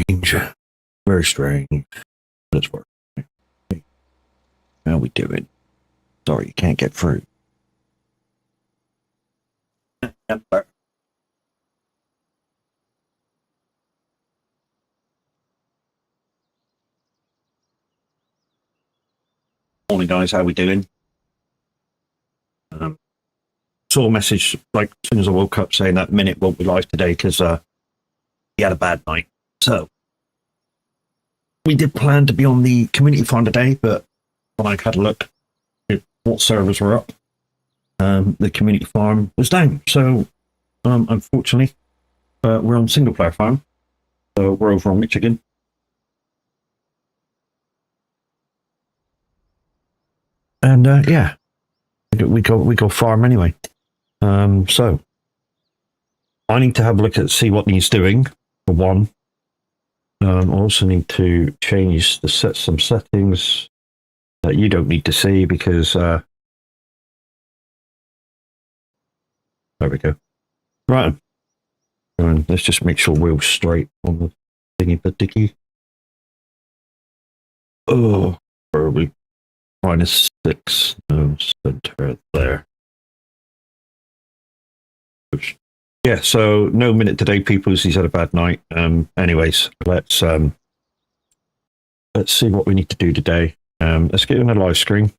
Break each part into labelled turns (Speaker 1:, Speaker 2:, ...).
Speaker 1: strange. Very strange. Let's work. How we doing? Sorry, you can't get through. Morning, guys. How we doing? Saw a message like as soon as I woke up saying that Minute won't be live today because he had a bad night. So we did plan to be on the community farm today, but when I had a look at what servers were up, the community farm was down. So unfortunately, we're on single player farm. So we're over on Michigan. And yeah, we go farm anyway. So I need to have a look at see what he's doing for one. I also need to change some settings that you don't need to see because there we go. Right. And let's just make sure we're straight on the thingy dicky. Oh, where are we? -6. No, center there. Oops. Yeah, so no Minute today, people, as he's had a bad night. Anyways, let's see what we need to do today. Let's get on a live screen.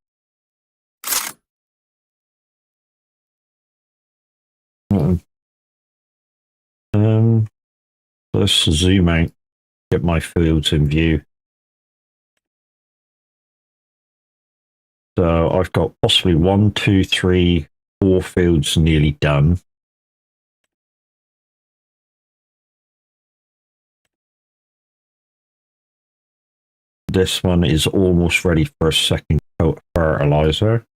Speaker 1: Let's zoom out, get my fields in view. So I've got possibly 1, 2, 3, 4 fields nearly done. This one is almost ready for a second coat of fertilizer.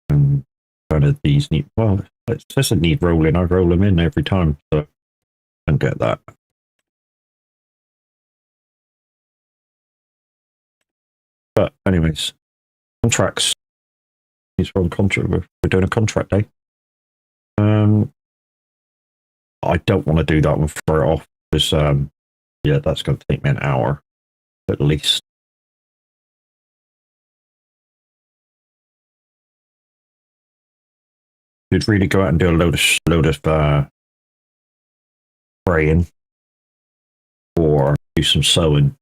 Speaker 1: And kind of these need, well, it says it need rolling. I roll them in every time, so I don't get that. But anyways, contracts. These are on contract. We're doing a contract day. I don't want to do that one for it off because yeah, that's going to take me an hour at least. You'd really go out and do a load of spraying or do some sowing.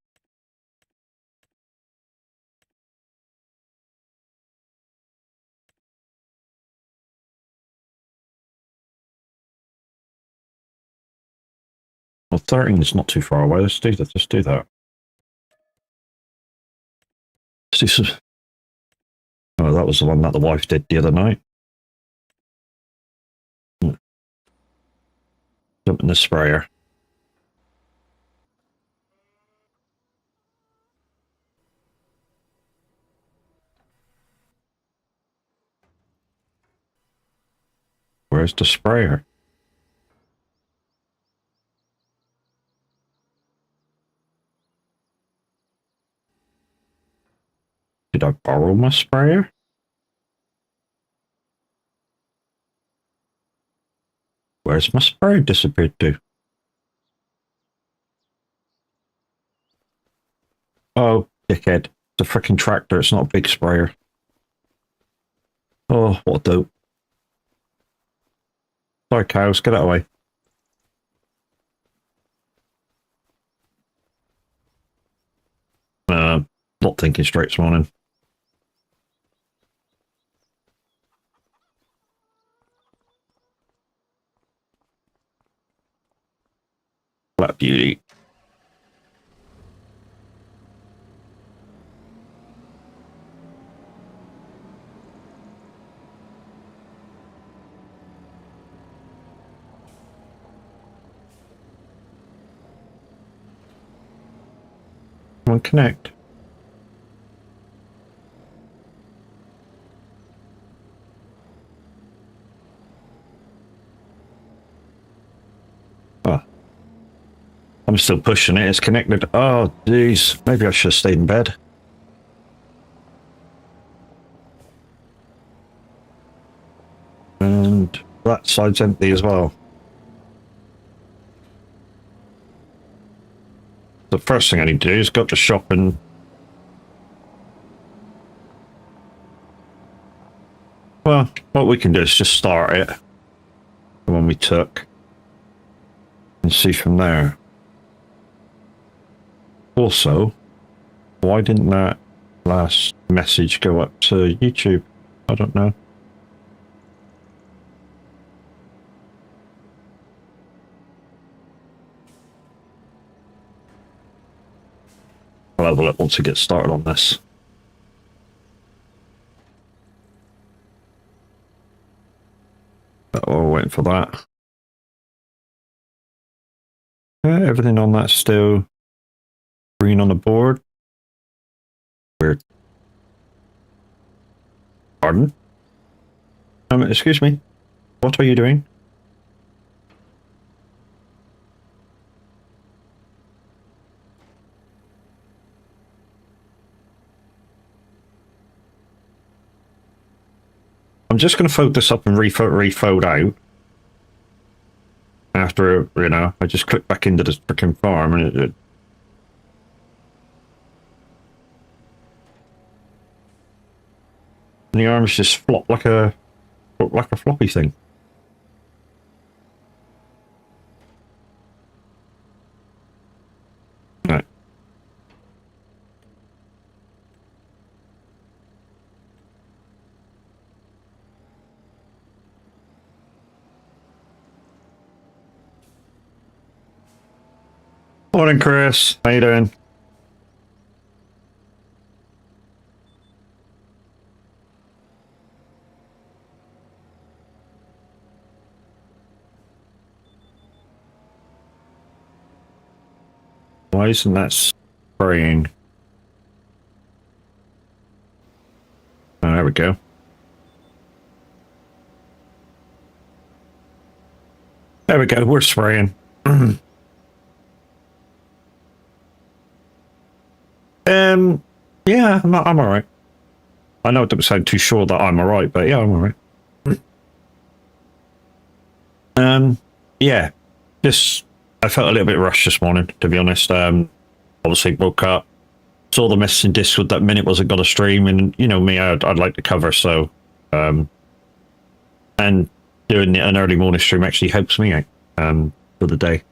Speaker 1: Well, 13 is not too far away. Let's do that. Just do that. Let's do some. Oh, that was the one that the wife did the other night. Jump in the sprayer. Where's the sprayer? Did I borrow my sprayer? Where's my sprayer disappeared to? Oh, dickhead. It's a freaking tractor. It's not a big sprayer. Oh, what a dope. Sorry, cows. Get out of the way. Not thinking straight this morning. Black beauty. Come on, connect. Oh. I'm still pushing it. It's connected. Oh, jeez. Maybe I should have stayed in bed. And that side's empty as well. The first thing I need to do is go to the shop and... Well, what we can do is just start it. The one we took. And see from there. Also, why didn't that last message go up to YouTube? I don't know. I'll have a look once we get started on this. Oh, we're waiting for that. Everything on that still green on the board. Weird. Pardon? Excuse me. What are you doing? I'm just going to fold this up and refold out. After, you know, I just click back into this freaking farm and it and the arms just flop like a floppy thing. Right. Morning, Chris. How you doing? Why isn't that spraying? Oh, there we go. There we go. We're spraying. Yeah, I'm all right. I know it doesn't sound too sure that I'm all right, but yeah, I'm all right. Yeah, just I felt a little bit rushed this morning, to be honest. Obviously woke up, saw the message in Discord that minute wasn't going to stream, and you know me, I'd like to cover, so and doing an early morning stream actually helps me out for the day.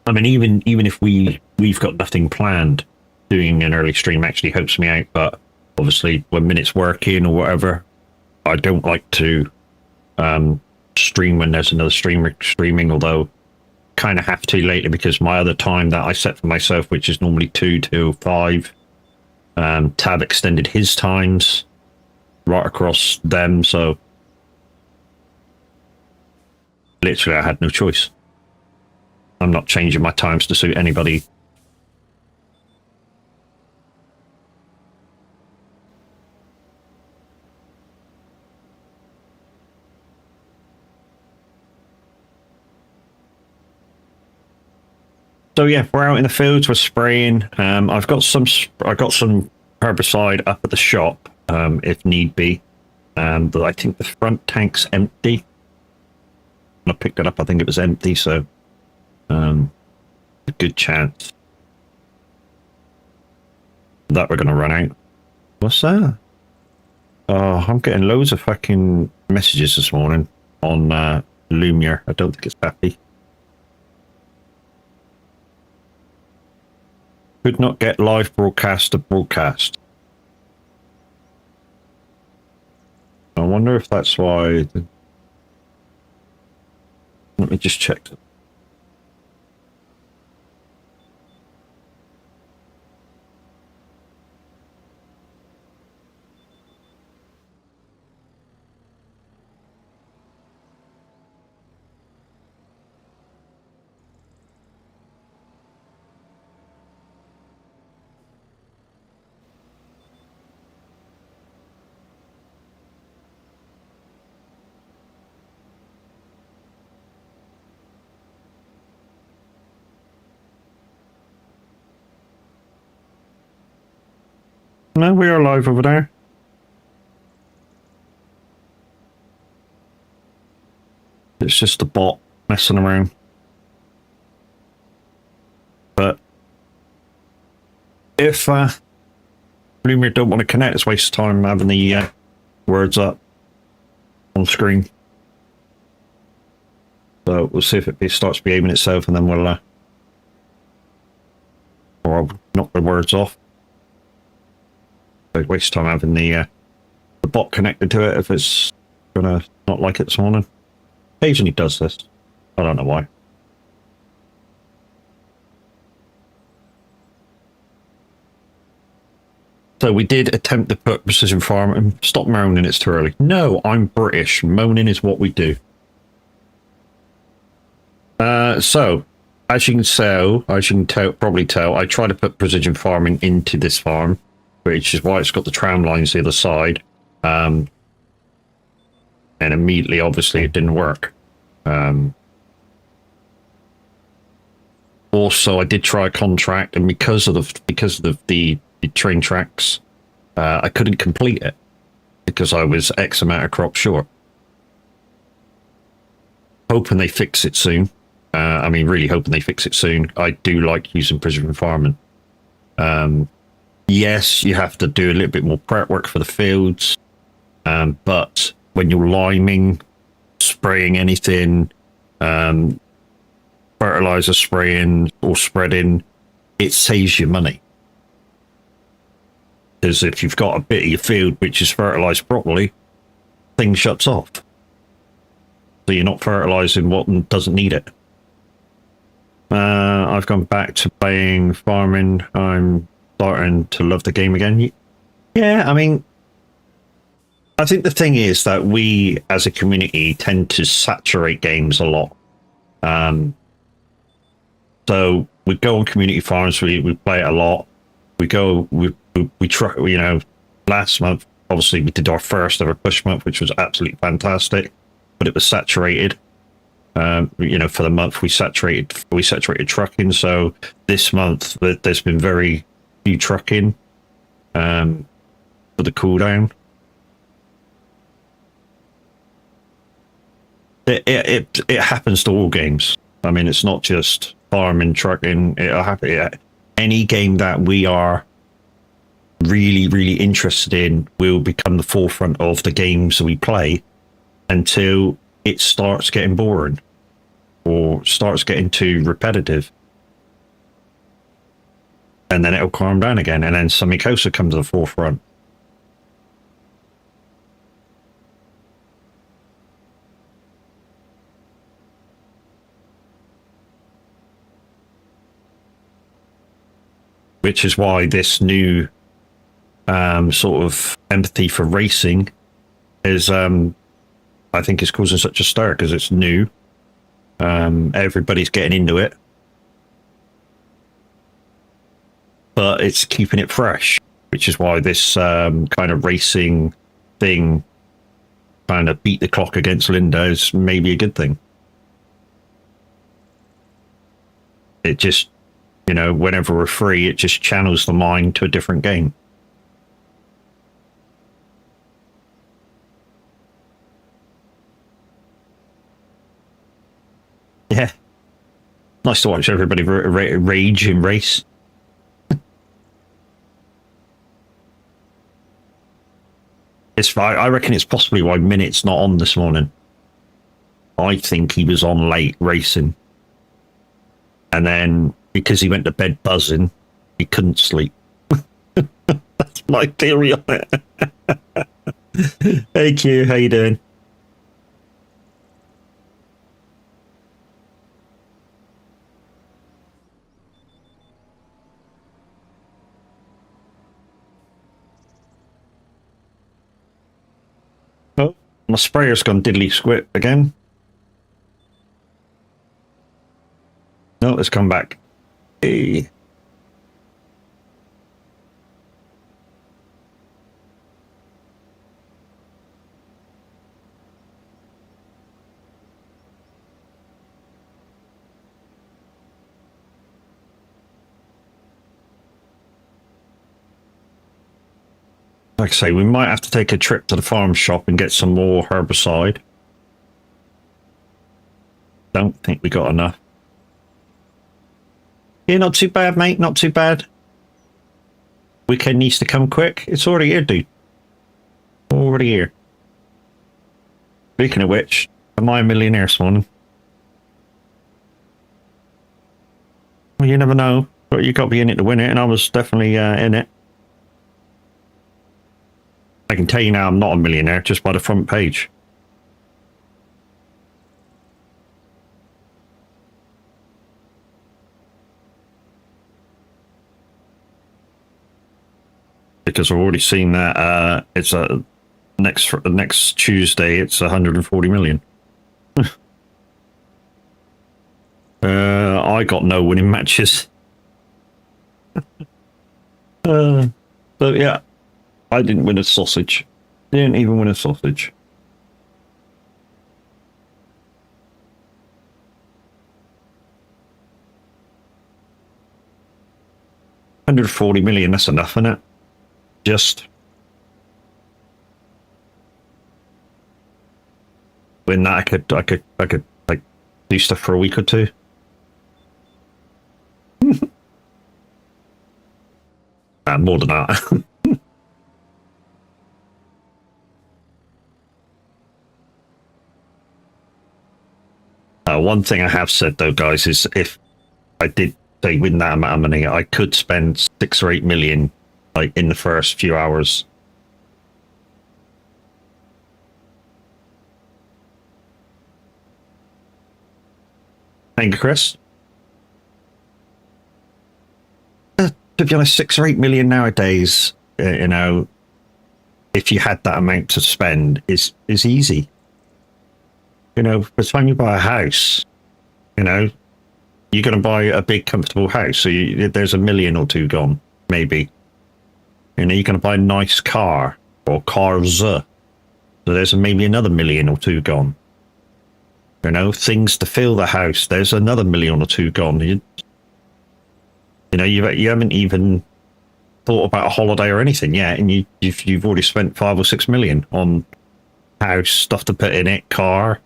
Speaker 1: I mean, even if we've got nothing planned, doing an early stream actually helps me out. But obviously, when minutes working or whatever, I don't like to stream when there's another streamer streaming. Although, kind of have to lately because my other time that I set for myself, which is normally 2 to 5, Tab extended his times right across them. So literally, I had no choice. I'm not changing my times to suit anybody. So yeah, we're out in the fields. We're spraying. I got some herbicide up at the shop if need be. But I think the front tank's empty. When I picked it up, I think it was empty. So a good chance that we're gonna run out. What's that? Oh, I'm getting loads of fucking messages this morning on Lumiere. I don't think it's happy. Could not get live broadcast to broadcast. I wonder if that's why. Let me just check. No, we are live over there. It's just a bot messing around. But if Bloomer don't want to connect, it's a waste of time having the words up on screen. So we'll see if it starts behaving itself, and then we'll or I'll knock the words off. So waste of time having the bot connected to it if it's gonna not like it this morning. Occasionally does this. I don't know why. So we did attempt to put precision farm and stop moaning it's too early. No, I'm British. Moaning is what we do. So as you can probably tell, I tried to put precision farming into this farm, which is why it's got the tram lines the other side. And immediately, obviously, it didn't work. Also, I did try a contract, and because of the train tracks, I couldn't complete it because I was X amount of crops short. Hoping they fix it soon. I mean, really hoping they fix it soon. I do like using precision farming. Yes, you have to do a little bit more prep work for the fields, but when you're liming, spraying anything, fertilizer spraying or spreading, it saves you money. Because if you've got a bit of your field which is fertilized properly, thing shuts off. So you're not fertilizing what doesn't need it. I've gone back to playing farming. I'm starting to love the game again. Yeah, I mean, I think the thing is that we as a community tend to saturate games a lot. So we go on community farms, we play it a lot. We try, you know, last month, obviously we did our first ever push month, which was absolutely fantastic, but it was saturated. You know, for the month we saturated trucking. So this month there's been very few trucking for the cooldown. It happens to all games. I mean, it's not just farming, trucking. It'll happen. Any game that we are really interested in will become the forefront of the games we play until it starts getting boring or starts getting too repetitive, and then it'll calm down again, and then something else will come to the forefront. Which is why this new sort of empathy for racing is, I think, is causing such a stir because it's new. Everybody's getting into it, but it's keeping it fresh, which is why this kind of racing thing, kind of beat the clock against Linda, is maybe a good thing. It just, you know, whenever we're free, it just channels the mind to a different game. Yeah. Nice to watch everybody rage and race. It's I reckon it's possibly why Minute's not on this morning. I think he was on late racing. And then, because he went to bed buzzing, he couldn't sleep. That's my theory on it. Hey Q, how you doing? Oh, my sprayer's gone diddly squip again. No, let's come back. Hey. Like I say, we might have to take a trip to the farm shop and get some more herbicide. don't think we got enough. Yeah, not too bad, mate. Not too bad. Weekend needs to come quick. It's already here, dude. Already here. Speaking of which, am I a millionaire this morning? Well, you never know. But you got to be in it to win it, and I was definitely in it. I can tell you now I'm not a millionaire just by the front page. Because I've already seen that it's next Tuesday it's 140 million. I got no winning matches. So yeah, I didn't win a sausage. Didn't even win a sausage. $140 million, that's enough, isn't it? Just win that, I could like do stuff for a week or two. More than that. One thing I have said though, guys, is if I did say win that amount of money, I could spend 6 or 8 million like in the first few hours. Thank you, Chris. To be honest, 6 or 8 million nowadays, you know, if you had that amount to spend, is easy. You know, by the time you buy a house, you know, you're going to buy a big, comfortable house. So there's $1 million or 2 gone, maybe. You know, you're going to buy a nice car or cars. So there's maybe another $1 million or 2 gone. You know, things to fill the house. There's another $1 million or 2 gone. You know, you haven't even thought about a holiday or anything yet, and you've already spent 5 or 6 million on house, stuff to put in it, cars.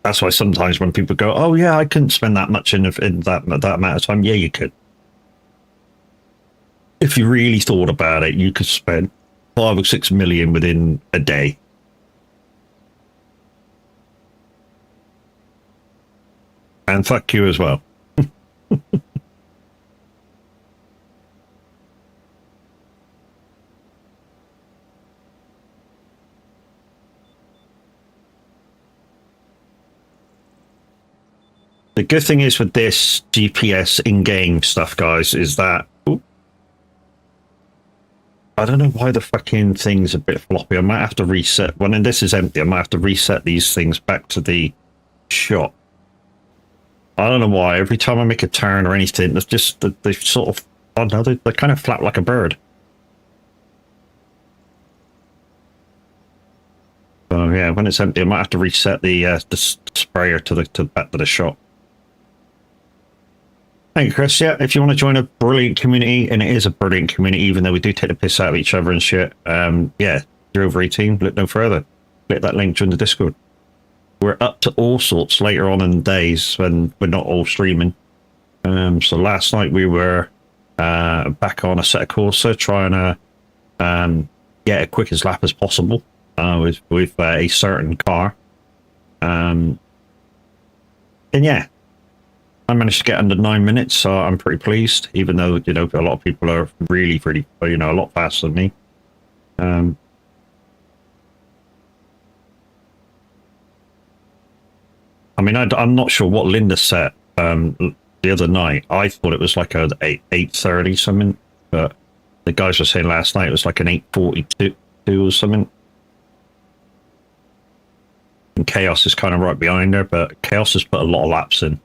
Speaker 1: That's why sometimes when people go, "Oh yeah, I couldn't spend that much in that amount of time," yeah, you could. If you really thought about it, you could spend 5 or 6 million within a day. And fuck you as well. The good thing is with this GPS in-game stuff, guys, is that I don't know why the fucking thing's a bit floppy. I might have to reset. When this is empty, I might have to reset these things back to the shot. I don't know why. Every time I make a turn or anything, it's just they sort of, I don't know, they kind of flap like a bird. So yeah, when it's empty, I might have to reset the sprayer back to the shot. Thank you, Chris. Yeah, if you want to join a brilliant community, and it is a brilliant community, even though we do take the piss out of each other and shit, yeah, you're over 18, look no further. Click that link, join the Discord. We're up to all sorts later on in the days when we're not all streaming. So last night we were back on a set of Corsa, trying to get a quick as lap as possible with a certain car. And yeah, I managed to get under 9 minutes, so I'm pretty pleased, even though, you know, a lot of people are really, you know, a lot faster than me. I mean, I'm not sure what Linda set the other night. I thought it was like a 8:30 something, but the guys were saying last night it was like an 8:42 or something. And Chaos is kind of right behind her, but Chaos has put a lot of laps in.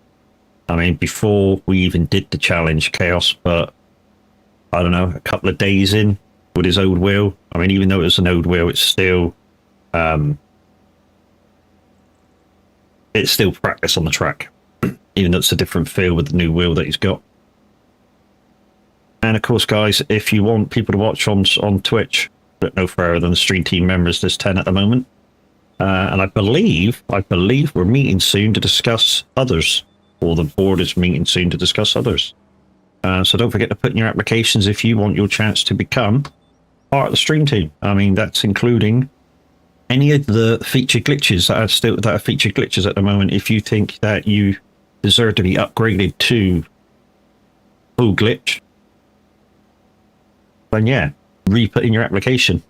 Speaker 1: I mean, before we even did the challenge, Chaos put, I don't know, a couple of days in with his old wheel. I mean, even though it was an old wheel, it's still it's still practice on the track, even though it's a different feel with the new wheel that he's got. And of course, guys, if you want people to watch on Twitch, but no further than the stream team members, there's 10 at the moment. And I believe we're meeting soon to discuss others, or the board is meeting soon to discuss others. So don't forget to put in your applications if you want your chance to become part of the stream team. I mean, that's including any of the featured glitches that are featured glitches at the moment. If you think that you deserve to be upgraded to full glitch, then yeah, re-put in your application.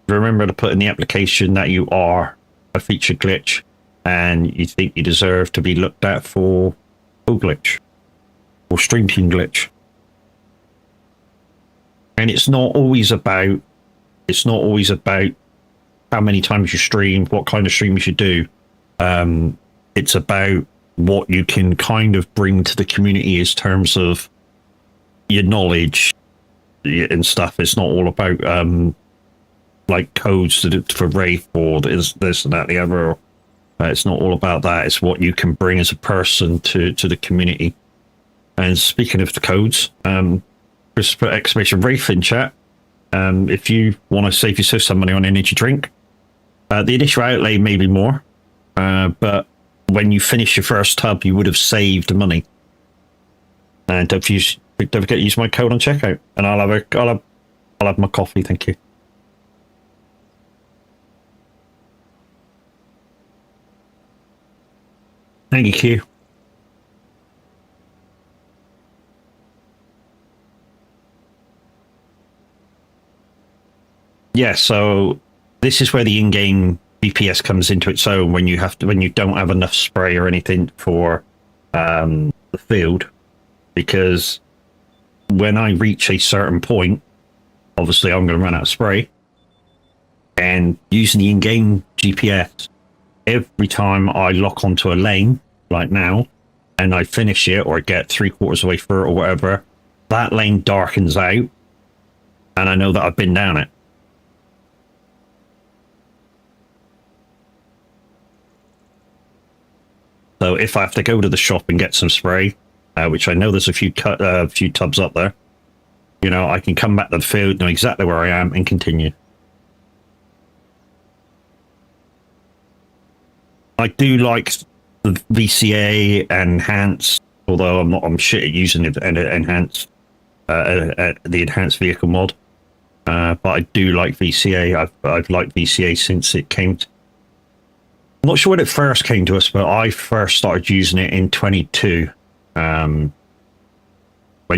Speaker 1: Remember to put in the application that you are a featured glitch and you think you deserve to be looked at for full glitch or stream team glitch. And it's not always about how many times you stream, what kind of stream you should do. It's about what you can kind of bring to the community in terms of your knowledge and stuff. It's not all about like codes for wraith or this and that, the other. It's not all about that. It's what you can bring as a person to the community. And speaking of the codes, just put exclamation wraith in chat. If you want to save yourself some money on energy drink, the initial outlay may be more, but when you finish your first tub, you would have saved money. And don't forget to use my code on checkout, and I'll have my coffee. Thank you. Thank you, Q. Yeah, so this is where the in-game GPS comes into its own when you don't have enough spray or anything for the field, because when I reach a certain point, obviously I'm going to run out of spray, and using the in-game GPS, every time I lock onto a lane, like now, and I finish it or get 3/4 of the way through it or whatever, that lane darkens out, and I know that I've been down it. So if I have to go to the shop and get some spray, which I know there's a few tubs up there, you know, I can come back to the field, know exactly where I am, and continue. I do like the VCA enhanced, although I'm shit at using it enhanced, the enhanced vehicle mod. But I do like VCA. I've liked VCA since it came. I'm not sure when it first came to us, but I first started using it in 22. When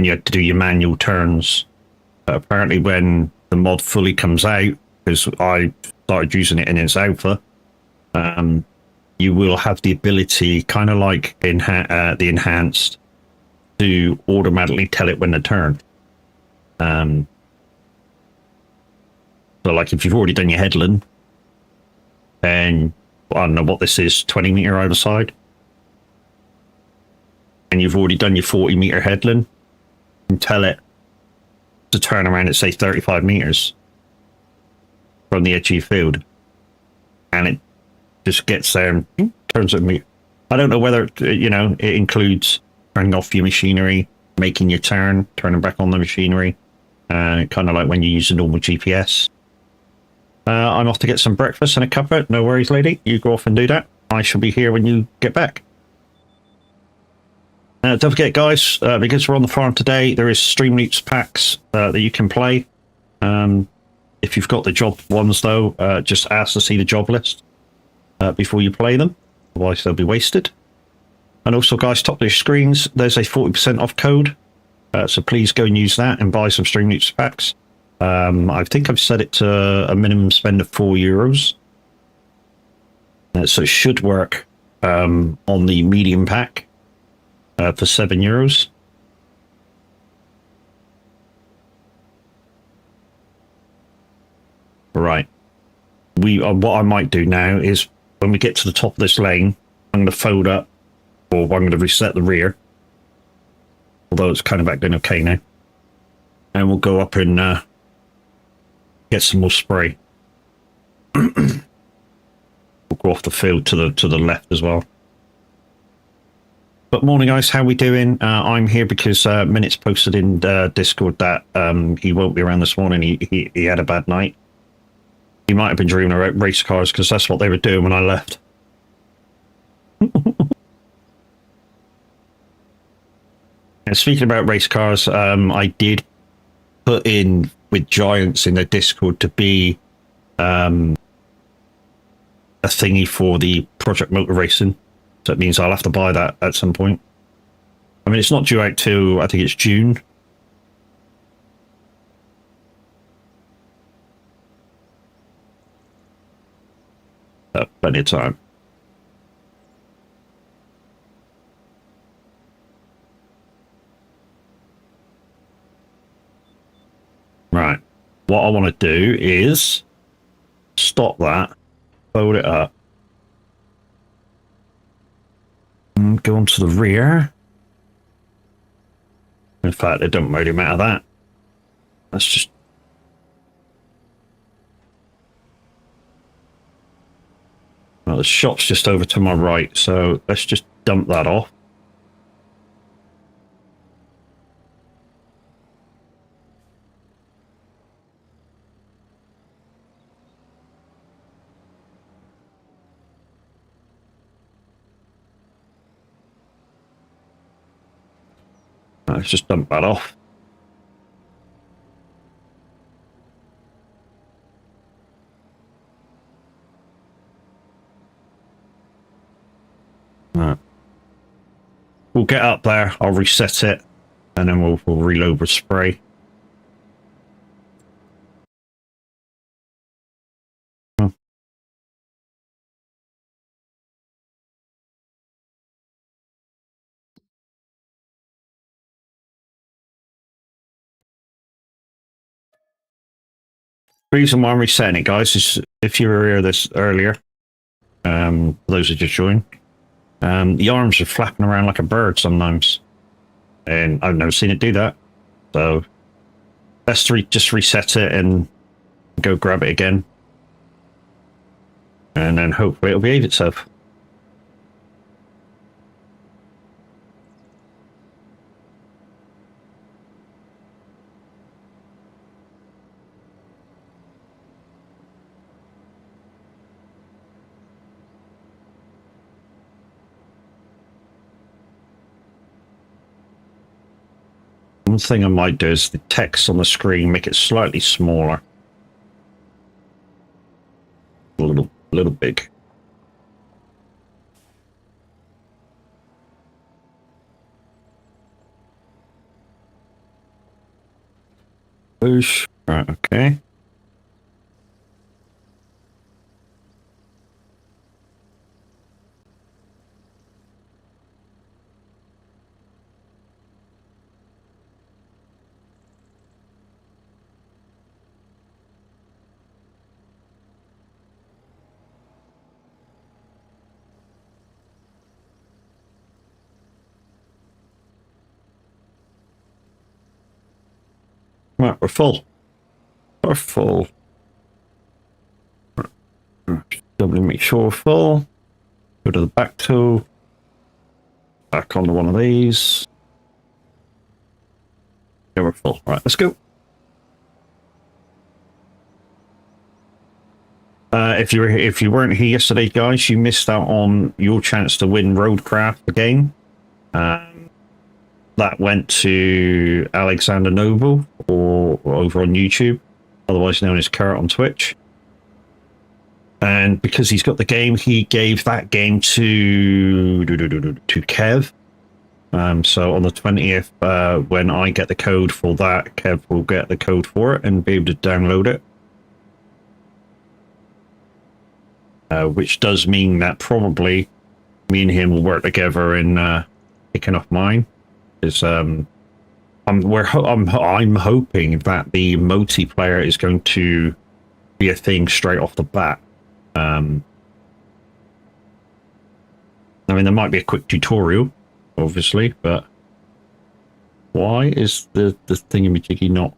Speaker 1: you had to do your manual turns. Apparently when the mod fully comes out, because I started using it in its alpha, you will have the ability, kind of like the enhanced, to automatically tell it when to turn. So like if you've already done your headland, and I don't know what this is, 20 meter either side, and you've already done your 40 meter headland, you can tell it to turn around at say 35 meters from the edge of your field, and it just gets there and turns at me. I don't know whether, you know, it includes turning off your machinery, making your turn, turning back on the machinery, kind of like when you use a normal GPS. I'm off to get some breakfast and a cuppa. No worries, lady. You go off and do that. I shall be here when you get back. Don't forget, guys, because we're on the farm today, there is Stream Loops packs that you can play. If you've got the job ones, though, just ask to see the job list before you play them. Otherwise, they'll be wasted. And also, guys, top of your screens, there's a 40% off code. So please go and use that and buy some Stream Loops packs. I think I've set it to a minimum spend of €4. So it should work on the medium pack for €7. Right. What I might do now is when we get to the top of this lane, I'm going to fold up, or I'm going to reset the rear. Although it's kind of acting okay now. And we'll go up and get some more spray. We'll go off the field to the left as well. But morning, guys. How we doing? I'm here because Minutes posted in Discord that he won't be around this morning. He had a bad night. He might have been dreaming about race cars because that's what they were doing when I left. And speaking about race cars, I did put in with Giants in the Discord to be a thingy for the Project Motor Racing. So it means I'll have to buy that at some point. I mean, it's not due out till, I think it's June. Plenty of time. Right. What I want to do is stop that, fold it up, and go onto the rear. In fact, it don't really matter that. Let's just... Well, the shop's just over to my right, so let's just dump that off. Let's just dump that off. Right. We'll get up there, I'll reset it, and then we'll reload with spray. The reason why I'm resetting it, guys, is if you were here this earlier, those who just joined, the arms are flapping around like a bird sometimes, and I've never seen it do that. So best to just reset it and go grab it again, and then hopefully it'll behave itself. One thing I might do is the text on the screen, make it slightly smaller. A little big. Push. Right, okay. Right, we're full. We're full. Doubly make sure we're full. Go to the back tool. Back onto one of these. Yeah, we're full. Right, let's go. If you weren't here yesterday, guys, you missed out on your chance to win Roadcraft again. That went to Alexander Noble, or over on YouTube, otherwise known as Kurt on Twitch. And because he's got the game, he gave that game to Kev. So on the 20th, when I get the code for that, Kev will get the code for it and be able to download it. Which does mean that probably me and him will work together in picking off mine. Is I'm hoping that the multiplayer is going to be a thing straight off the bat. I mean, there might be a quick tutorial, obviously, but why is the thingamajiggy not?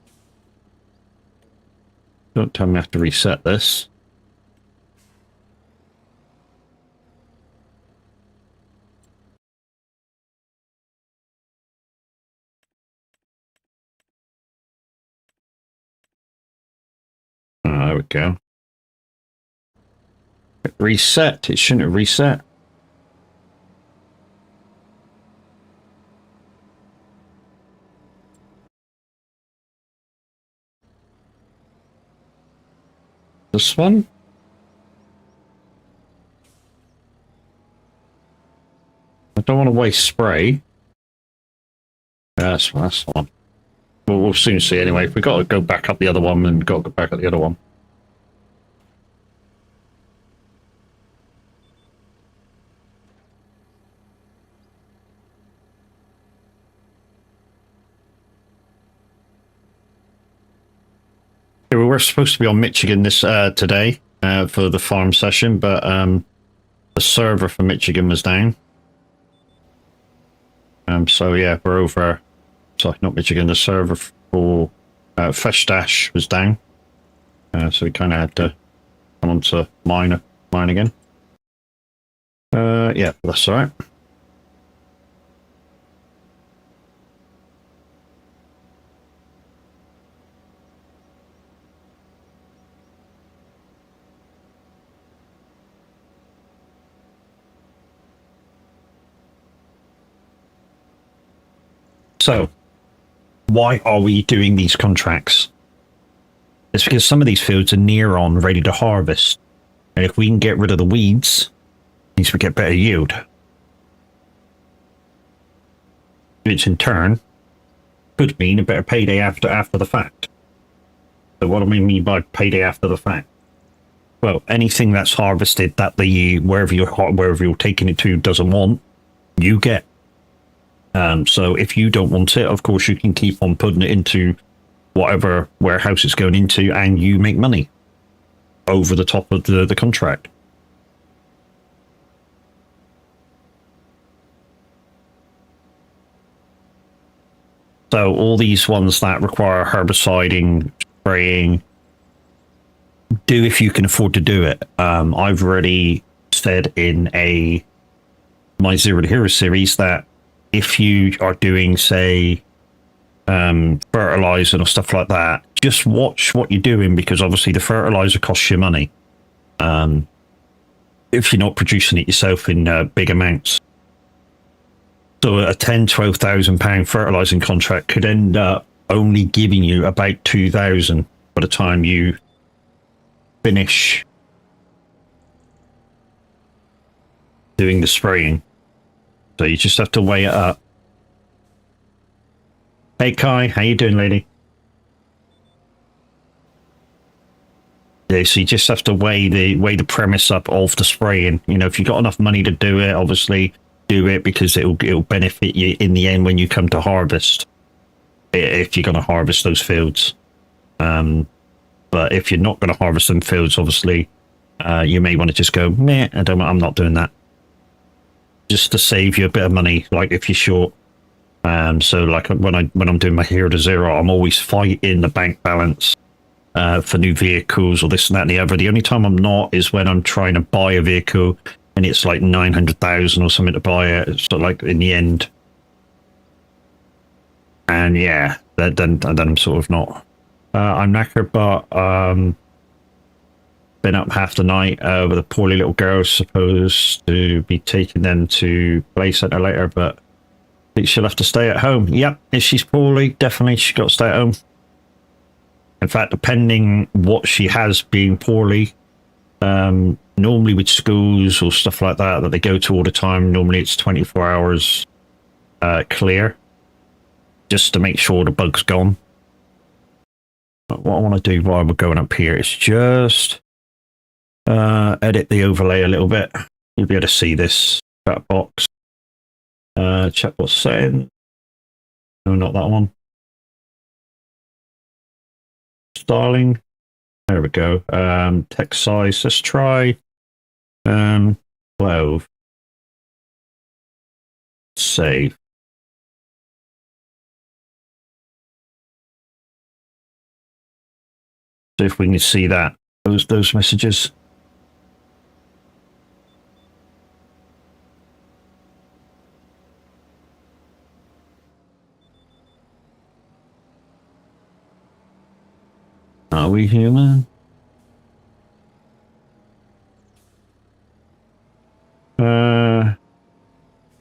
Speaker 1: Don't tell me I have to reset this. go. Reset. It shouldn't have reset. This one? I don't want to waste spray. That's the one. Well, we'll soon see anyway. We got to go back up the other one and got to go back up the other one. We were supposed to be on Michigan this today for the farm session, but the server for Michigan was down. So yeah, we're over. Sorry, not Michigan. The server for FrechDach was down, so we kind of had to come on to mine again. Yeah, that's all right. So, why are we doing these contracts? It's because some of these fields are near on ready to harvest. And if we can get rid of the weeds, it means we get better yield. Which in turn could mean a better payday after the fact. So what do we mean by payday after the fact? Well, anything that's harvested that the wherever you're taking it to doesn't want, you get. So if you don't want it, of course, you can keep on putting it into whatever warehouse it's going into, and you make money over the top of the contract. So all these ones that require herbiciding, spraying, do if you can afford to do it. I've already said in my Zero to Hero series that if you are doing, say, fertilizer or stuff like that, just watch what you're doing, because obviously the fertilizer costs you money if you're not producing it yourself in big amounts. So a £10,000-12,000 fertilizing contract could end up only giving you about 2,000 by the time you finish doing the spraying. So you just have to weigh it up. Hey Kai, how you doing, lady? Yeah, so you just have to weigh the premise up of the spraying. You know, if you've got enough money to do it, obviously do it, because it'll benefit you in the end when you come to harvest. If you're going to harvest those fields, but if you're not going to harvest them fields, obviously, you may want to just go, meh, I'm not doing that. Just to save you a bit of money, like if you're short. So like when I'm doing my Hero to Zero, I'm always fighting the bank balance for new vehicles or this and that and the other. The only time I'm not is when I'm trying to buy a vehicle and it's like 900,000 or something to buy it. So like in the end, and yeah, then I'm sort of not. I'm knackered, but been up half the night with a poorly little girl, supposed to be taking them to play centre later, but I think she'll have to stay at home. Yep, if she's poorly, definitely she's got to stay at home. In fact, depending what she has being poorly, normally with schools or stuff like that they go to all the time, normally it's 24 hours clear, just to make sure the bug's gone. But what I want to do while we're going up here is just edit the overlay a little bit. You'll be able to see this chat box. Check what's setting. No, not that one. Styling. There we go. Text size. Let's try 12. Save. See if we can see that. Those messages. Are we human?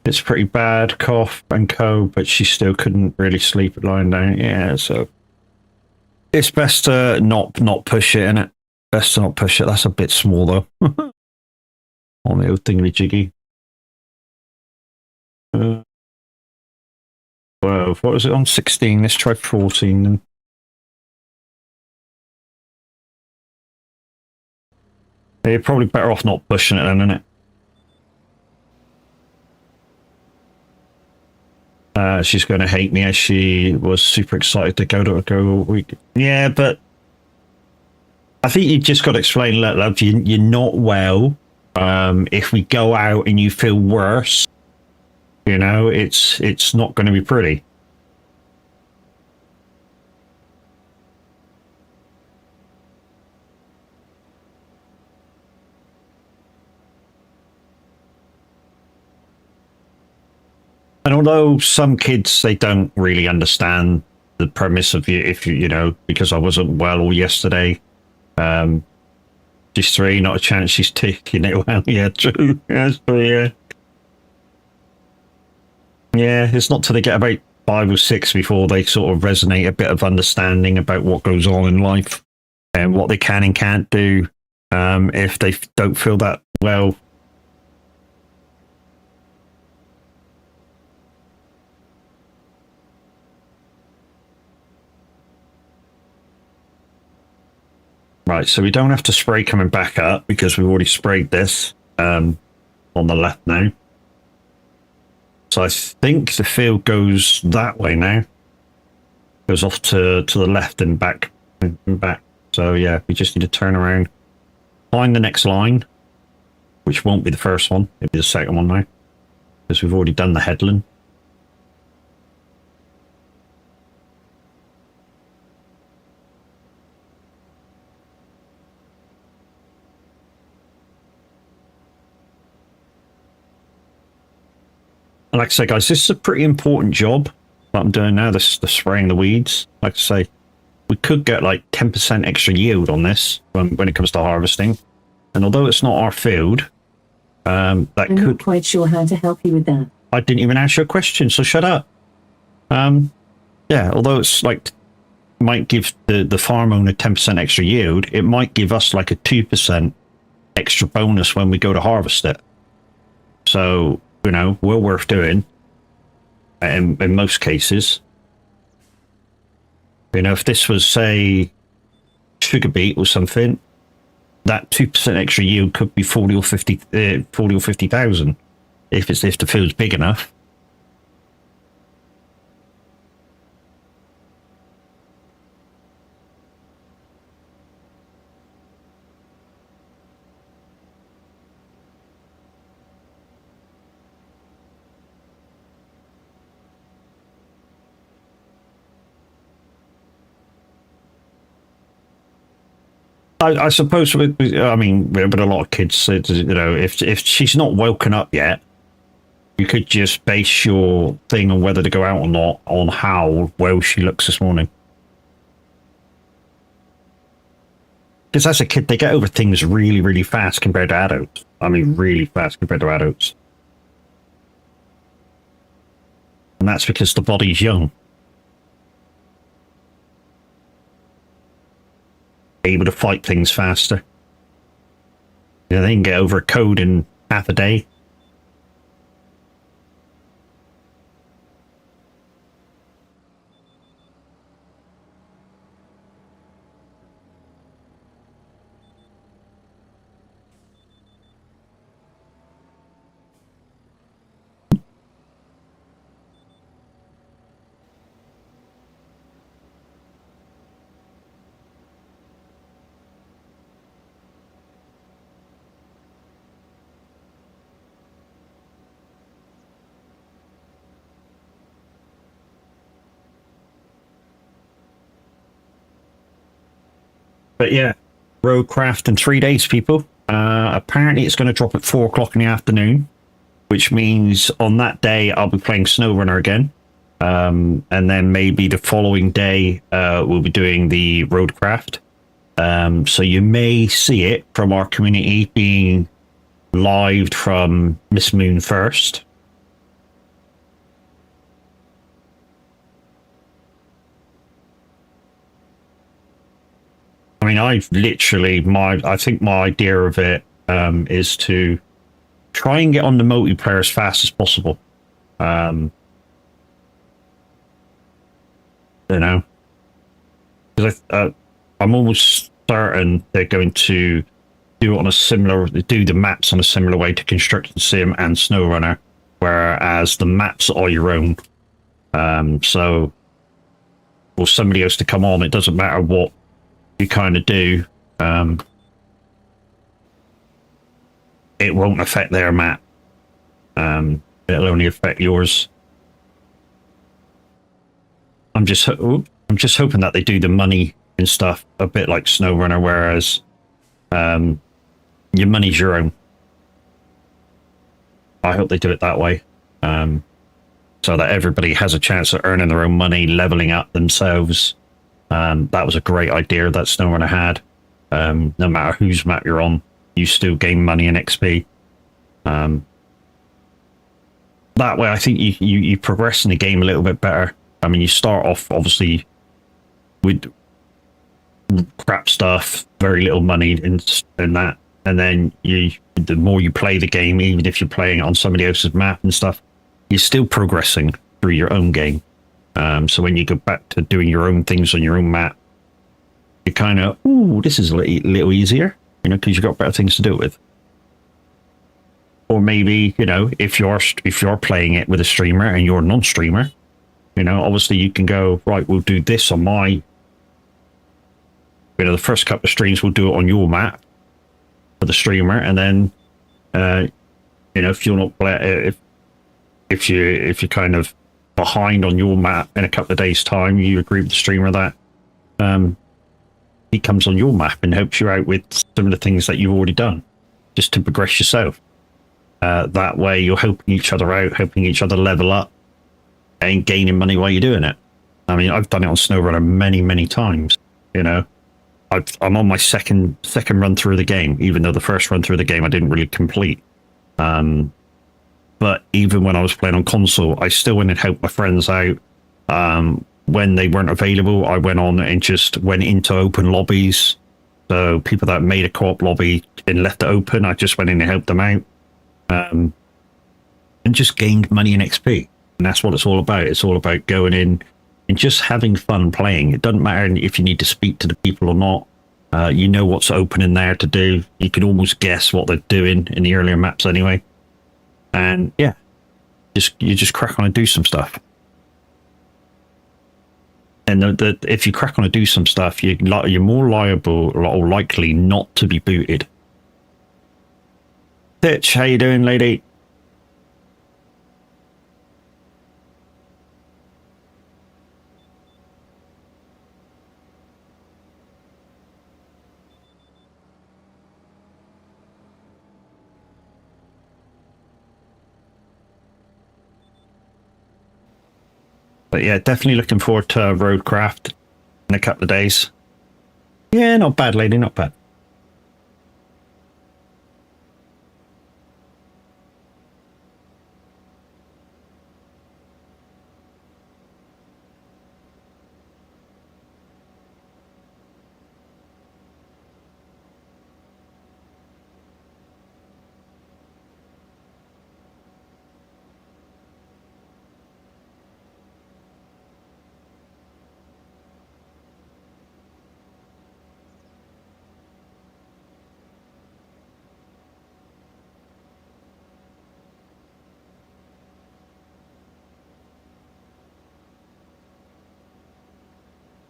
Speaker 1: It's pretty bad, cough and co, but she still couldn't really sleep lying down. Yeah, so it's best to not push it, innit? Best to not push it. That's a bit small though. On the old thingy jiggy. 12. What was it on? 16. Let's try 14 then. You're probably better off not pushing it then, innit? She's going to hate me as she was super excited to go all week. Yeah, but I think you just got to explain, look, love, you're not well. If we go out and you feel worse, you know, it's not going to be pretty. And although some kids, they don't really understand the premise of you know, because I wasn't well all yesterday. She's 3, not a chance she's taking it well. Yeah, true. That's true, yeah. Yeah, it's not till they get about 5 or 6 before they sort of resonate a bit of understanding about what goes on in life and what they can and can't do if they don't feel that well. Right, so we don't have to spray coming back up because we've already sprayed this on the left now. So I think the field goes that way now. Goes off to the left and back. So yeah, we just need to turn around, find the next line, which won't be the first one. It'll be the second one now, because we've already done the headland. And like I say, guys, this is a pretty important job that I'm doing now, the spraying the weeds. Like I say, we could get like 10% extra yield on this when it comes to harvesting. And although it's not our field, I'm not
Speaker 2: quite sure how to help you with that.
Speaker 1: I didn't even answer your question, so shut up. Yeah, although it's like might give the farm owner 10% extra yield, it might give us like a 2% extra bonus when we go to harvest it. So, you know, well worth doing in most cases. You know, if this was, say, sugar beet or something, that 2% extra yield could be 40 or 50,000 if the field's big enough. I suppose, I mean, but a lot of kids, you know, if she's not woken up yet, you could just base your thing on whether to go out or not on how well she looks this morning. Because as a kid, they get over things really, really fast compared to adults. I mean, really fast compared to adults. And that's because the body's young. Able to fight things faster. You know, they can get over a code in half a day. But yeah, roadcraft in 3 days, people. Apparently it's going to drop at 4 o'clock in the afternoon, which means on that day I'll be playing SnowRunner again. And then maybe the following day we'll be doing the roadcraft. So you may see it from our community being lived from Miss Moon first. I mean, I've literally, I think my idea of it is to try and get on the multiplayer as fast as possible. You know, because I'm almost certain they're going to do the maps on a similar way to Construction Sim and SnowRunner, whereas the maps are your own. So for somebody else to come on, it doesn't matter what you kind of do. It won't affect their map. It'll only affect yours. I'm just hoping that they do the money and stuff a bit like SnowRunner, whereas your money's your own. I hope they do it that way, so that everybody has a chance of earning their own money, leveling up themselves. That was a great idea that SnowRunner had. No matter whose map you're on, you still gain money and XP. That way, I think you progress in the game a little bit better. I mean, you start off obviously with crap stuff, very little money in that, and then the more you play the game, even if you're playing it on somebody else's map and stuff, you're still progressing through your own game. So when you go back to doing your own things on your own map, you're kind of, ooh, this is a little easier, you know, because you've got better things to do it with. Or maybe, you know, if you're playing it with a streamer and you're a non-streamer, you know, obviously you can go, right, we'll do this on my, you know, the first couple of streams we'll do it on your map for the streamer, and then, you know, if you're not if you're kind of behind on your map in a couple of days' time, you agree with the streamer that he comes on your map and helps you out with some of the things that you've already done, just to progress yourself. That way you're helping each other out, helping each other level up, and gaining money while you're doing it. I mean, I've done it on SnowRunner many times. You know, I'm on my second run through the game, even though the first run through the game I didn't really complete. But even when I was playing on console, I still went and helped my friends out. When they weren't available, I went on and just went into open lobbies. So people that made a co-op lobby and left it open, I just went in and helped them out. And just gained money and XP. And that's what it's all about. It's all about going in and just having fun playing. It doesn't matter if you need to speak to the people or not. You know what's open in there to do. You can almost guess what they're doing in the earlier maps anyway. And yeah, you just crack on and do some stuff. And if you crack on and do some stuff, you're more liable or likely not to be booted. Ditch, how you doing, lady? But yeah, definitely looking forward to Roadcraft in a couple of days. Yeah, not bad, lady, not bad.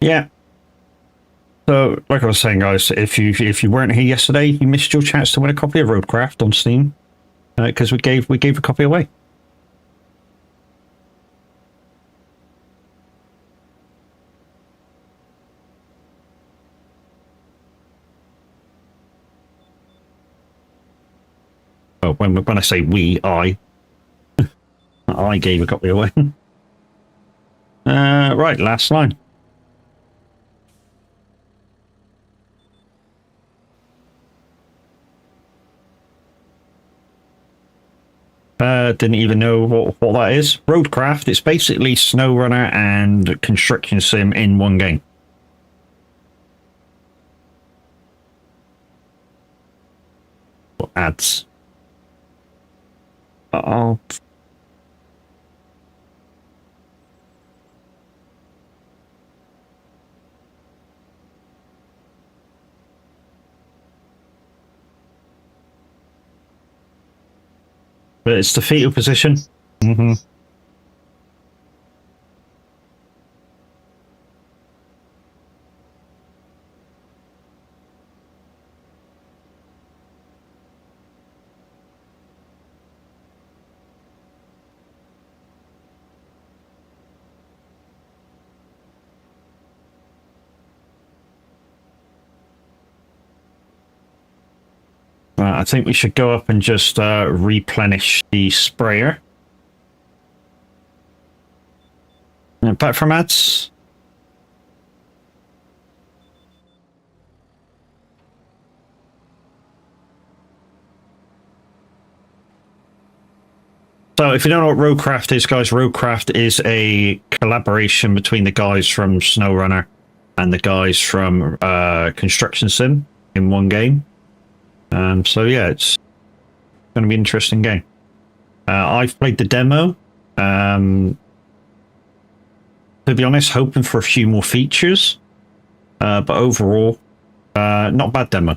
Speaker 1: Yeah. So, like I was saying, guys, if you weren't here yesterday, you missed your chance to win a copy of Roadcraft on Steam, because we gave a copy away. Oh, when I say we, I gave a copy away. Right, last line. Didn't even know what that is. Roadcraft, it's basically SnowRunner and Construction Sim in one game. ads. Uh-oh. But it's the fetal position. Mm-hmm. I think we should go up and just replenish the sprayer. Back from ads. So if you don't know what Roadcraft is, guys, Roadcraft is a collaboration between the guys from SnowRunner and the guys from Construction Sim in one game. So yeah, it's going to be an interesting game. I've played the demo. To be honest, hoping for a few more features. But overall, not a bad demo.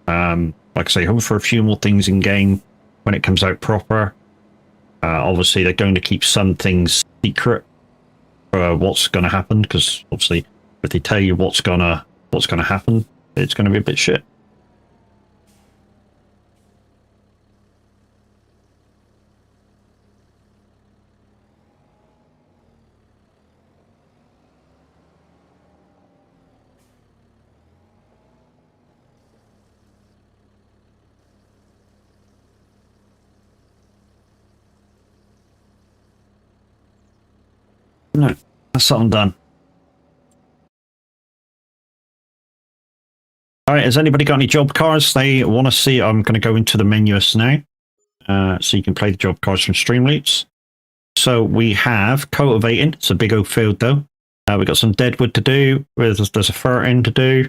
Speaker 1: Like I say, hoping for a few more things in game when it comes out proper. Obviously, they're going to keep some things secret for what's going to happen, because obviously, if they tell you what's gonna happen, it's going to be a bit shit. No, that's something done. All right, has anybody got any job cards they want to see? I'm going to go into the menu now, so you can play the job cards from Streamloots. So we have cultivating. It's a big old field, though. We've got some deadwood to do. There's a ferting to do.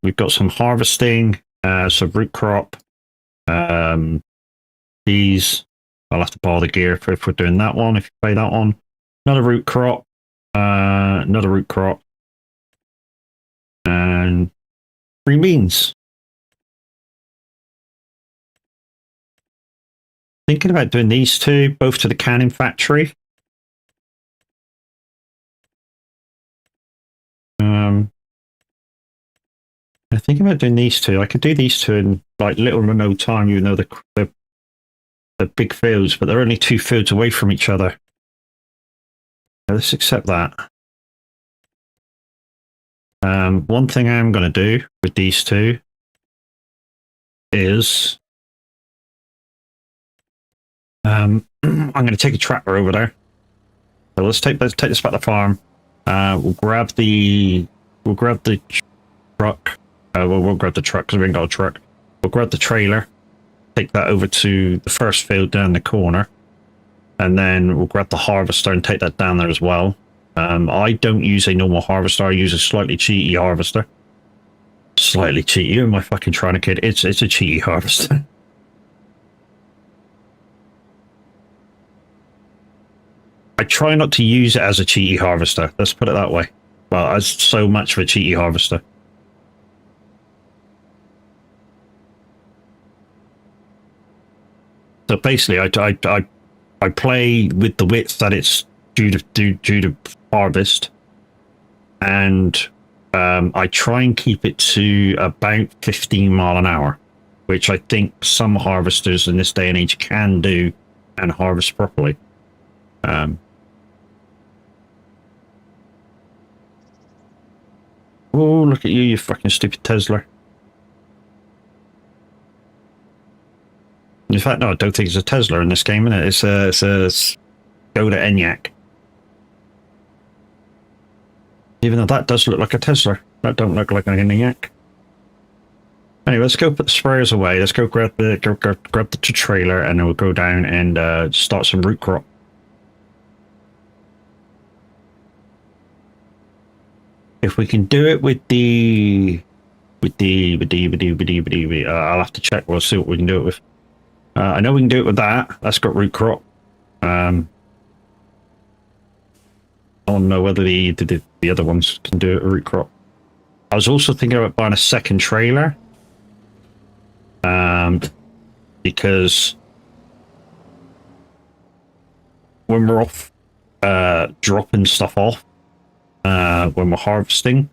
Speaker 1: We've got some harvesting, some root crop. These, I'll have to borrow the gear if we're doing that one, if you play that one. Another root crop. Another root crop. And green beans. Thinking about doing these two, both to the canning factory. I think about doing these two. I could do these two in like little or no time, even though they're big fields, but they're only 2 fields away from each other. Let's accept that. One thing I'm going to do with these two is I'm going to take a tractor over there. So let's take this back to the farm. We'll grab the truck. We'll grab the truck because we ain't got a truck. We'll grab the trailer, take that over to the first field down the corner, and then we'll grab the harvester and take that down there as well. I don't use a normal harvester. I use a slightly cheaty harvester. Slightly cheaty. Who am I fucking trying to kid? It's a cheaty harvester. I try not to use it as a cheaty harvester. Let's put it that way. Well, as so much of a cheaty harvester. So basically, I play with the width that it's due to harvest, and I try and keep it to about 15 mile an hour, which I think some harvesters in this day and age can do and harvest properly. Oh, look at you, you fucking stupid Tesla. In fact, no, I don't think it's a Tesla in this game, is it? It's a Skoda Enyaq. Even though that does look like a Tesla. That don't look like an Enyaq. Anyway, let's go put the sprayers away. Let's go grab the trailer, and then we'll go down and start some root crop. If we can do it with the I'll have to check. We'll see what we can do it with. I know we can do it with that. That's got root crop. I don't know whether the other ones can do it with root crop. I was also thinking about buying a second trailer. Because when we're off dropping stuff off, when we're harvesting,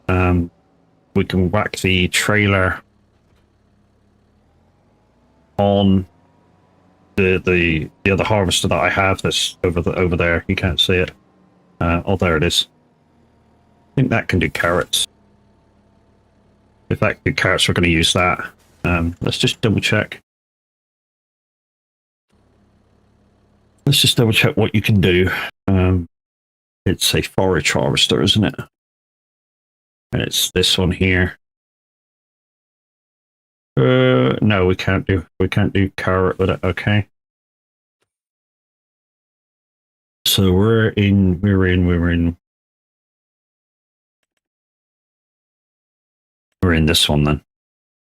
Speaker 1: we can whack the trailer on the other harvester that I have that's over there. You can't see it. Oh, there it is. I think that can do carrots. If that can do carrots, we're going to use that. Let's just double check. Let's just double check what you can do. It's a forage harvester, isn't it? And it's this one here. No, we can't do carrot with it. Okay. So we're in this one then.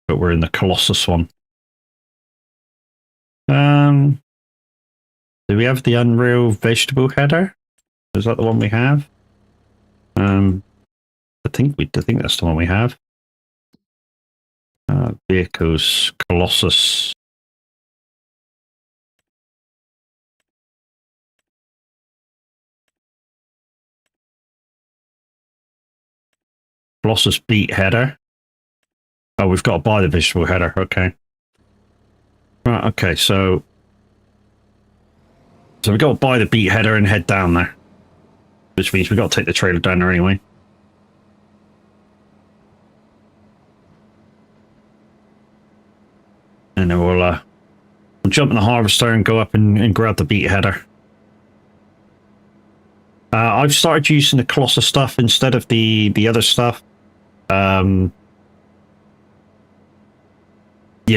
Speaker 1: But we're in the Colossus one. Do we have the Unreal Vegetable header? Is that the one we have? I think that's the one we have. Vehicles, Colossus. Colossus beat header. Oh, we've got to buy the vegetable header. Okay. Right. Okay. So we've got to buy the beat header and head down there, which means we've got to take the trailer down there anyway. And then we'll jump in the harvester and go up and grab the beat header. I've started using the Colossus stuff instead of the other stuff. You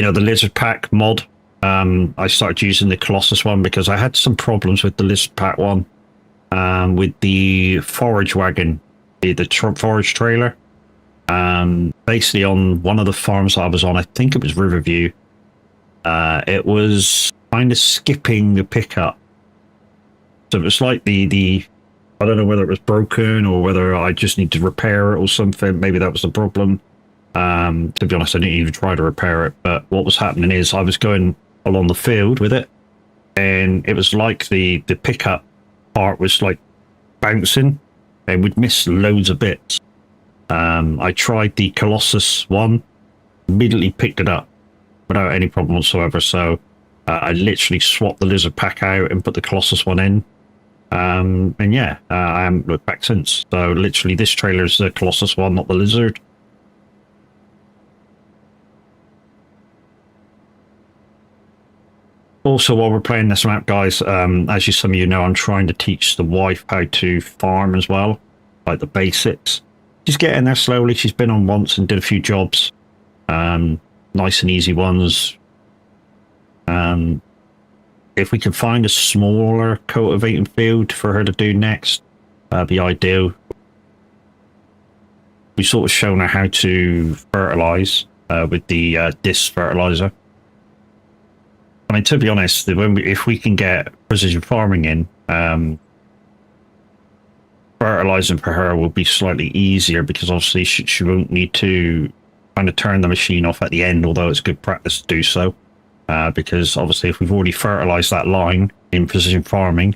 Speaker 1: know, the Lizard Pack mod. I started using the Colossus one because I had some problems with the Lizard Pack one. With the forage wagon, the forage trailer. Basically on one of the farms I was on, I think it was Riverview. It was kind of skipping the pickup. So it was like I don't know whether it was broken or whether I just need to repair it or something. Maybe that was the problem. To be honest, I didn't even try to repair it. But what was happening is I was going along the field with it, and it was like the pickup part was like bouncing, and we'd miss loads of bits. I tried the Colossus one, immediately picked it up without any problem whatsoever. So I literally swapped the Lizard Pack out and put the Colossus one in. And yeah, I haven't looked back since. So literally this trailer is the Colossus one, not the Lizard. Also, while we're playing this map, guys, as some of you know, I'm trying to teach the wife how to farm as well, like the basics. She's getting there slowly. She's been on once and did a few jobs. Nice and easy ones. If we can find a smaller cultivating field for her to do next, that'd be ideal. We've sort of shown her how to fertilize with the disc fertilizer. I mean, to be honest, if we can get precision farming in, fertilizing for her will be slightly easier because obviously she won't need to kind of turn the machine off at the end, although it's good practice to do so. Because obviously if we've already fertilized that line in precision farming,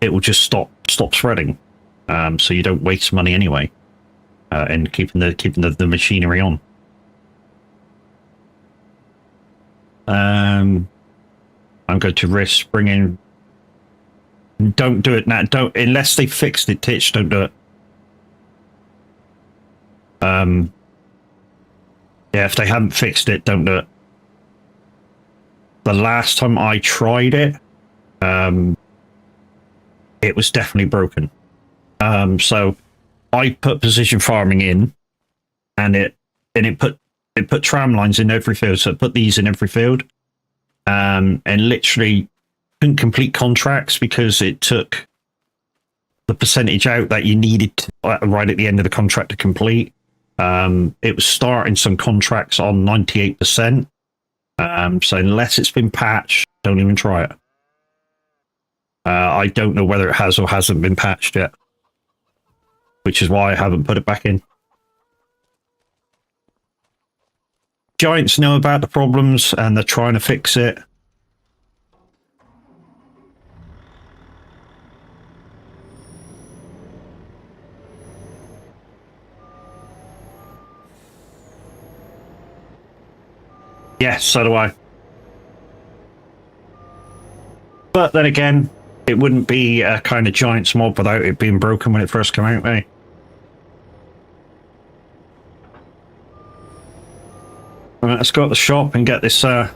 Speaker 1: it will just stop spreading. So you don't waste money anyway, and keeping the machinery on. I'm going to risk bringing. Don't do it now. Don't, unless they fixed it. Titch, don't do it. Yeah, if they haven't fixed it, don't do it. The last time I tried it, it was definitely broken. So I put precision farming in, and it put tram lines in every field. So it put these in every field, and literally couldn't complete contracts because it took the percentage out that you needed right at the end of the contract to complete. It was starting some contracts on 98%. So unless it's been patched, don't even try it. I don't know whether it has or hasn't been patched yet, which is why I haven't put it back in. Giants know about the problems and they're trying to fix it. Yes, so do I. But then again, it wouldn't be a kind of Giants mob without it being broken when it first came out, eh? Right, let's go to the shop and get this header.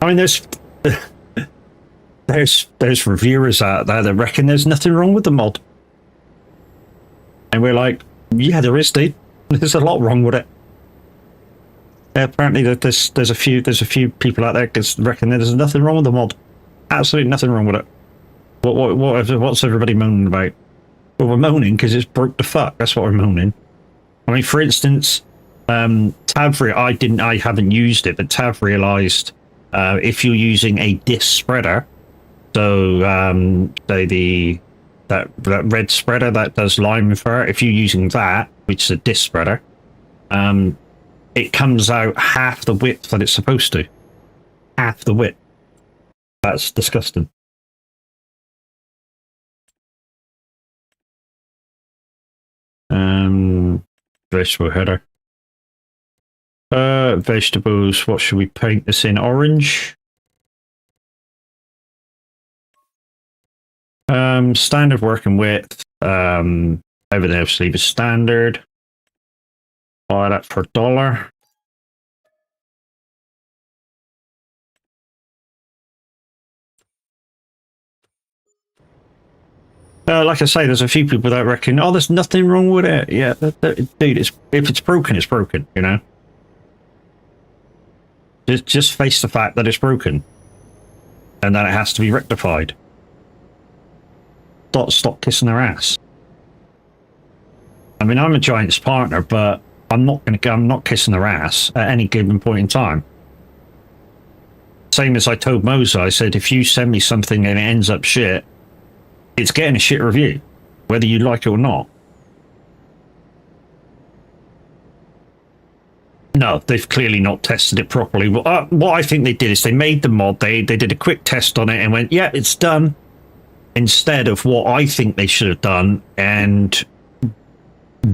Speaker 1: I mean, there's reviewers out there that reckon there's nothing wrong with the mod, and we're like, yeah, there is, dude. There's a lot wrong with it. Yeah, apparently, there's a few people out there that reckon there's nothing wrong with the mod. Absolutely nothing wrong with it. What's everybody moaning about? Well, we're moaning because it's broke the fuck. That's what we're moaning. I mean, for instance, Tav, I haven't used it, but Tav realised if you're using a disk spreader, so that red spreader that does lime refer, if you're using that, which is a disk spreader, it comes out half the width that it's supposed to. Half the width. That's disgusting. Vegetable header. Vegetables, what should we paint this in? Orange? Standard working width. Everything else leave is standard. Buy that for $1. Like I say, there's a few people that reckon, oh, there's nothing wrong with it. Yeah, dude, if it's broken, it's broken, you know? Just face the fact that it's broken. And that it has to be rectified. Stop kissing their ass. I mean, I'm a Giants partner, but I'm not kissing their ass at any given point in time. Same as I told Moza, I said, if you send me something and it ends up shit, it's getting a shit review, whether you like it or not. No, they've clearly not tested it properly. What I think they did is they made the mod, they did a quick test on it and went, yeah, it's done. Instead of what I think they should have done and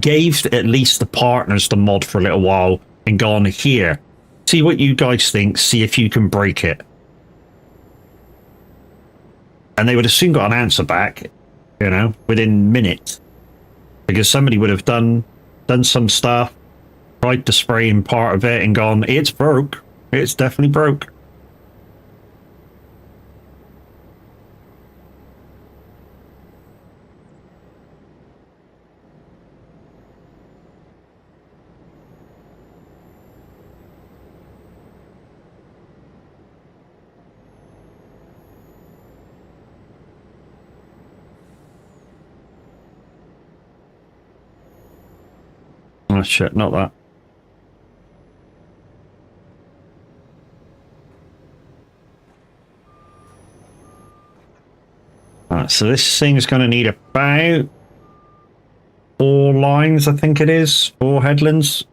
Speaker 1: gave at least the partners the mod for a little while and gone, here, see what you guys think, see if you can break it. And they would have soon got an answer back, you know, within minutes. Because somebody would have done some stuff, tried to spray in part of it and gone, it's broke. It's definitely broke. Oh shit, not that. Alright, so this thing's going to need about 4 lines, I think it is. 4 headlands.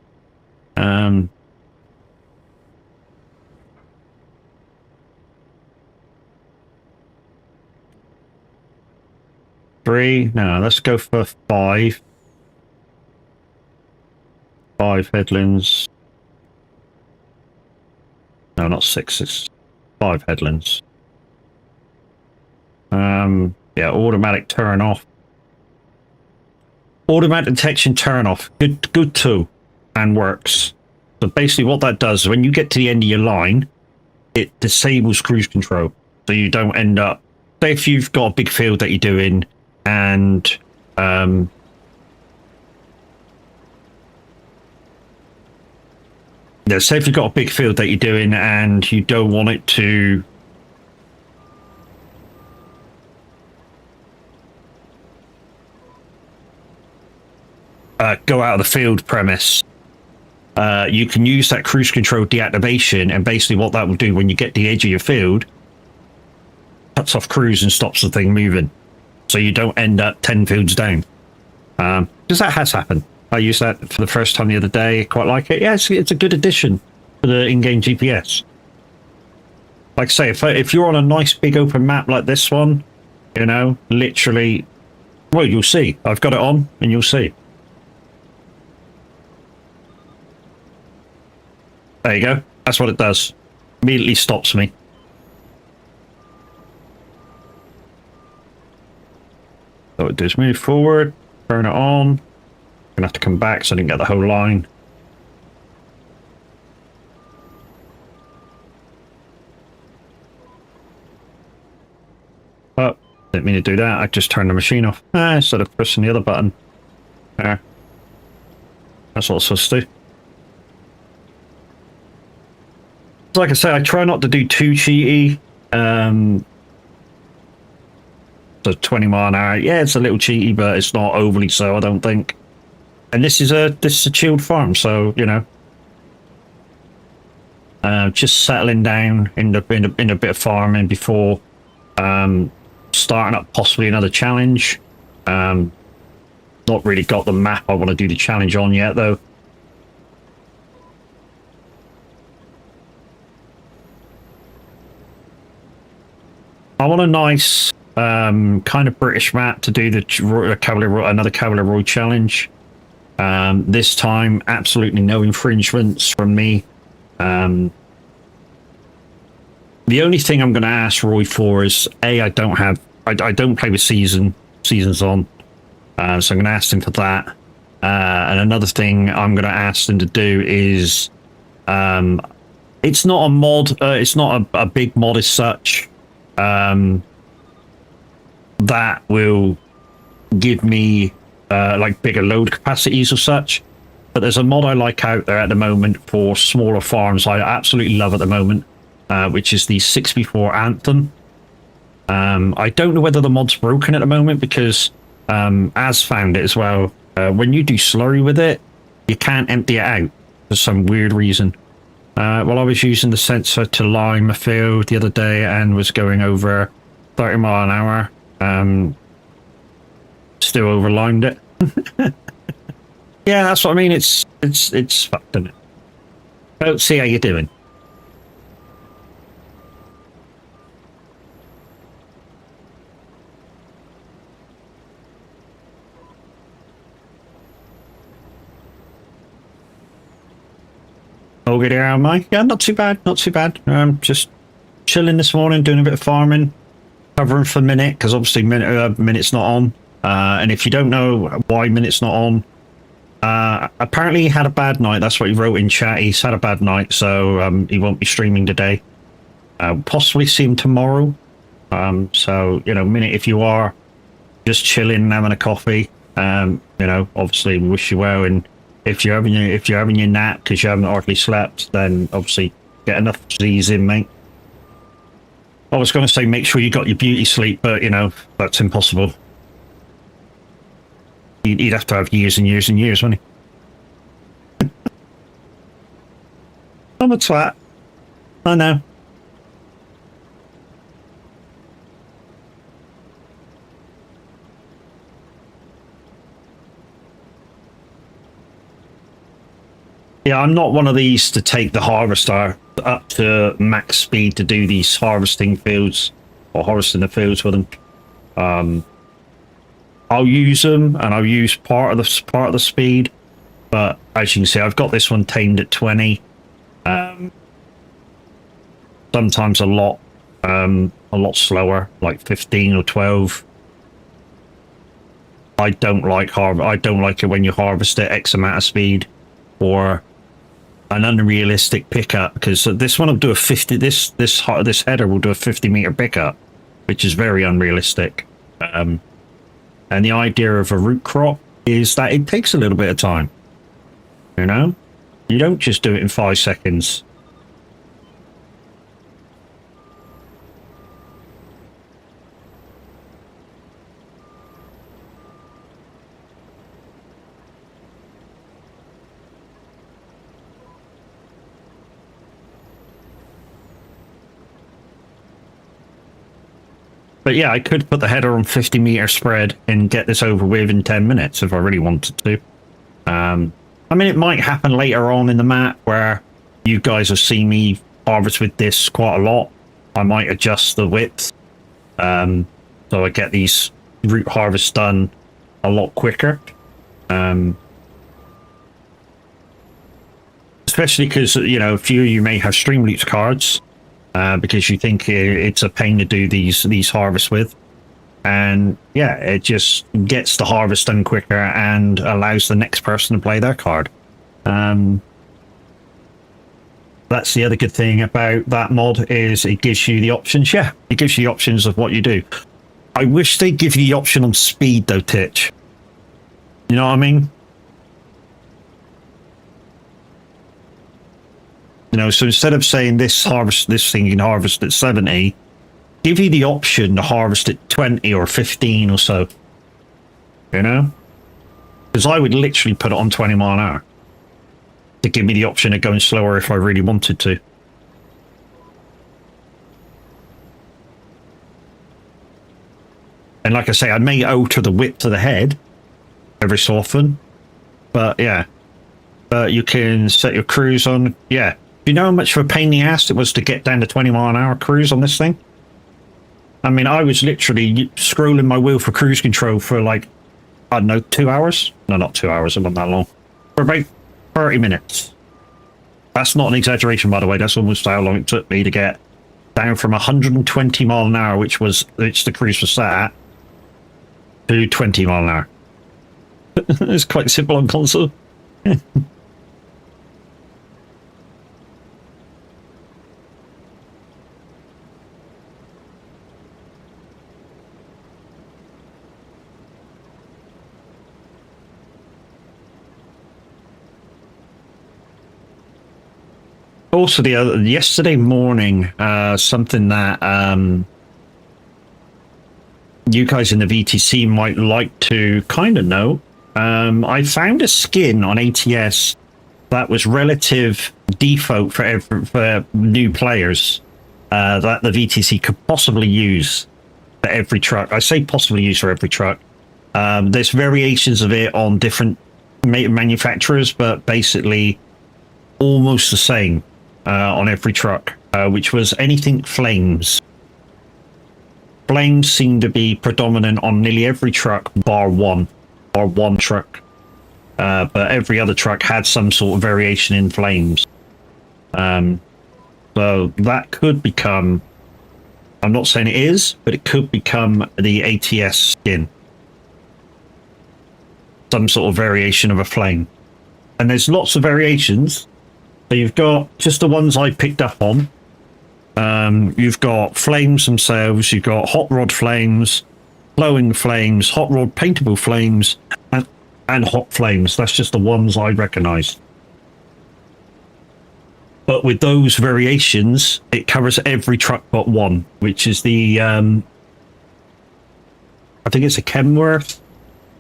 Speaker 1: 3. No, let's go for 5. 5 headlands. No, not 6. It's 5 headlands. Yeah, automatic turn off. Automatic detection turn off. Good too, and works. So basically, what that does, when you get to the end of your line, it disables cruise control, so you don't end up. Say if you've got a big field that you're doing, and say if you've got a big field that you're doing and you don't want it to go out of the field premise, you can use that cruise control deactivation, and basically what that will do when you get to the edge of your field, cuts off cruise and stops the thing moving, so you don't end up 10 fields down. Because that has happened. I used that for the first time the other day. Quite like it. Yeah, it's a good addition to the in-game GPS. Like I say, if you're on a nice big open map like this one, you know, literally, well, you'll see. I've got it on, and you'll see. There you go. That's what it does. Immediately stops me. So it does move forward, turn it on. Gonna have to come back so I didn't get the whole line. Oh, didn't mean to do that. I just turned the machine off. Instead of pressing the other button. There. That's what it's supposed to do. Like I say, I try not to do too cheaty. So 20 mile an hour. Yeah, it's a little cheaty, but it's not overly so, I don't think. And this is a chilled farm, so you know. Just settling down in a bit of farming before starting up possibly another challenge. Not really got the map I want to do the challenge on yet, though. I want a nice kind of British map to do the another Cavalier Roy challenge. This time, absolutely no infringements from me. The only thing I'm going to ask Roy for is I don't play with seasons on, so I'm going to ask him for that. And another thing I'm going to ask him to do is, it's not a mod, it's not a big mod as such. That will give me like bigger load capacities or such, but there's a mod I like out there at the moment for smaller farms I absolutely love at the moment, which is the 6v4 Anthem. I don't know whether the mod's broken at the moment because Az found it as well. When you do slurry with it, you can't empty it out for some weird reason. Well, I was using the sensor to line my field the other day and was going over 30 mile an hour. Still overlined it. Yeah, that's what I mean. It's fucked, isn't it? Let's see how you're doing. Okay there, am I? Yeah, not too bad, not too bad. Just chilling this morning, doing a bit of farming, covering for Minute, because obviously Minute's not on. And if you don't know why Minute's not on, apparently he had a bad night. That's what he wrote in chat. He's had a bad night, so he won't be streaming today. Possibly see him tomorrow. So, you know, Minute, if you are just chilling, having a coffee, you know, obviously we wish you well. And if you're having your nap because you haven't hardly slept, then obviously get enough Z's in, mate. I was going to say make sure you got your beauty sleep, but you know that's impossible. You'd have to have years and years and years, wouldn't he? I'm a twat. I know. Yeah, I'm not one of these to take the harvester up to max speed to do these harvesting fields or harvesting the fields with them. I'll use them and I'll use part of the speed, but as you can see, I've got this one tamed at 20. Sometimes a lot slower, like 15 or 12. I don't like it when you harvest at X amount of speed or an unrealistic pickup, because this one will do a 50. This header will do a 50-meter pickup, which is very unrealistic. And the idea of a root crop is that it takes a little bit of time. You know, You don't just do it in 5 seconds. But yeah, I could put the header on 50-meter spread and get this over with in 10 minutes if I really wanted to. I mean, it might happen later on in the map where you guys have seen me harvest with this quite a lot. I might adjust the width so I get these root harvests done a lot quicker. Especially because, you know, a few of you may have stream loops cards. Because you think it's a pain to do these harvests with, and yeah, it just gets the harvest done quicker and allows the next person to play their card. That's the other good thing about that mod, is it gives you the options. Yeah, it gives you the options of what you do. I wish they'd give you the option on speed though, Titch. You know what I mean? You know, so instead of saying this thing you can harvest at 70, give you the option to harvest at 20 or 15 or so. You know? Because I would literally put it on 20 mile an hour to give me the option of going slower if I really wanted to. And like I say, I may alter the width of the head every so often. But yeah. But you can set your cruise on, yeah. Do you know how much of a pain in the ass it was to get down to 20 mile an hour cruise on this thing? I mean, I was literally scrolling my wheel for cruise control for like, I don't know, 2 hours? No, not 2 hours, it wasn't that long. For about 30 minutes. That's not an exaggeration, by the way. That's almost how long it took me to get down from 120 mile an hour, which the cruise was set at, to 20 mile an hour. It's quite simple on console. Also, yesterday morning, something that you guys in the VTC might like to kind of know. I found a skin on ATS that was relative default for new players that the VTC could possibly use for every truck. I say possibly use for every truck. There's variations of it on different manufacturers, but basically almost the same. On every truck, which was anything flames. Flames seem to be predominant on nearly every truck, bar one truck. But every other truck had some sort of variation in flames. So that could become, I'm not saying it is, but it could become the ATS skin. Some sort of variation of a flame. And there's lots of variations. So you've got just the ones I picked up on. You've got flames themselves, you've got hot rod flames, glowing flames, hot rod paintable flames, and hot flames. That's just the ones I recognise. But with those variations, it covers every truck but one, which is the, I think it's a Kenworth,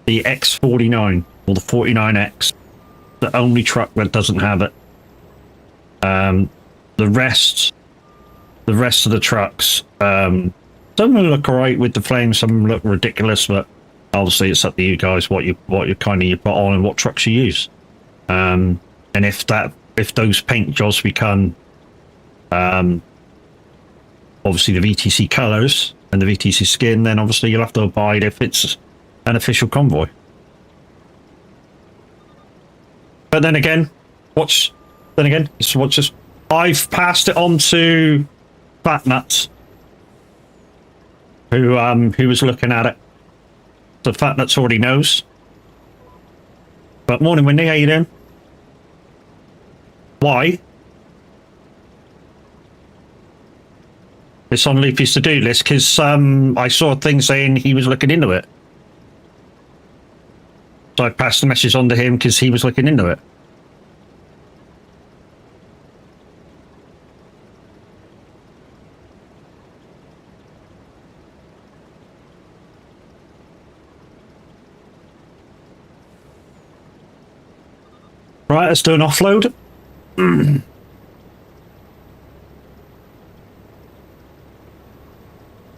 Speaker 1: the X49, or the 49X. The only truck that doesn't have it. The rest of the trucks, some of them look alright with the flames, some of them look ridiculous, but obviously it's up to you guys what you put on and what trucks you use. And if those paint jobs become obviously the VTC colours and the VTC skin, then obviously you'll have to abide if it's an official convoy. But then again, I've passed it on to Fat Nuts, who was looking at it. So Fat Nuts already knows. But morning, Wendy, how you doing? Why? It's on Loopy's to-do list because I saw things saying he was looking into it. So I passed the message on to him because he was looking into it. Right, let's do an offload. And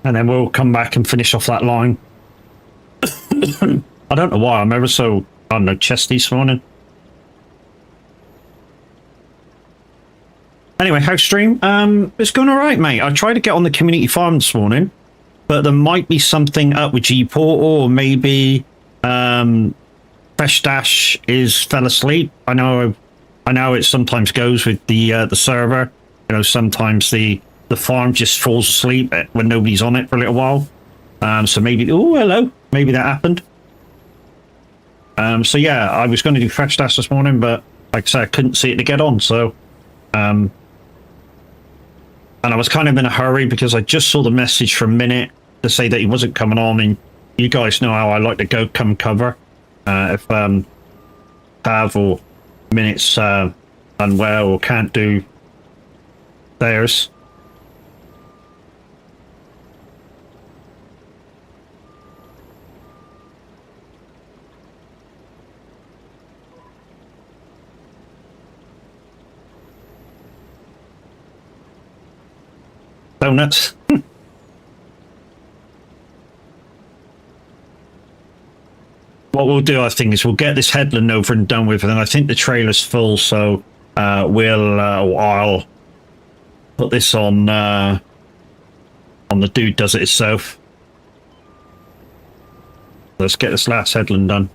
Speaker 1: then we'll come back and finish off that line. I don't know why, I'm ever so, I don't know, chesty this morning. Anyway, house stream, it's going alright, mate. I tried to get on the community farm this morning, but there might be something up with G-Portal, or maybe FrechDach fell asleep. I know it sometimes goes with the server. You know, sometimes the farm just falls asleep when nobody's on it for a little while. So maybe, oh, hello, maybe that happened. So yeah, I was going to do FrechDach this morning, but like I said, I couldn't see it to get on. So, and I was kind of in a hurry because I just saw the message from Minute to say that he wasn't coming on, and you guys know how I like to come cover if Pav or Minute's unwell or can't do theirs. Donuts. What we'll do, I think, is we'll get this headland over and done with, and then I think the trailer's full, so I'll put this on the Dude Does It Itself. Let's get this last headland done,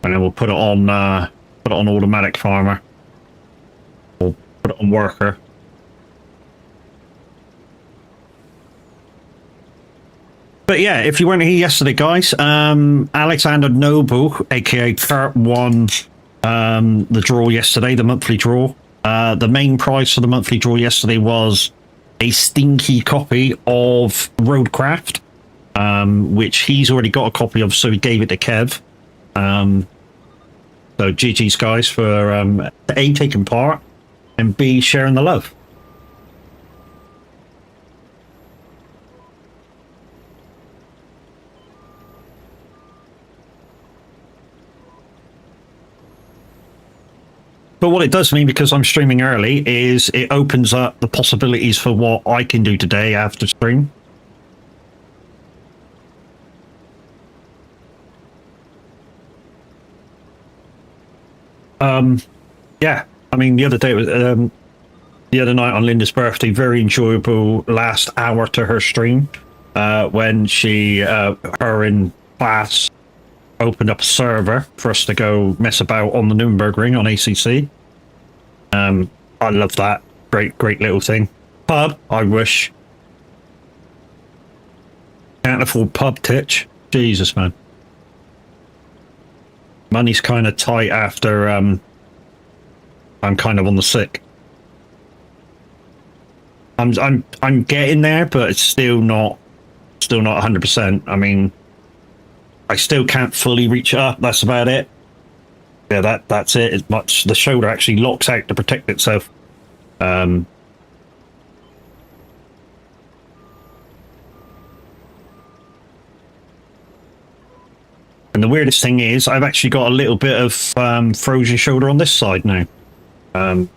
Speaker 1: and then we'll put it on automatic farmer. We'll put it on worker. But yeah, if you weren't here yesterday, guys, Alexander Noble, aka Kurt, won the draw yesterday, the monthly draw. The main prize for the monthly draw yesterday was a stinky copy of Roadcraft, which he's already got a copy of, so he gave it to Kev. So GG's, guys, for A, taking part, and B, sharing the love. But what it does mean, because I'm streaming early, is it opens up the possibilities for what I can do today after stream. Yeah, I mean, the other day was the other night on Linda's birthday. Very enjoyable last hour to her stream when she her in class opened up a server for us to go mess about on the Nürburgring on ACC. I love that. Great little thing. Pub, I wish. Can't afford pub, Titch. Jesus, man. Money's kind of tight after I'm kind of on the sick. I'm getting there, but it's still not 100%. I mean, I still can't fully reach it up. That's about it. Yeah, that's it. As much the shoulder actually locks out to protect itself. And the weirdest thing is, I've actually got a little bit of frozen shoulder on this side now.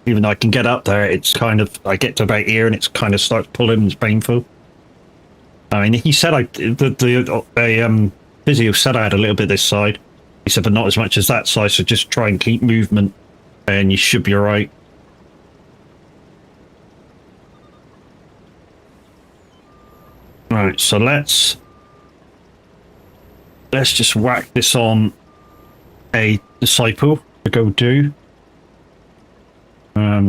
Speaker 1: Even though I can get up there, it's kind of, I get to about here and it's kind of starts pulling. It's painful. I mean, he said the physio said I had a little bit this side. He said, but not as much as that side, so just try and keep movement and you should be all right. Right, so let's just whack this on a disciple to go do.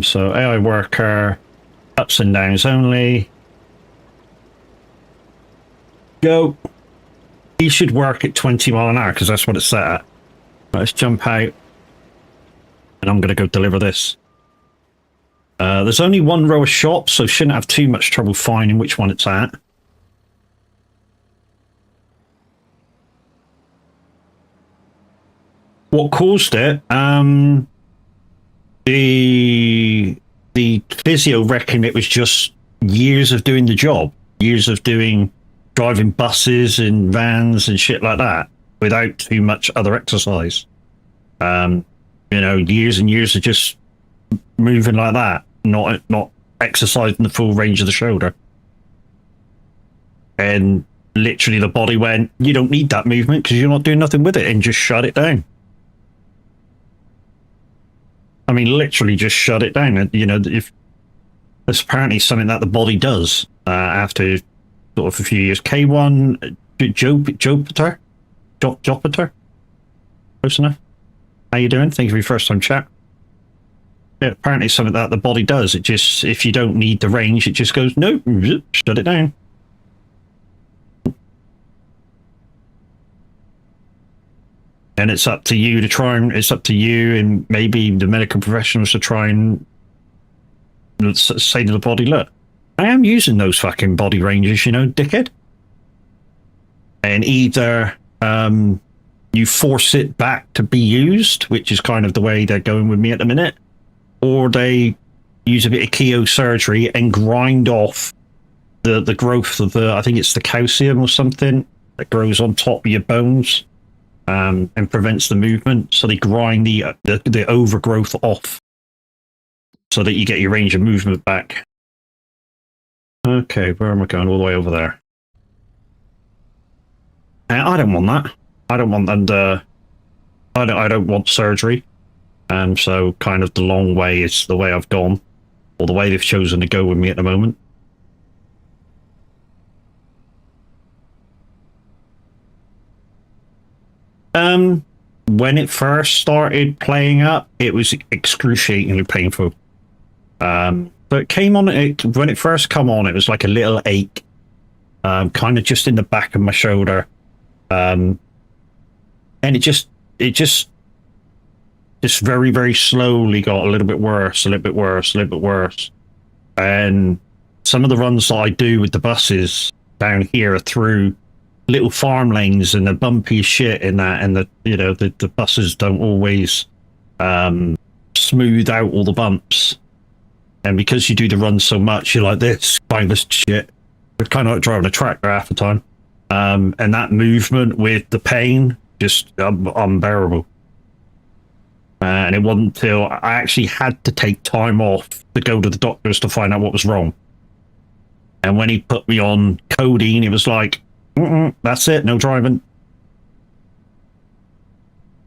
Speaker 1: So AI worker, ups and downs only. Go. He should work at 20 mile an hour because that's what it's set at. Let's jump out, and I'm going to go deliver this. There's only one row of shops, so shouldn't have too much trouble finding which one it's at. What caused it? The physio reckoned it was just years of doing the job, years of driving buses and vans and shit like that. without too much other exercise. Years and years of just moving like that, not exercising the full range of the shoulder. And literally the body went, you don't need that movement because you're not doing nothing with it, and just shut it down. I mean, literally just shut it down. If that's apparently something that the body does after sort of a few years. K1, Jupiter? Close enough. How you doing? Thank you for your first time chat. Yeah, apparently it's something that the body does. It just, if you don't need the range, it just goes, no, shut it down. And it's up to you to try and, it's up to you and maybe the medical professionals to try and say to the body, look, I am using those fucking body ranges, dickhead. And either you force it back to be used, which is kind of the way they're going with me at the minute, or they use a bit of cheo surgery and grind off the growth of I think it's the calcium or something that grows on top of your bones and prevents the movement. So they grind the overgrowth off so that you get your range of movement back. Okay, where am I going? All the way over there. I don't want that. I don't want, and I don't want surgery. So kind of the long way is the way I've gone, or the way they've chosen to go with me at the moment. When it first started playing up, it was excruciatingly painful. But it came on, when it first come on, it was like a little ache, kind of just in the back of my shoulder. And it just very, very slowly got a little bit worse, a little bit worse, a little bit worse. And some of the runs that I do with the buses down here are through little farm lanes and the bumpy as shit in that, and the buses don't always smooth out all the bumps. And because you do the run so much, you're like this spineless shit. It's kind of like driving a tractor half the time. And that movement with the pain, just unbearable. And it wasn't until I actually had to take time off to go to the doctors to find out what was wrong. And when he put me on codeine, it was like, that's it, no driving.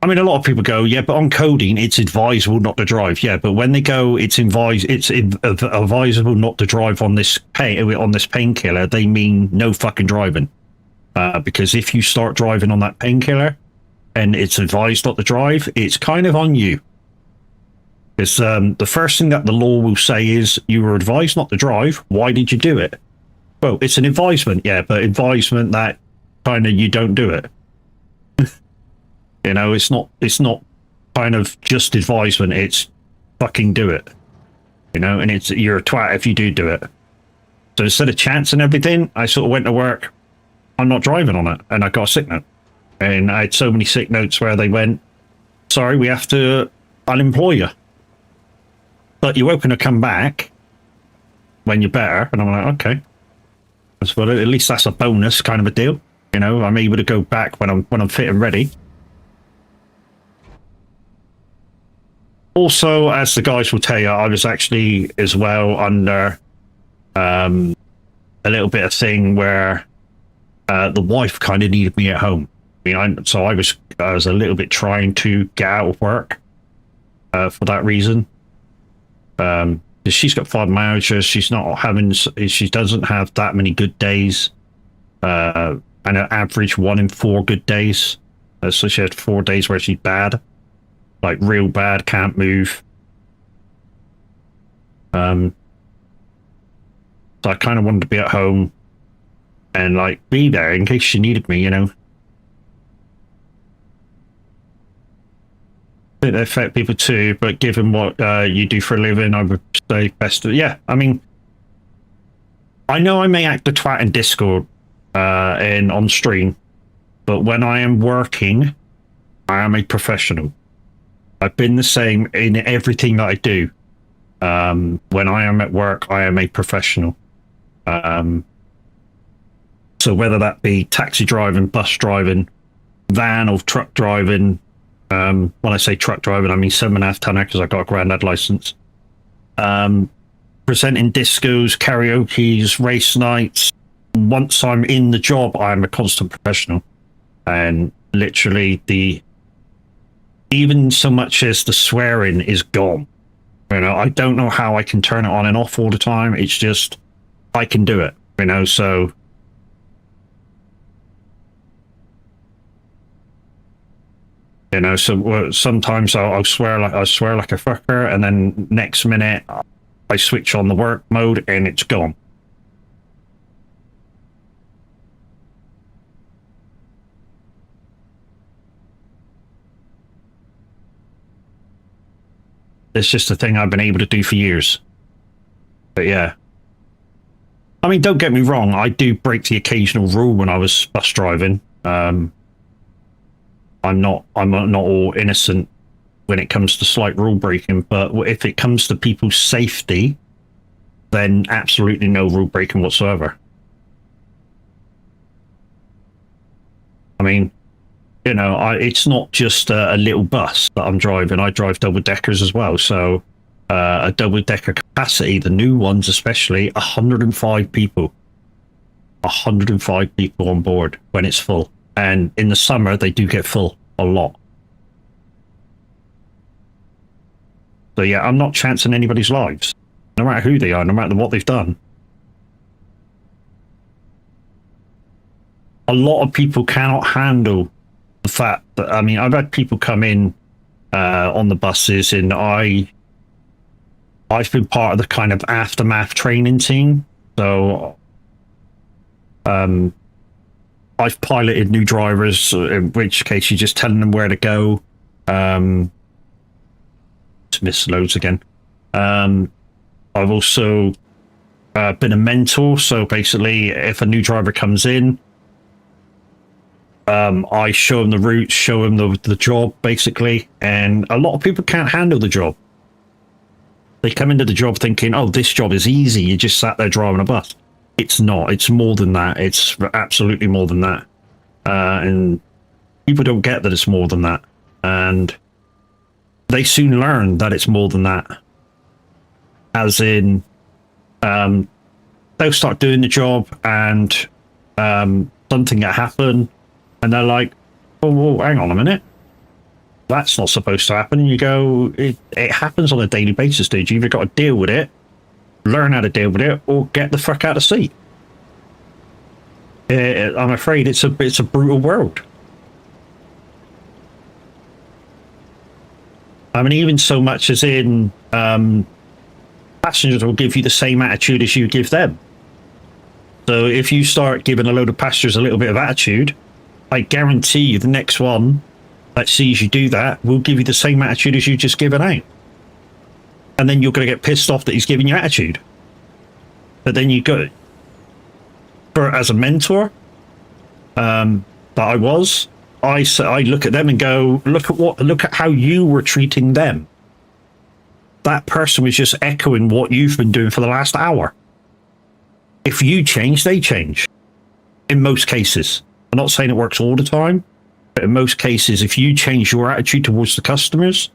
Speaker 1: I mean, a lot of people go, yeah, but on codeine, it's advisable not to drive. Yeah, but when they go, it's advisable not to drive on this painkiller, they mean no fucking driving. Because if you start driving on that painkiller and it's advised not to drive, it's kind of on you. Because the first thing that the law will say is, you were advised not to drive. Why did you do it? Well, it's an advisement, yeah, but advisement that kind of you don't do it. It's not kind of just advisement. It's fucking do it. And you're a twat if you do it. So instead of chancing everything, I sort of went to work. I'm not driving on it, and I got a sick note. And I had so many sick notes where they went, sorry, we have to unemploy you. But you're welcome to come back when you're better. And I'm like, okay. Well, at least that's a bonus kind of a deal. I'm able to go back when I'm fit and ready. Also, as the guys will tell you, I was actually as well under a little bit of thing where the wife kind of needed me at home. I was a little bit trying to get out of work for that reason. She's got fibromyalgia. She doesn't have that many good days. And an average 1 in 4 good days. So she had 4 days where she's bad. Like real bad, can't move. So I kind of wanted to be at home and like be there in case she needed me, They affect people too, but given what you do for a living, I would say best to, yeah. I mean, I know I may act a twat in Discord and on stream, but when I am working, I am a professional. I've been the same in everything that I do. When I am at work, I am a professional. So whether that be taxi driving, bus driving, van or truck driving. When I say truck driving, I mean 7.5 tonner because I got a granddad license. Presenting discos, karaoke's, race nights. Once I'm in the job, I'm a constant professional, and literally even so much as the swearing is gone. You know, I don't know how I can turn it on and off all the time. It's just I can do it. You know, so. You know, so sometimes I'll swear like a fucker, and then next minute I switch on the work mode and it's gone. It's just a thing I've been able to do for years. But yeah. I mean, don't get me wrong, I do break the occasional rule when I was bus driving. I'm not all innocent when it comes to slight rule breaking, but if it comes to people's safety, then absolutely no rule breaking whatsoever. I mean, you know, it's not just a little bus that I'm driving. I drive double deckers as well. So a double decker capacity, the new ones especially, 105 people. 105 people on board when it's full. And in the summer, they do get full a lot. So yeah, I'm not chancing anybody's lives, no matter who they are, no matter what they've done. A lot of people cannot handle the fact that, I mean, I've had people come in on the buses, and I've been part of the kind of aftermath training team. So I've piloted new drivers, in which case you're just telling them where to go. Miss loads again. I've also been a mentor. So basically, if a new driver comes in, I show them the route, show them the job, basically. And a lot of people can't handle the job. They come into the job thinking, oh, this job is easy. You just sat there driving a bus. It's not. It's more than that. It's absolutely more than that. And people don't get that it's more than that. And they soon learn that it's more than that. As in, they'll start doing the job, and something will happen, and they're like, oh, hang on a minute. That's not supposed to happen. And you go, it happens on a daily basis, dude. You either got to deal with it, learn how to deal with it, or get the fuck out of sea. I'm afraid it's a brutal world. I mean, even so much as in passengers will give you the same attitude as you give them. So if you start giving a load of passengers a little bit of attitude, I guarantee you the next one that sees you do that will give you the same attitude as you just given out. And then you're going to get pissed off that he's giving you attitude. But then you go, as a mentor, that I was, I look at them and go, look at how you were treating them. That person was just echoing what you've been doing for the last hour. If you change, they change. In most cases. I'm not saying it works all the time, but in most cases, if you change your attitude towards the customers,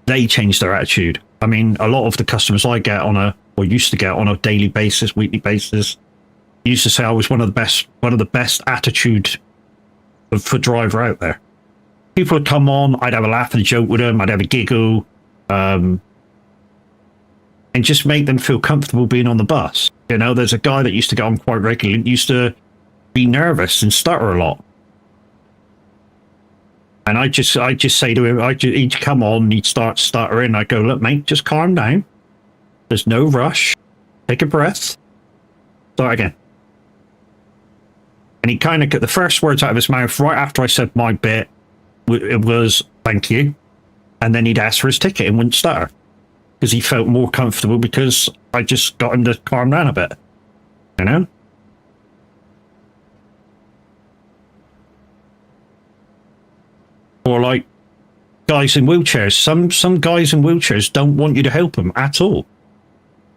Speaker 1: they change their attitude. I mean, a lot of the customers I get or used to get on a daily basis, weekly basis, used to say I was one of the best attitude for driver out there. People would come on, I'd have a laugh and a joke with them, I'd have a giggle, and just make them feel comfortable being on the bus. You know, there's a guy that used to get on quite regularly, used to be nervous and stutter a lot. And I just say to him, he'd come on and he'd start stuttering. I go, look, mate, just calm down. There's no rush. Take a breath. Start again. And he kind of got the first words out of his mouth right after I said my bit. It was, thank you. And then he'd ask for his ticket and wouldn't stutter. Because he felt more comfortable because I just got him to calm down a bit. You know? Or like guys in wheelchairs. Some guys in wheelchairs don't want you to help them at all.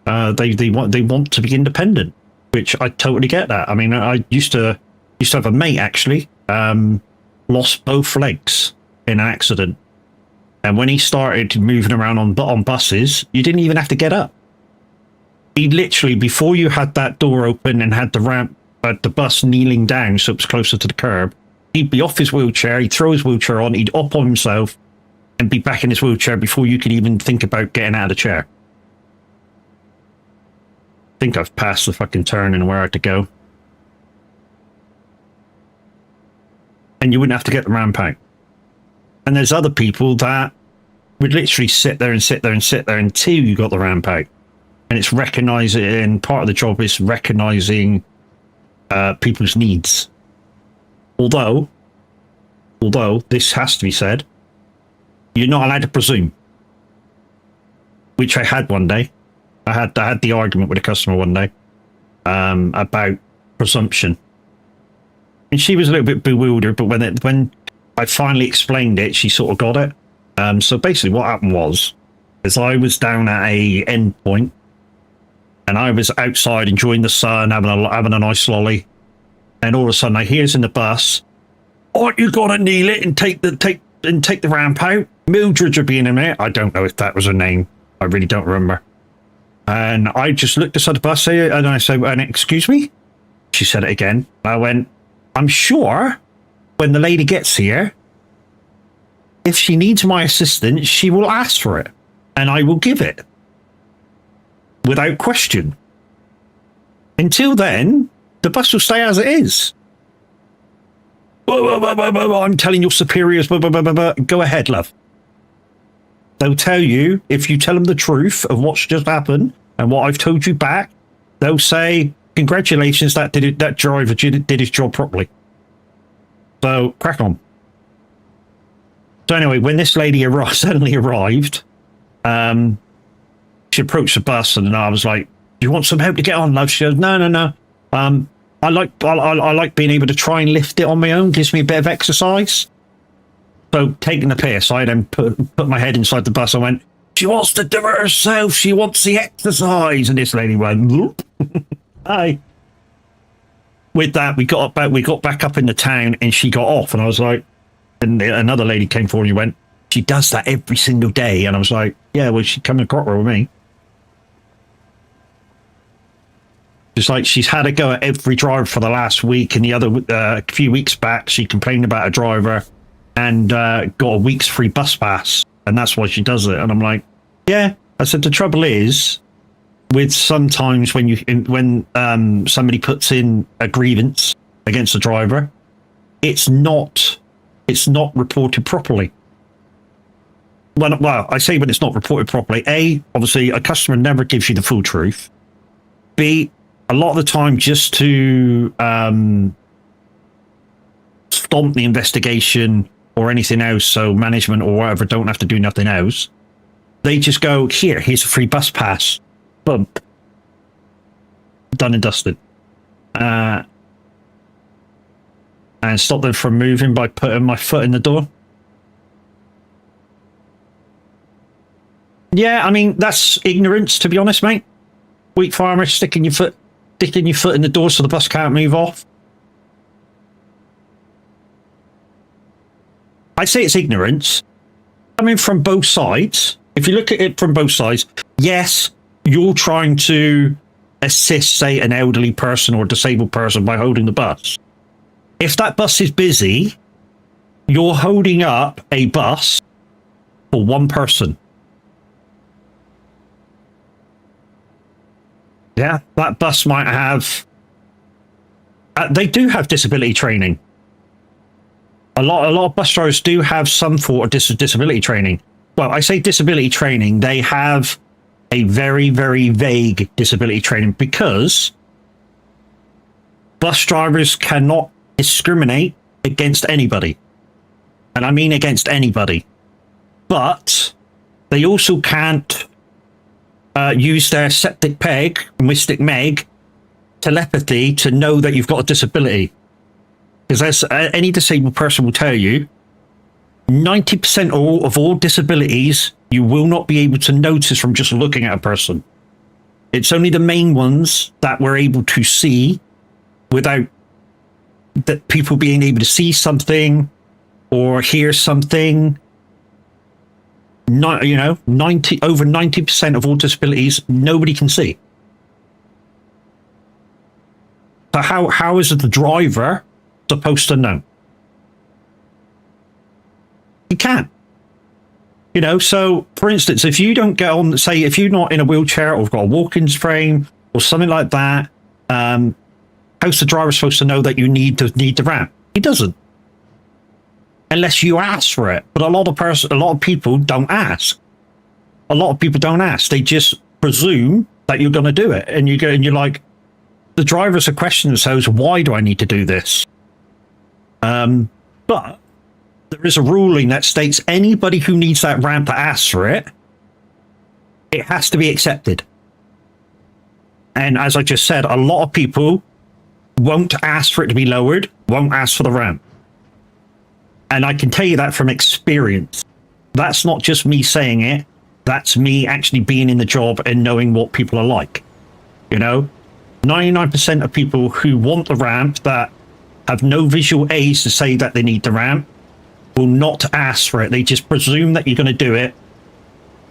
Speaker 1: They want to be independent, which I totally get that. I mean, I used to have a mate actually. lost both legs in an accident. And when he started moving around on buses, you didn't even have to get up. He literally, before you had that door open and had the ramp, the bus kneeling down so it was closer to the curb, he'd be off his wheelchair, he'd throw his wheelchair on, he'd up on himself and be back in his wheelchair before you could even think about getting out of the chair. I think I've passed the fucking turn and where I had to go. And you wouldn't have to get the ramp out. And there's other people that would literally sit there and sit there and sit there until you got the ramp out. And it's recognizing, part of the job is recognizing people's needs. Although this has to be said, you're not allowed to presume. Which I had one day. I had the argument with a customer one day about presumption. And she was a little bit bewildered, but when I finally explained it, she sort of got it. So basically what happened was I was down at a end point and I was outside enjoying the sun, having a nice lolly. And all of a sudden I hears in the bus, "Aren't you gonna kneel it and take the ramp out?" Mildred would be in a minute. I don't know if that was her name. I really don't remember. And I just looked aside the bus and I said, "Excuse me?" She said it again. I went, "I'm sure when the lady gets here, if she needs my assistance, she will ask for it and I will give it without question. Until then, the bus will stay as it is." I'm telling your superiors, go ahead, love. They'll tell you, if you tell them the truth of what's just happened and what I've told you back, they'll say, "Congratulations, that driver did his job properly." So, crack on. So anyway, when this lady suddenly arrived, she approached the bus and I was like, "Do you want some help to get on, love?" She goes, No. I like being able to try and lift it on my own. Gives me a bit of exercise. So taking the piss, I then put my head inside the bus. I went, "She wants to do it herself. She wants the exercise." And this lady went, "Hi." With that, we got back up in the town and she got off. And I was like, and another lady came forward and went, "She does that every single day." And I was like, "Yeah, well, she'd come and cropper with me." It's like she's had a go at every driver for the last week, and the other a few weeks back, she complained about a driver and got a week's free bus pass, and that's why she does it. And I'm like, yeah. I said the trouble is with sometimes when somebody puts in a grievance against the driver, it's not reported properly. Well, I say when it's not reported properly. A, obviously, a customer never gives you the full truth. B, a lot of the time, just to stomp the investigation or anything else, so management or whatever don't have to do nothing else, they just go, here's a free bus pass. Bump. Done and dusted. And stop them from moving by putting my foot in the door. Yeah, I mean, that's ignorance, to be honest, mate. Weak farmer sticking your foot in the door so the bus can't move off. I say it's ignorance. I mean, from both sides. If you look at it from both sides, yes, you're trying to assist, say, an elderly person or a disabled person by holding the bus. If that bus is busy, you're holding up a bus for one person. Yeah, that bus might have... they do have disability training. A lot of bus drivers do have some sort of disability training. Well, I say disability training. They have a very, very vague disability training because bus drivers cannot discriminate against anybody. And I mean against anybody. But they also can't use their septic peg, mystic meg, telepathy to know that you've got a disability. Because as any disabled person will tell you, 90% of all disabilities you will not be able to notice from just looking at a person. It's only the main ones that we're able to see without that people being able to see something or here's something. Not, over 90% of all disabilities nobody can see. So how is the driver supposed to know? You can't. So for instance, if you don't get on, say, if you're not in a wheelchair or got a walking frame or something like that, how's the driver supposed to know that you need the ramp? He doesn't, unless you ask for it. But a lot of people don't ask. A lot of people don't ask. They just presume that you're going to do it, and you're like, the drivers are questioning themselves, why do I need to do this? But there is a ruling that states anybody who needs that ramp to ask for it, it has to be accepted. And as I just said, a lot of people won't ask for it to be lowered, won't ask for the ramp. And I can tell you that from experience. That's not just me saying it. That's me actually being in the job and knowing what people are like. 99% of people who want the ramp that have no visual aids to say that they need the ramp will not ask for it. They just presume that you're going to do it.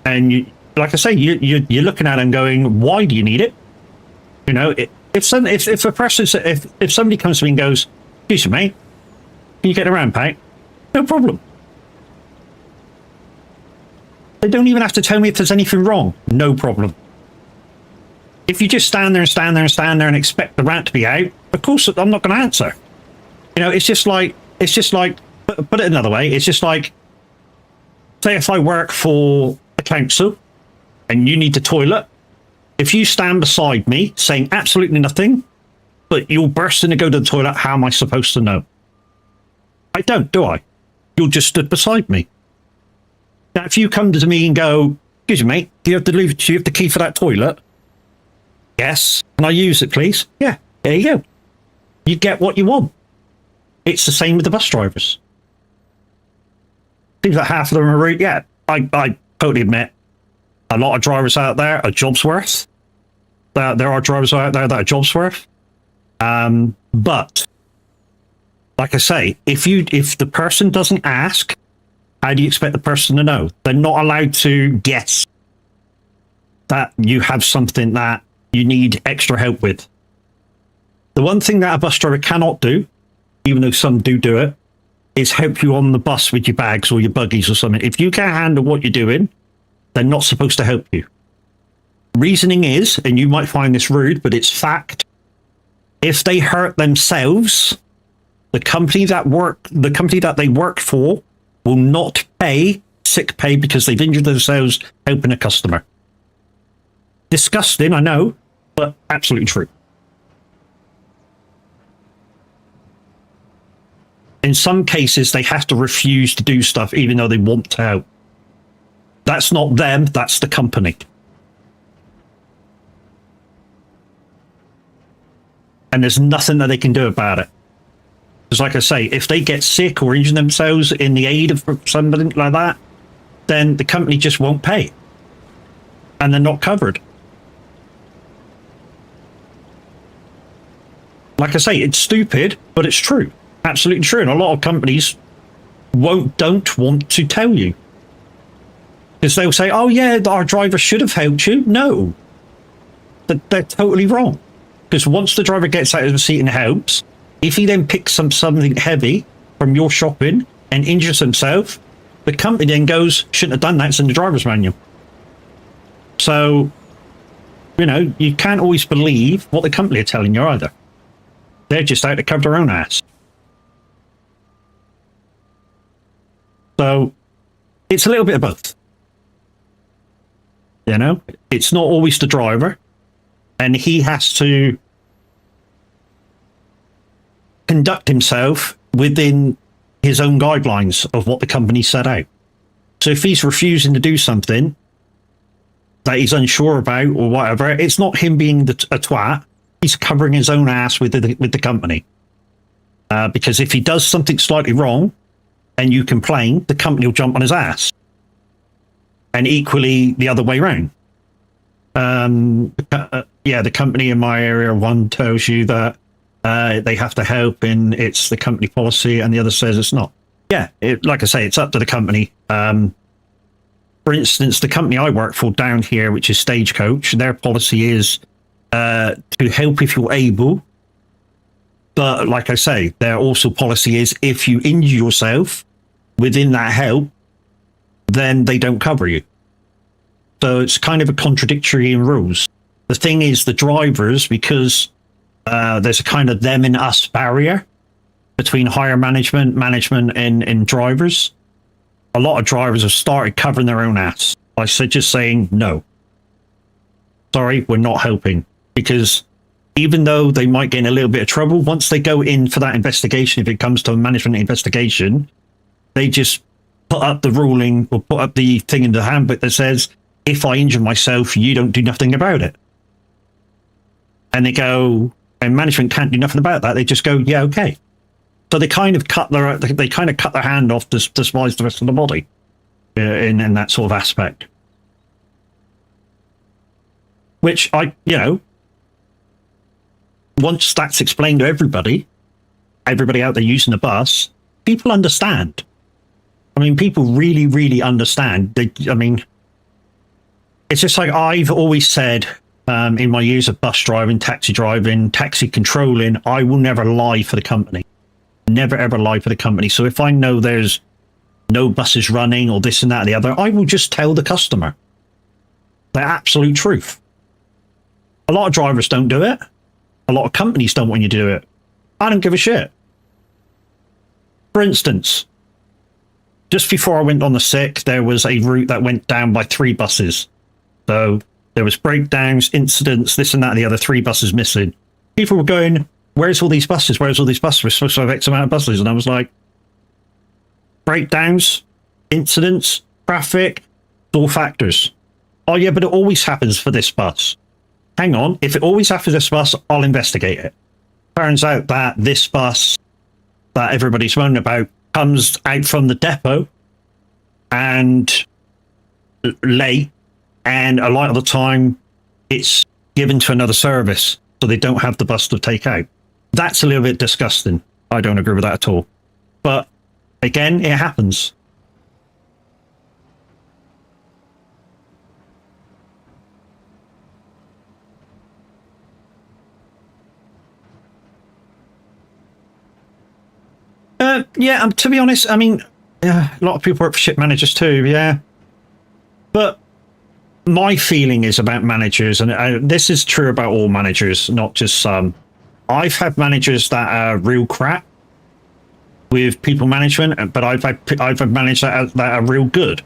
Speaker 1: And you, like I say, you're looking at it and going, why do you need it? If somebody comes to me and goes, excuse me, mate, can you get the ramp out? No problem. They don't even have to tell me if there's anything wrong. No problem. If you just stand there and expect the ramp to be out, of course I'm not going to answer. It's just like, put it another way. It's just like, say if I work for a council and you need the toilet, if you stand beside me saying absolutely nothing, but you'll burst in to go to the toilet, how am I supposed to know? I don't, do I? You're just stood beside me. Now, if you come to me and go, excuse me, mate, do you have the key for that toilet? Yes. Can I use it, please? Yeah. There you go. You get what you want. It's the same with the bus drivers. Seems like half of them are rude. Yeah, I totally admit, a lot of drivers out there are jobs worth. There are drivers out there that are jobs worth. But like I say, if the person doesn't ask, how do you expect the person to know? They're not allowed to guess that you have something that you need extra help with. The one thing that a bus driver cannot do, even though some do it, is help you on the bus with your bags or your buggies or something. If you can't handle what you're doing, they're not supposed to help you. Reasoning is, and you might find this rude, but it's fact, if they hurt themselves, the company that they work for will not pay sick pay because they've injured themselves helping a customer. Disgusting, I know, but absolutely true. In some cases, they have to refuse to do stuff even though they want to help. That's not them, that's the company. And there's nothing that they can do about it. Because like I say, if they get sick or injure themselves in the aid of something like that, then the company just won't pay. And they're not covered. Like I say, it's stupid, but it's true. Absolutely true. And a lot of companies don't want to tell you. Because they'll say, oh yeah, our driver should have helped you. No. They're totally wrong. Because once the driver gets out of the seat and helps, if he then picks something heavy from your shopping and injures himself, the company then goes, shouldn't have done that, it's in the driver's manual. So, you can't always believe what the company are telling you either. They're just out to cover their own ass. So, it's a little bit of both. It's not always the driver, and he has to conduct himself within his own guidelines of what the company set out. So if he's refusing to do something that he's unsure about or whatever, it's not him being a twat. He's covering his own ass with the company. Because if he does something slightly wrong and you complain, the company will jump on his ass. And equally the other way around. The company in my area, one tells you that they have to help and it's the company policy, and the other says it's not. yeah, like I say, it's up to the company. For instance, the company I work for down here, which is Stagecoach, their policy is to help if you're able. But like I say, their also policy is if you injure yourself within that help, then they don't cover you. So it's kind of a contradictory in rules. The thing is, the drivers, because there's a kind of them and us barrier between higher management and drivers. A lot of drivers have started covering their own ass by just saying, no, sorry, we're not helping. Because even though they might get in a little bit of trouble, once they go in for that investigation, if it comes to a management investigation, they just put up the ruling or put up the thing in the handbook that says, if I injure myself, you don't do nothing about it. And they go, and management can't do nothing about that. They just go, yeah, okay. So they kind of cut their hand off to despise the rest of the body in that sort of aspect. Which once that's explained to everybody out there using the bus, people understand. I mean, people really, really understand. It's just like I've always said in my years of bus driving, taxi controlling, I will never lie for the company. Never ever lie for the company. So if I know there's no buses running or this and that and the other, I will just tell the customer the absolute truth. A lot of drivers don't do it. A lot of companies don't want you to do it. I don't give a shit. For instance, just before I went on the sick, there was a route that went down by 3 buses. So there was breakdowns, incidents, this and that and the other, 3 buses missing. People were going, where's all these buses? Where's all these buses? We're supposed to have X amount of buses. And I was like, breakdowns, incidents, traffic, all factors. Oh yeah, but it always happens for this bus. Hang on, if it always happens for this bus, I'll investigate it. Turns out that this bus that everybody's moaning about comes out from the depot and late, and a lot of the time it's given to another service, so they don't have the bus to take out. That's a little bit disgusting. I don't agree with that at all. But again, it happens. Yeah, to be honest, I mean, a lot of people work for ship managers too, yeah. But my feeling is about managers, and this is true about all managers, not just some. I've had managers that are real crap with people management, but I've had managers that are real good.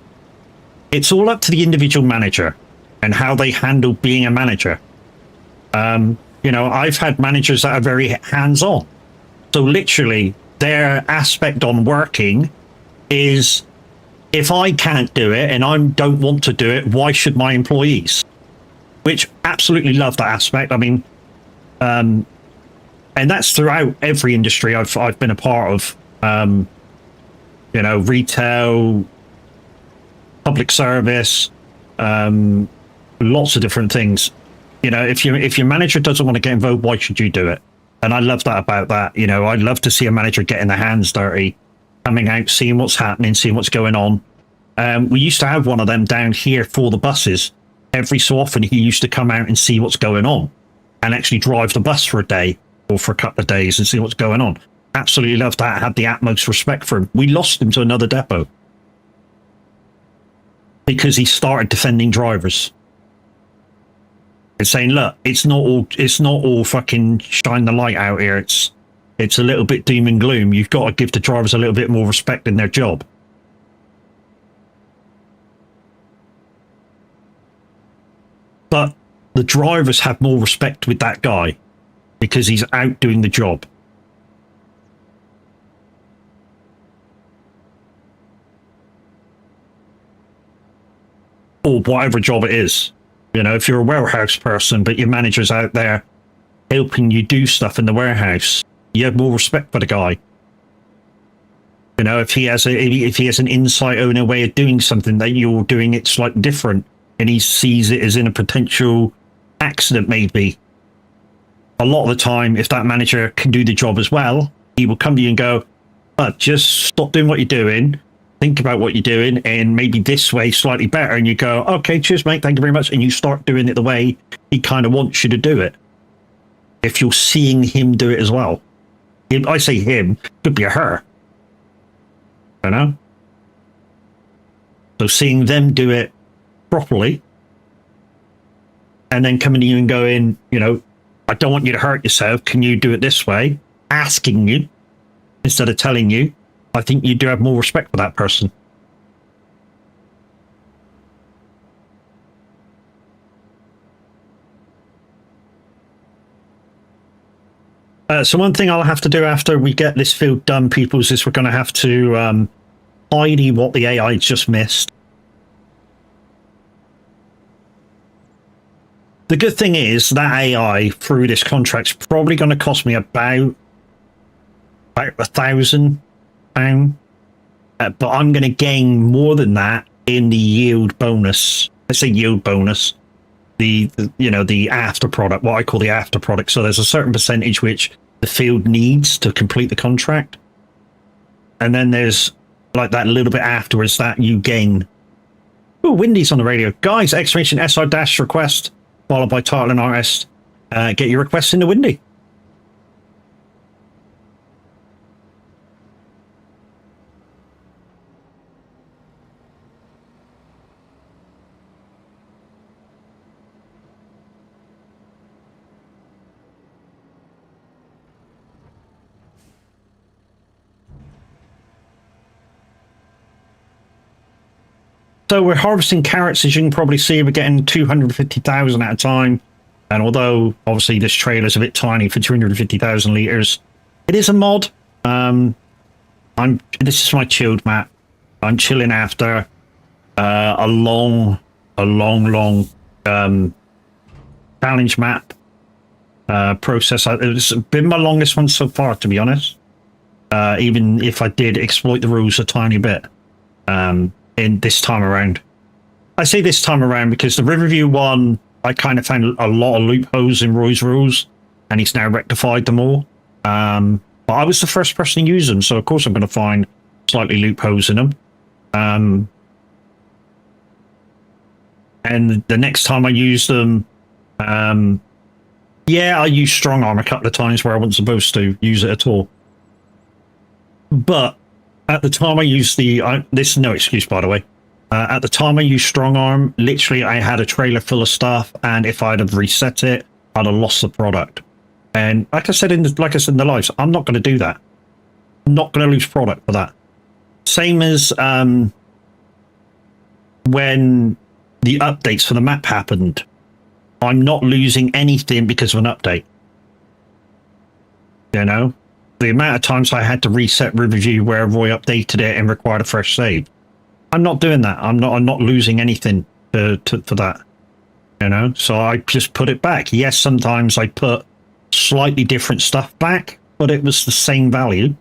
Speaker 1: It's all up to the individual manager and how they handle being a manager. I've had managers that are very hands-on. So literally, their aspect on working is, if I can't do it and I don't want to do it, why should my employees? Which absolutely love that aspect. I mean, and that's throughout every industry I've been a part of. Retail, public service, lots of different things. If your manager doesn't want to get involved, why should you do it? And I love that about that. I'd love to see a manager getting their hands dirty, coming out, seeing what's happening, seeing what's going on. We used to have one of them down here for the buses. Every so often, he used to come out and see what's going on and actually drive the bus for a day or for a couple of days and see what's going on. Absolutely loved that. Had the utmost respect for him. We lost him to another depot because he started defending drivers. And saying, look, it's not all fucking shine the light out here. It's a little bit doom and gloom. You've got to give the drivers a little bit more respect in their job. But the drivers have more respect with that guy because he's out doing the job. Or whatever job it is. If you're a warehouse person, but your manager's out there helping you do stuff in the warehouse, you have more respect for the guy. If he has an insight on a way of doing something that you're doing it slightly different, and he sees it as in a potential accident, maybe. A lot of the time, if that manager can do the job as well, he will come to you and go, but just stop doing what you're doing, think about what you're doing, and maybe this way slightly better, and you go, okay, cheers, mate, thank you very much, and you start doing it the way he kind of wants you to do it. If you're seeing him do it as well. I say him, could be a her. You know? So seeing them do it properly, and then coming to you and going, you know, I don't want you to hurt yourself, can you do it this way? Asking you, instead of telling you, I think you do have more respect for that person. So one thing I'll have to do after we get this field done, peoples, is we're going to have to tidy what the AI just missed. The good thing is that AI through this contract's probably going to cost me about £1,000, but I'm going to gain more than that in the yield bonus. I say yield bonus, the you know, the after product, what I call the after product. So there's a certain percentage which the field needs to complete the contract, and then there's like that little bit afterwards that you gain. Oh, Windy's on the radio, guys! Exclamation SR dash request followed by title and artist. Get your requests into Windy. So we're harvesting carrots, as you can probably see. We're getting 250,000 at a time. And although, obviously, this trailer's a bit tiny for 250,000 litres, it is a mod. This is my chilled map. I'm chilling after a long challenge map process. It's been my longest one so far, to be honest. Even if I did exploit the rules a tiny bit. In this time around. I say this time around because the Riverview one, I kind of found a lot of loopholes in Roy's rules, and he's now rectified them all. But I was the first person to use them, so of course I'm going to find slightly loopholes in them. And the next time I use them, yeah, I used strong arm a couple of times where I wasn't supposed to use it at all. But at the time I used this is no excuse, by the way. At the time I used strong arm, literally I had a trailer full of stuff, and if I'd have reset it, I'd have lost the product. And like I said in the lives, I'm not going to do that. I'm not going to lose product for that. Same as when the updates for the map happened. I'm not losing anything because of an update. You know? The amount of times I had to reset Riverview where Roy updated it and required a fresh save. I'm not doing that. I'm not losing anything for that. You know? So I just put it back. Yes, sometimes I put slightly different stuff back, but it was the same value.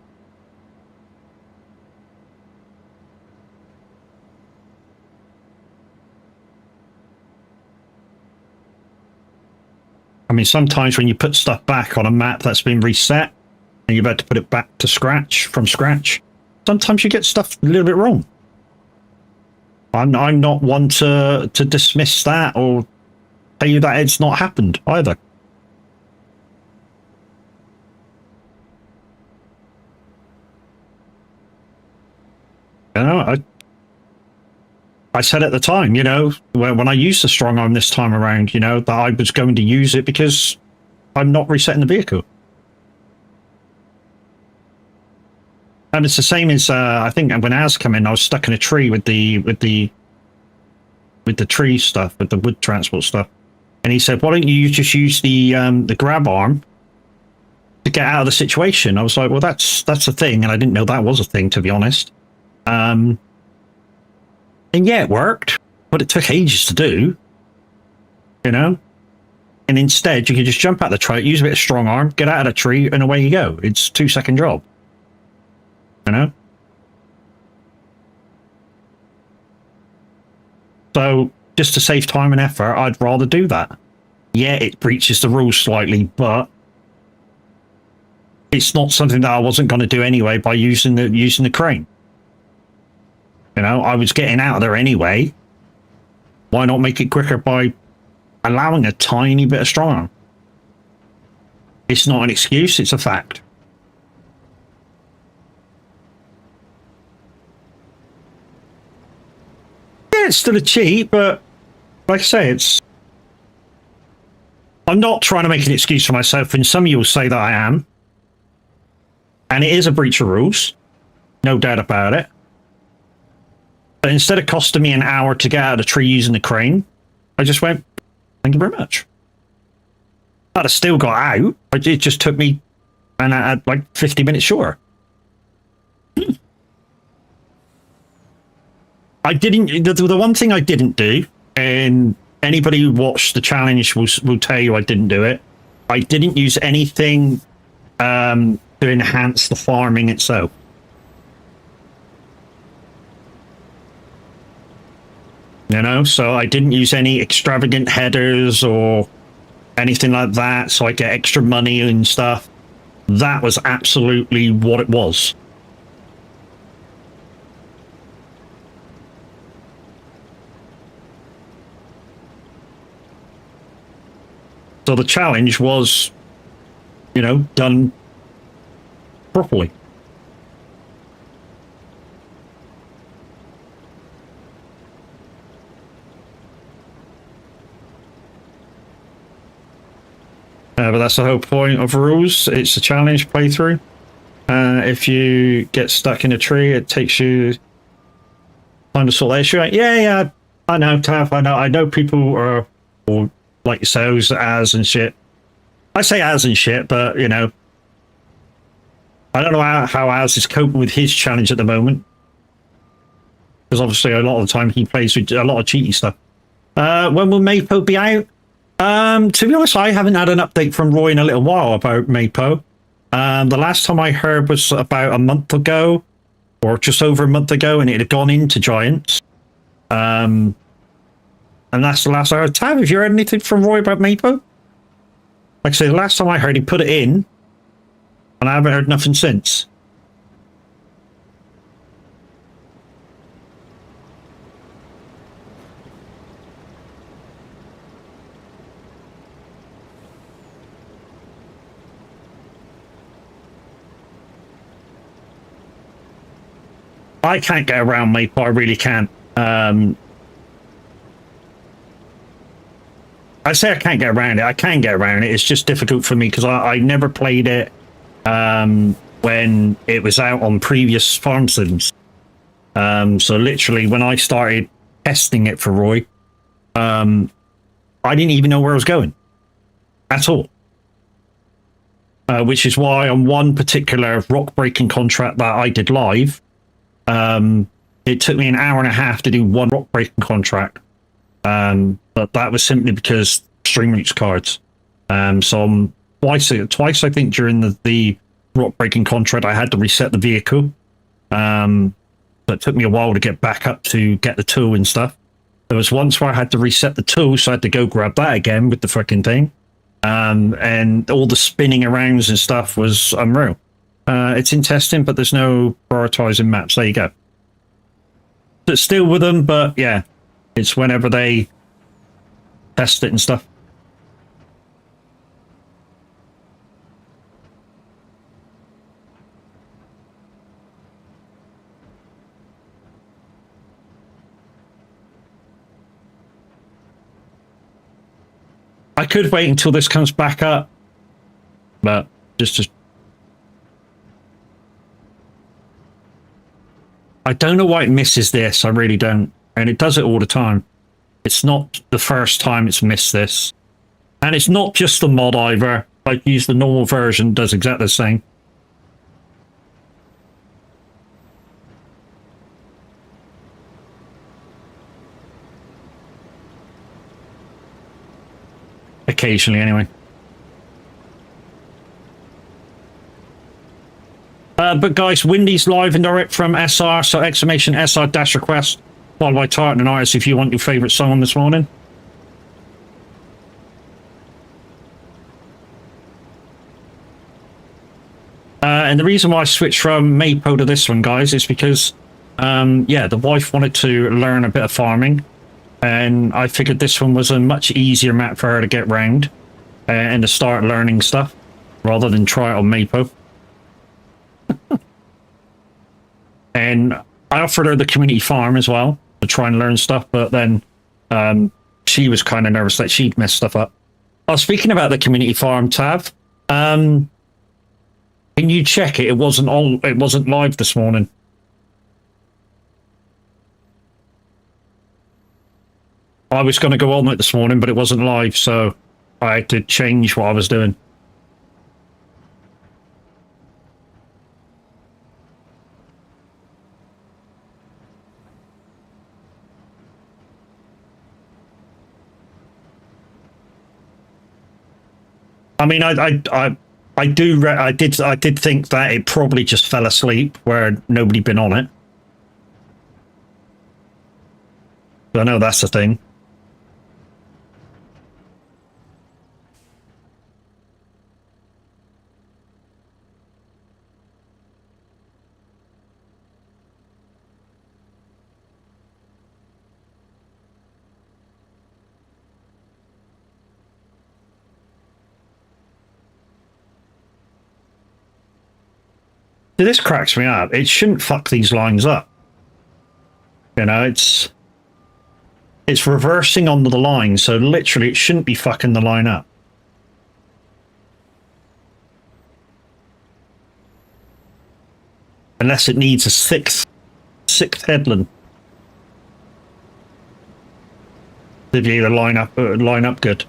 Speaker 1: I mean, sometimes when you put stuff back on a map that's been reset, and you've had to put it back to from scratch, sometimes you get stuff a little bit wrong. I'm not one to dismiss that or tell you that it's not happened either. You know, I said at the time, you know, when I used the strong arm this time around, you know, that I was going to use it because I'm not resetting the vehicle. And it's the same as I think when ours come in, I was stuck in a tree with the tree stuff, with the wood transport stuff, and he said, "Why don't you just use the grab arm to get out of the situation?" I was like, "Well, that's a thing," and I didn't know that was a thing, to be honest. And yeah, it worked, but it took ages to do. You know, and instead you can just jump out the tree, use a bit of strong arm, get out of the tree, and away you go. It's a 2-second job. You know? So, just to save time and effort, I'd rather do that. Yeah, it breaches the rules slightly, but it's not something that I wasn't going to do anyway by using the crane. You know, I was getting out of there anyway. Why not make it quicker by allowing a tiny bit of strong arm? It's not an excuse, it's a fact. Yeah, it's still a cheat, but like I say, I'm not trying to make an excuse for myself, and some of you will say that I am. And it is a breach of rules, no doubt about it. But instead of costing me an hour to get out of the tree using the crane, I just went, thank you very much. But I still got out. It just took me like 50 minutes shorter. I didn't, the one thing I didn't do, and anybody who watched the challenge will tell you I didn't do it. I didn't use anything to enhance the farming itself. You know, so I didn't use any extravagant headers or anything like that, so I get extra money and stuff. That was absolutely what it was. So the challenge was, you know, done properly. But that's the whole point of rules. It's a challenge playthrough. If you get stuck in a tree, it takes you time to sort the issue out. Yeah, I know, Taff. I know people are or like yourselves as and shit. I say as and shit, but you know, I don't know how Az is coping with his challenge at the moment, because obviously a lot of the time he plays with a lot of cheaty stuff. When will Mapo be out? To be honest, I haven't had an update from Roy in a little while about Mapo. The last time I heard was about a month ago, or just over a month ago, and it had gone into Giants. And that's the last I heard. Tab, have you heard anything from Roy about Mapo? Like I say, the last time I heard, he put it in, and I haven't heard nothing since. I can't get around Maple, I really can't. I say I can't get around it. I can get around it. It's just difficult for me because I never played it when it was out on previous farm sims. So literally when I started testing it for Roy, I didn't even know where I was going at all. Which is why on one particular rock breaking contract that I did live, it took me an hour and a half to do one rock breaking contract. But that was simply because stream reach cards. So twice I think during the rock breaking contract I had to reset the vehicle. But it took me a while to get back up to get the tool and stuff. There was once where I had to reset the tool, so I had to go grab that again with the freaking thing. And all the spinning arounds and stuff was unreal. It's in testing, but there's no prioritizing maps. There you go. It's still with them, but yeah, it's whenever they test it and stuff. I could wait until this comes back up, but just I don't know why it misses this. I really don't. And it does it all the time. It's not the first time it's missed this. And it's not just the mod either. Like, use the normal version, does exactly the same. Occasionally, anyway. But guys, Windy's live and direct from SR, so exclamation SR dash request, followed by Tartan and Iris if you want your favourite song this morning. and the reason why I switched from Mapo to this one, guys, is because, yeah, the wife wanted to learn a bit of farming, and I figured this one was a much easier map for her to get round and to start learning stuff, rather than try it on Mapo. And I offered her the community farm as well to try and learn stuff, but then she was kind of nervous that she'd mess stuff up. I was speaking about the community farm, Tav. Can you check it? It wasn't on. It wasn't live this morning. I was going to go on it this morning, but it wasn't live, so I had to change what I was doing. I mean, I did think that it probably just fell asleep where nobody been on it. I know that's the thing. This cracks me up. It shouldn't fuck these lines up. You know, it's reversing onto the line, so literally it shouldn't be fucking the line up. Unless it needs a sixth headland to be able to line up good.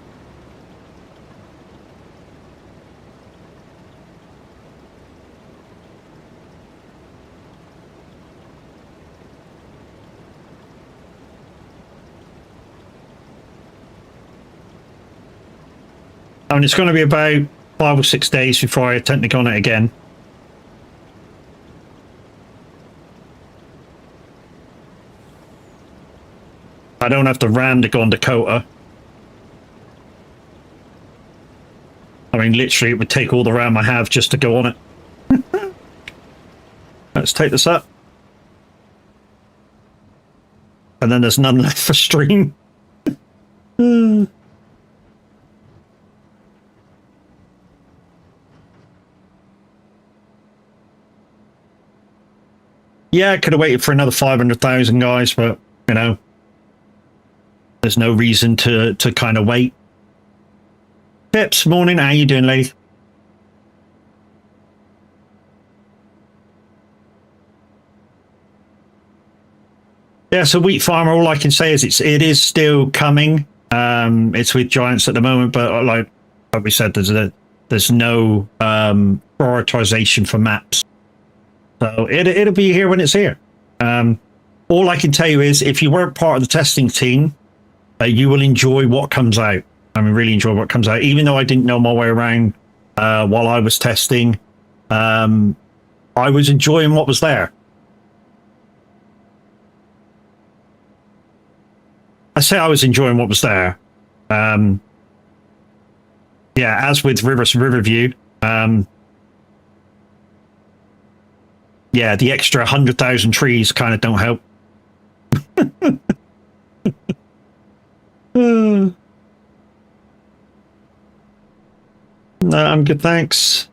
Speaker 1: I mean, it's going to be about 5 or 6 days before I attempt to go on it again. I don't have to ram to go on Dakota. I mean, literally, it would take all the RAM I have just to go on it. Let's take this up. And then there's none left for stream. Yeah, I could have waited for another 500,000 guys, but, you know, there's no reason to kind of wait. Pips, morning. How you doing, lady? Yeah, so wheat farmer, all I can say is it is still coming. It's with Giants at the moment, but like we said, there's no prioritization for maps. So it'll be here when it's here. All I can tell you is if you weren't part of the testing team, you will enjoy what comes out. I mean, really enjoy what comes out. Even though I didn't know my way around while I was testing, I was enjoying what was there. I say I was enjoying what was there. Yeah, as with Riverview, yeah, the extra 100,000 trees kind of don't help. No, I'm good, thanks.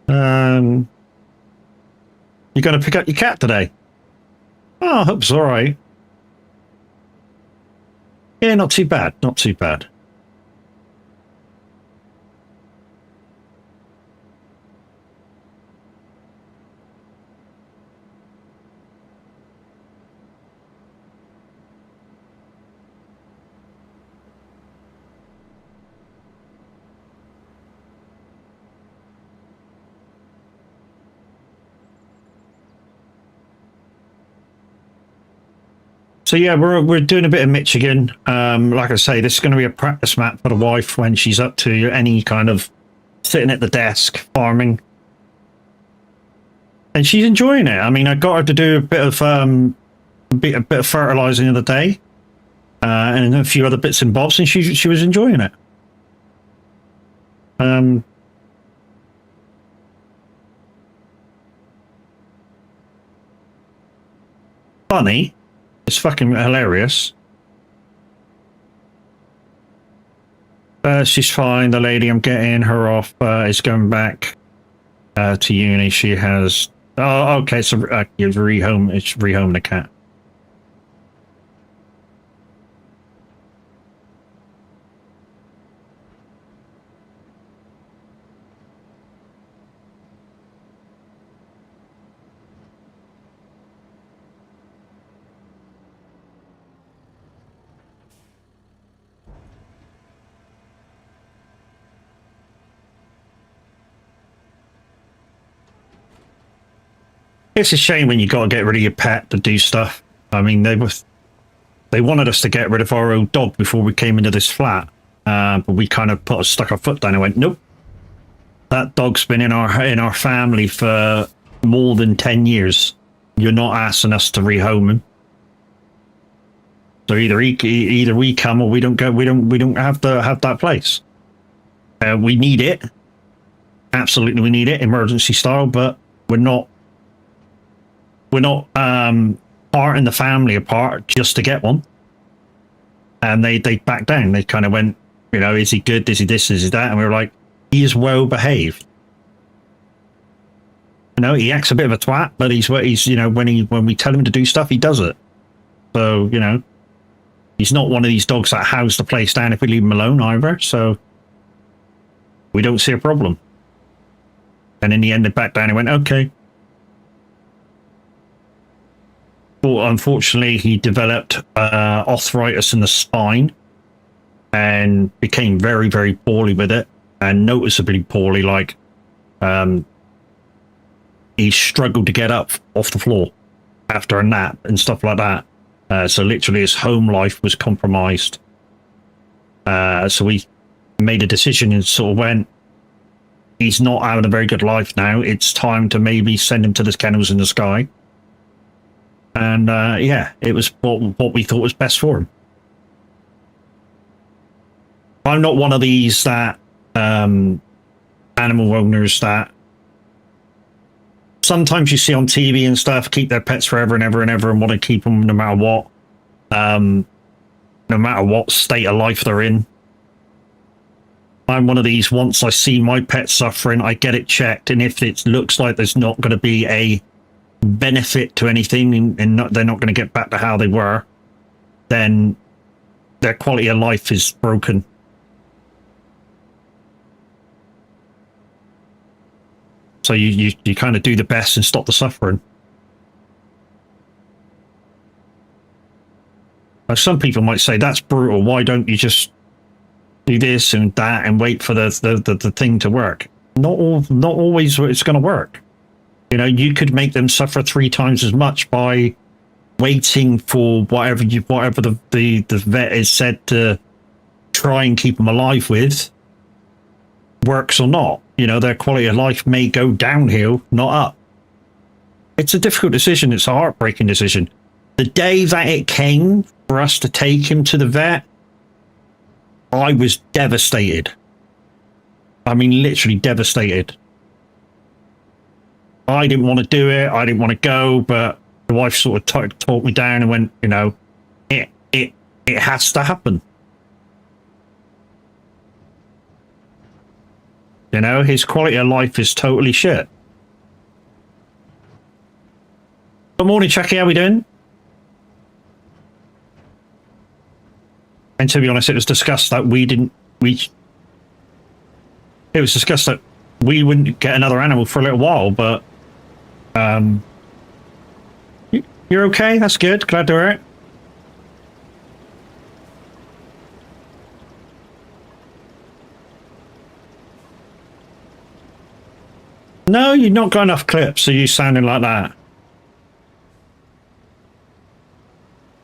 Speaker 1: You going to pick up your cat today? Oh, I hope it's all right. Yeah, not too bad, not too bad. So yeah, we're doing a bit of Michigan. Like I say, this is going to be a practice map for the wife when she's up to any kind of sitting at the desk farming, and she's enjoying it. I mean, I got her to do a bit of fertilizing the other day, and a few other bits and bobs, and she was enjoying it. funny. It's fucking hilarious. She's fine. The lady I'm getting her off is going back to uni. She has... Oh, okay. So it's rehome the cat. It's a shame when you got to get rid of your pet to do stuff. I mean, they wanted us to get rid of our old dog before we came into this flat, but we kind of stuck our foot down and went, nope. That dog's been in our family for more than 10 years. You're not asking us to rehome him. So either we come or we don't go. We don't have that place. We need it. Absolutely, we need it, emergency style. But we're not parting the family apart just to get one. And they backed down. They kind of went, you know, is he good? Is he this? Is he that? And we were like, he is well behaved. You know, he acts a bit of a twat, but he's you know, when we tell him to do stuff, he does it. So, you know, he's not one of these dogs that house the place down if we leave him alone either. So we don't see a problem. And in the end, they backed down and went, okay. But unfortunately, he developed arthritis in the spine and became very, very poorly with it, and noticeably poorly. Like, he struggled to get up off the floor after a nap and stuff like that. So literally, his home life was compromised. So we made a decision and sort of went, he's not having a very good life now. It's time to maybe send him to the kennels in the sky. And yeah, it was what we thought was best for him. I'm not one of these that animal owners that sometimes you see on TV and stuff keep their pets forever and ever and ever and want to keep them no matter what, no matter what state of life they're in. I'm one of these, once I see my pet suffering, I get it checked, and if it looks like there's not going to be a benefit to anything and they're not going to get back to how they were, then their quality of life is broken. So you kind of do the best and stop the suffering. Now, some people might say that's brutal. Why don't you just do this and that and wait for the thing to work? Not always it's going to work. You know, you could make them suffer 3 times as much by waiting for whatever the vet is said to try and keep them alive with works or not. You know, their quality of life may go downhill, not up. It's a difficult decision. It's a heartbreaking decision. The day that it came for us to take him to the vet, I was devastated. I mean, literally devastated. I didn't want to do it. I didn't want to go, but the wife sort of talked me down and went, you know, it has to happen. You know, his quality of life is totally shit. Good morning, Chucky. How we doing? And to be honest, it was discussed that it was discussed that we wouldn't get another animal for a little while, but you're okay? That's good. Glad to hear it. No, you've not got enough clips, so you sounding like that.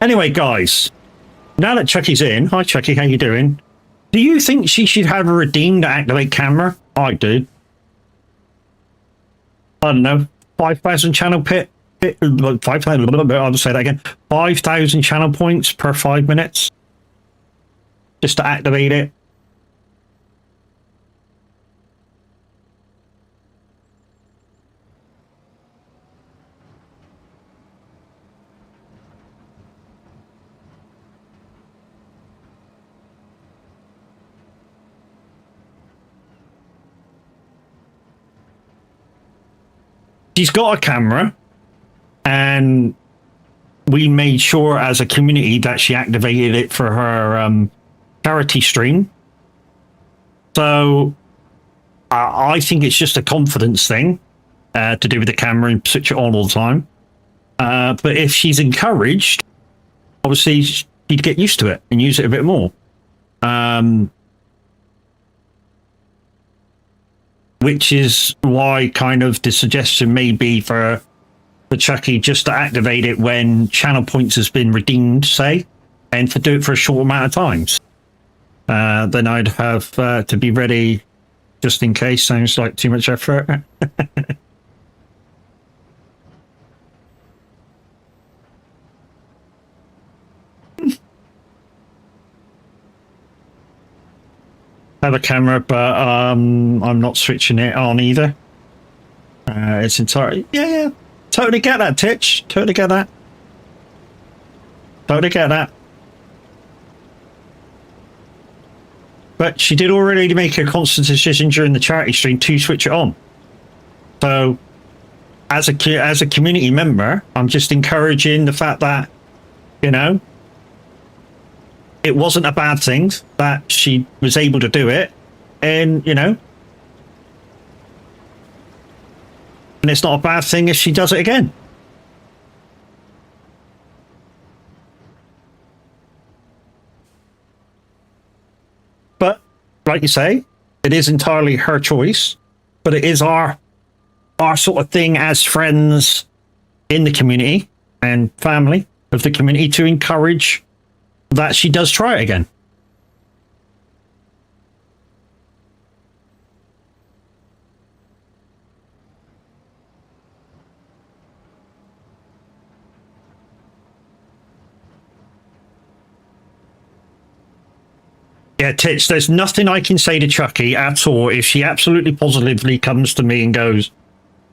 Speaker 1: Anyway, guys, now that Chucky's in, hi Chucky, how you doing? Do you think she should have a redeem to activate camera? I do. I don't know, 5,000 channel 5,000. I'll just say that again. 5,000 channel points per 5 minutes, just to activate it. she's got a camera, and we made sure as a community that she activated it for her charity stream. So I think it's just a confidence thing to do with the camera and switch it on all the time. But if she's encouraged, obviously she'd get used to it and use it a bit more. Which is why kind of the suggestion may be for Chucky just to activate it when channel points has been redeemed, say, and to do it for a short amount of times. Then I'd have to be ready just in case. Sounds like too much effort. Have a camera, but I'm not switching it on either. It's entirely yeah. Totally get that, Titch. Totally get that. Totally get that. But she did already make a conscious decision during the charity stream to switch it on. So, as a community member, I'm just encouraging the fact that, you know, it wasn't a bad thing that she was able to do it, and you know, and it's not a bad thing if she does it again. But like you say, it is entirely her choice, but it is our sort of thing as friends in the community and family of the community to encourage that she does try it again. Yeah, Titch, there's nothing I can say to Chucky at all. If she absolutely positively comes to me and goes,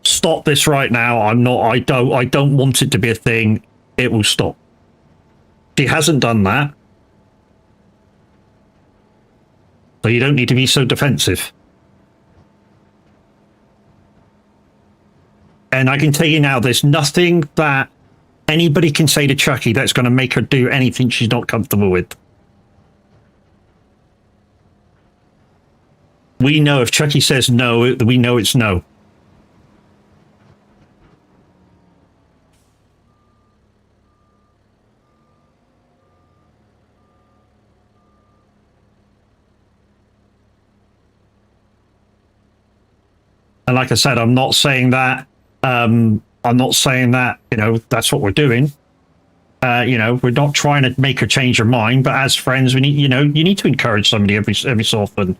Speaker 1: stop this right now, I don't want it to be a thing, it will stop. She hasn't done that. So you don't need to be so defensive. And I can tell you now, there's nothing that anybody can say to Chucky that's going to make her do anything she's not comfortable with. We know if Chucky says no, we know it's no. And like I said, I'm not saying that, you know, that's what we're doing. You know, we're not trying to make her change her mind, but as friends, we need, you know, you need to encourage somebody every so often.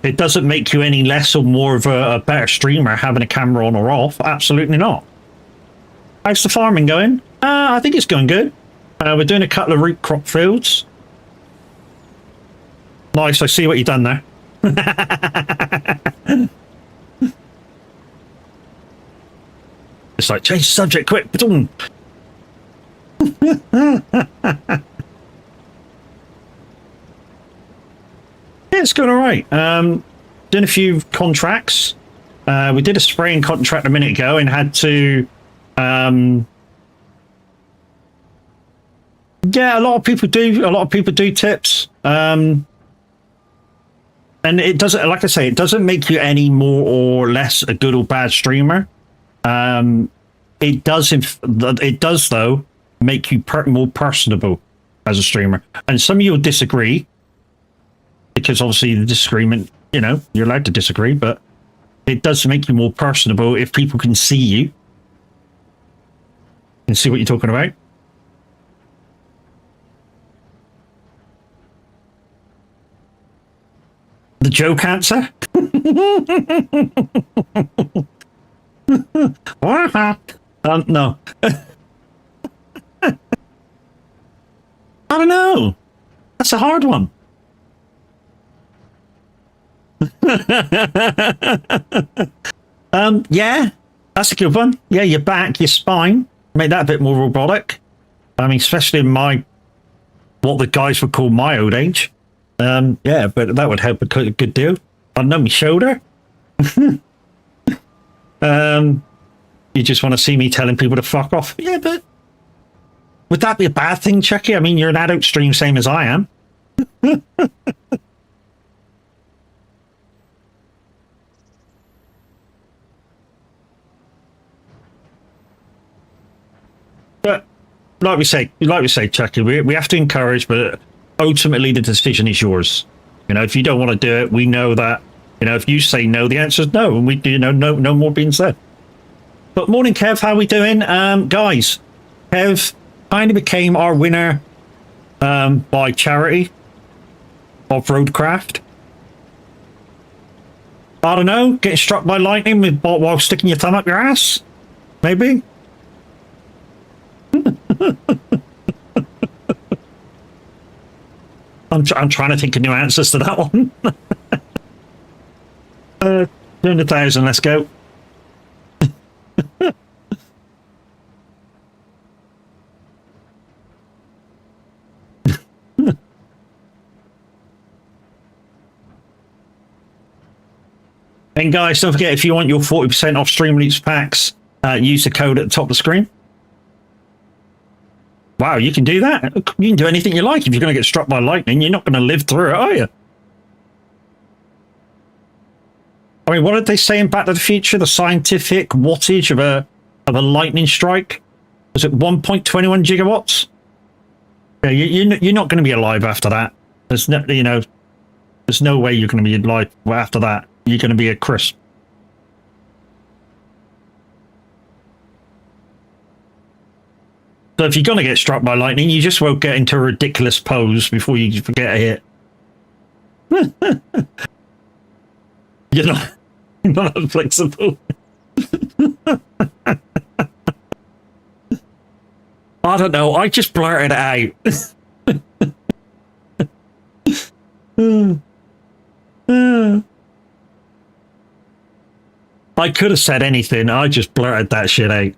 Speaker 1: It doesn't make you any less or more of a better streamer having a camera on or off. Absolutely not. How's the farming going? I think it's going good. We're doing a couple of root crop fields. Nice, I see what you've done there. It's like, change the subject, quick. Yeah, it's going all right. Doing a few contracts. We did a spraying contract a minute ago and had to... yeah, a lot of people do tips. And it doesn't, like I say, it doesn't make you any more or less a good or bad streamer. It does though make you more personable as a streamer. And some of you will disagree, because obviously the disagreement, you know, you're allowed to disagree, but it does make you more personable if people can see you and see what you're talking about. The joke answer? No. I don't know. That's a hard one. Yeah, that's a good one. Yeah, your back, your spine. Make that a bit more robotic. I mean, especially in what the guys would call my old age. Yeah, but that would help a good deal. I know my shoulder. You just want to see me telling people to fuck off. Yeah, but would that be a bad thing, Chucky? I mean, you're an adult stream, same as I am. But like we say, Chucky, we have to encourage, but ultimately the decision is yours. You know, if you don't want to do it, we know that. You know, if you say no, the answer is no, and we do. You know, no more being said. But morning, Kev. How we doing, guys? Kev kind of became our winner by charity of Roadcraft. I don't know, getting struck by lightning while sticking your thumb up your ass, maybe. I'm trying to think of new answers to that one. 200,000, let's go. And guys, don't forget, if you want your 40% off Streamloops packs, use the code at the top of the screen. Wow, you can do that. You can do anything you like. If you're going to get struck by lightning, you're not going to live through it, are you? I mean, what did they say in Back to the Future? The scientific wattage of a lightning strike? Was it 1.21 gigawatts? Yeah, you're not going to be alive after that. There's no, you know, there's no way you're going to be alive after that. You're going to be a crisp. So if you're going to get struck by lightning, you just won't get into a ridiculous pose before you get a hit. You're not flexible. I don't know. I just blurted it out. I could have said anything. I just blurted that shit out.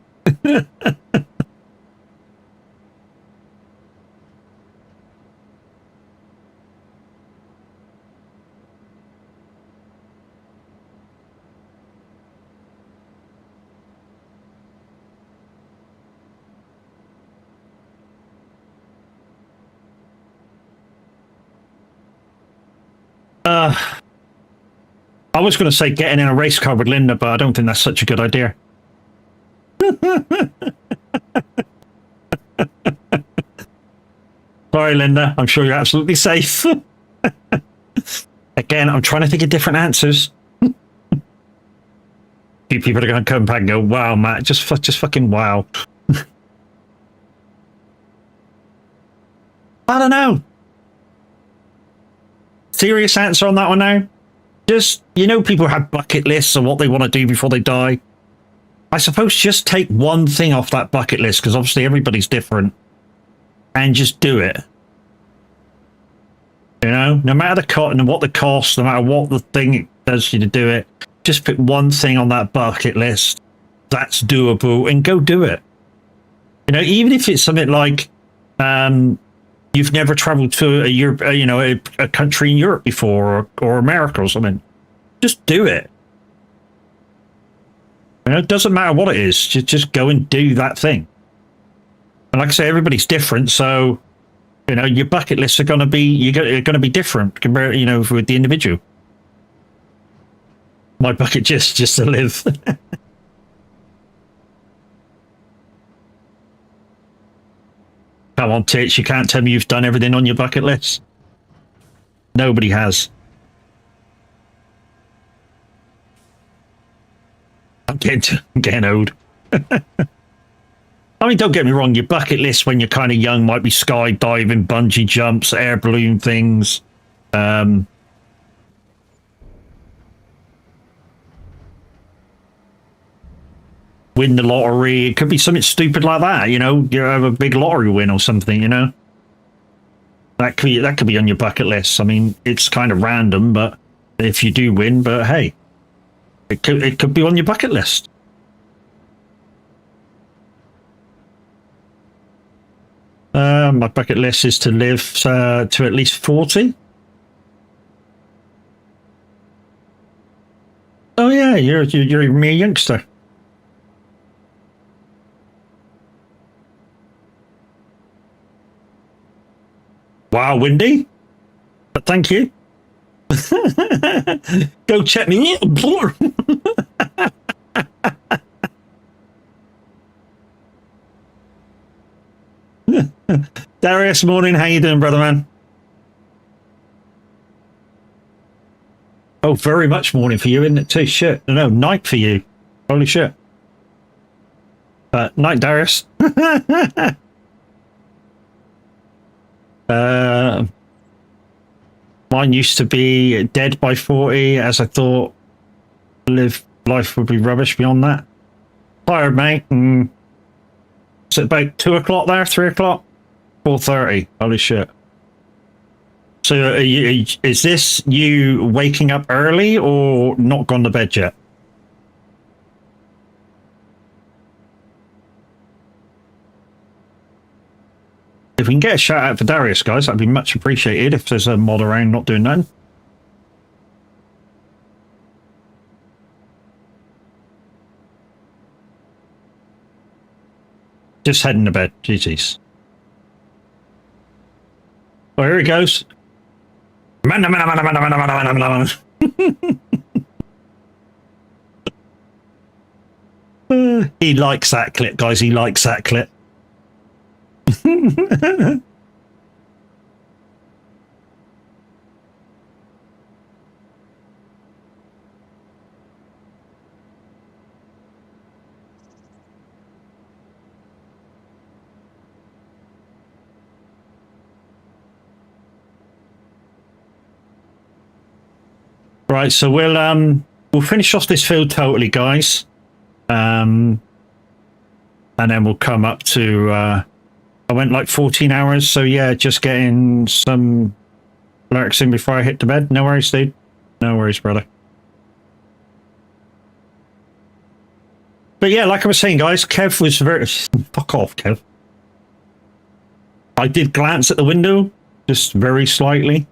Speaker 1: I was going to say getting in a race car with Linda, but I don't think that's such a good idea. Sorry, Linda. I'm sure you're absolutely safe. Again, I'm trying to think of different answers. Few people are going to come back and go, "Wow, Matt, just fucking wow." I don't know. Serious answer on that one now. Just, you know, people have bucket lists of what they want to do before they die. I suppose just take one thing off that bucket list, because obviously everybody's different, and just do it. You know, no matter what the cost, no matter what the thing it does you to do it, just pick one thing on that bucket list that's doable and go do it. You know, even if it's something like you've never traveled to a country in Europe before, or America or something, just do it. You know, it doesn't matter what it is. Just go and do that thing. And like I say, everybody's different, so you know your bucket lists are going to be different compared, you know, with the individual. My bucket just to live. Come on, Tits, you can't tell me you've done everything on your bucket list. Nobody has. I'm getting old. I mean, don't get me wrong, your bucket list when you're kind of young might be skydiving, bungee jumps, air balloon things. Win the lottery. It could be something stupid like that, you know. You have a big lottery win or something, you know. That could be on your bucket list. I mean, it's kind of random, but if you do win, but hey, it could be on your bucket list. My bucket list is to live to at least 40. you're a mere youngster. Wow, windy. But thank you. Go check me. Darius, morning. How you doing, brother man? Oh, very much morning for you, isn't it too? Shit. No, night for you. Holy shit. Night, Darius. Mine used to be dead by 40, as I thought life would be rubbish beyond that. Tired, mate. Is it about 2 o'clock there? 3 o'clock? 4:30. Holy shit. So is this you waking up early or not gone to bed yet? If we can get a shout out for Darius, guys, that'd be much appreciated if there's a mod around not doing nothing. Just heading to bed. GG's. Oh, here it goes. He likes that clip, guys. He likes that clip. Right, so we'll finish off this field totally, guys, and then we'll come up to. I went like 14 hours, so yeah, just getting some lyrics in before I hit the bed. No worries, dude. No worries, brother. But yeah, like I was saying, guys, Kev was very... Fuck off, Kev. I did glance at the window, just very slightly.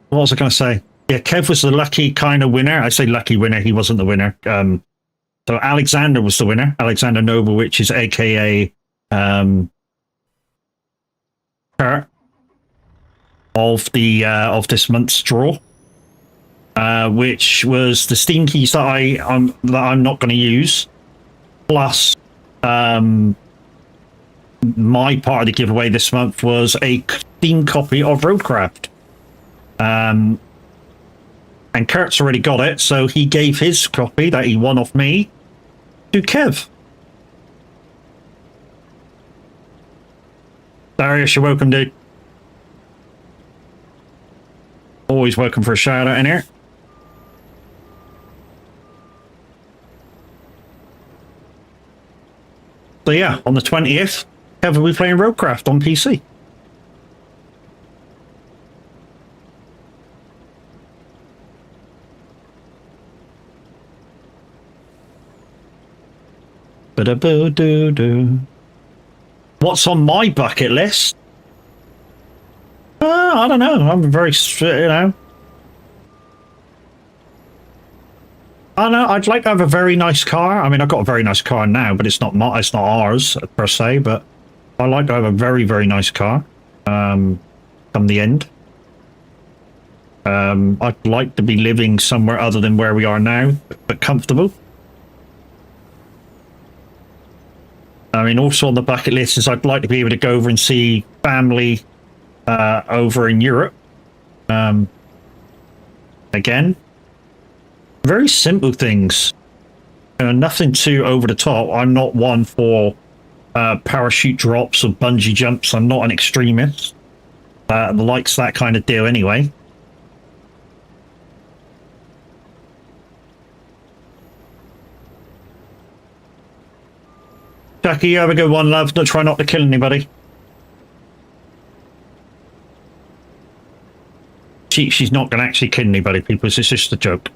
Speaker 1: What was I going to say? Yeah, Kev was the lucky kind of winner. I say lucky winner, he wasn't the winner. So Alexander was the winner. Alexander Novowicz is aka Kurt of the of this month's draw, which was the Steam keys that I'm not going to use, plus my part of the giveaway this month was a Steam copy of Roadcraft. And Kurt's already got it, so he gave his copy that he won off me to Kev. Darius, you're welcome, dude. Always welcome for a shout out in here. So yeah, on the 20th, Kev will be playing Roadcraft on PC. What's on my bucket list? I don't know. I'm very, I don't know. I'd like to have a very nice car. I mean, I've got a very nice car now, but it's not ours per se. But I like to have a very, very nice car. Come the end. I'd like to be living somewhere other than where we are now, but comfortable. I mean, also on the bucket list is I'd like to be able to go over and see family over in Europe. Again, very simple things. Nothing too over the top. I'm not one for parachute drops or bungee jumps. I'm not an extremist. Likes that kind of deal anyway. Jackie, you have a good one, love. Don't try not to kill anybody. She's not going to actually kill anybody, people. It's just a joke.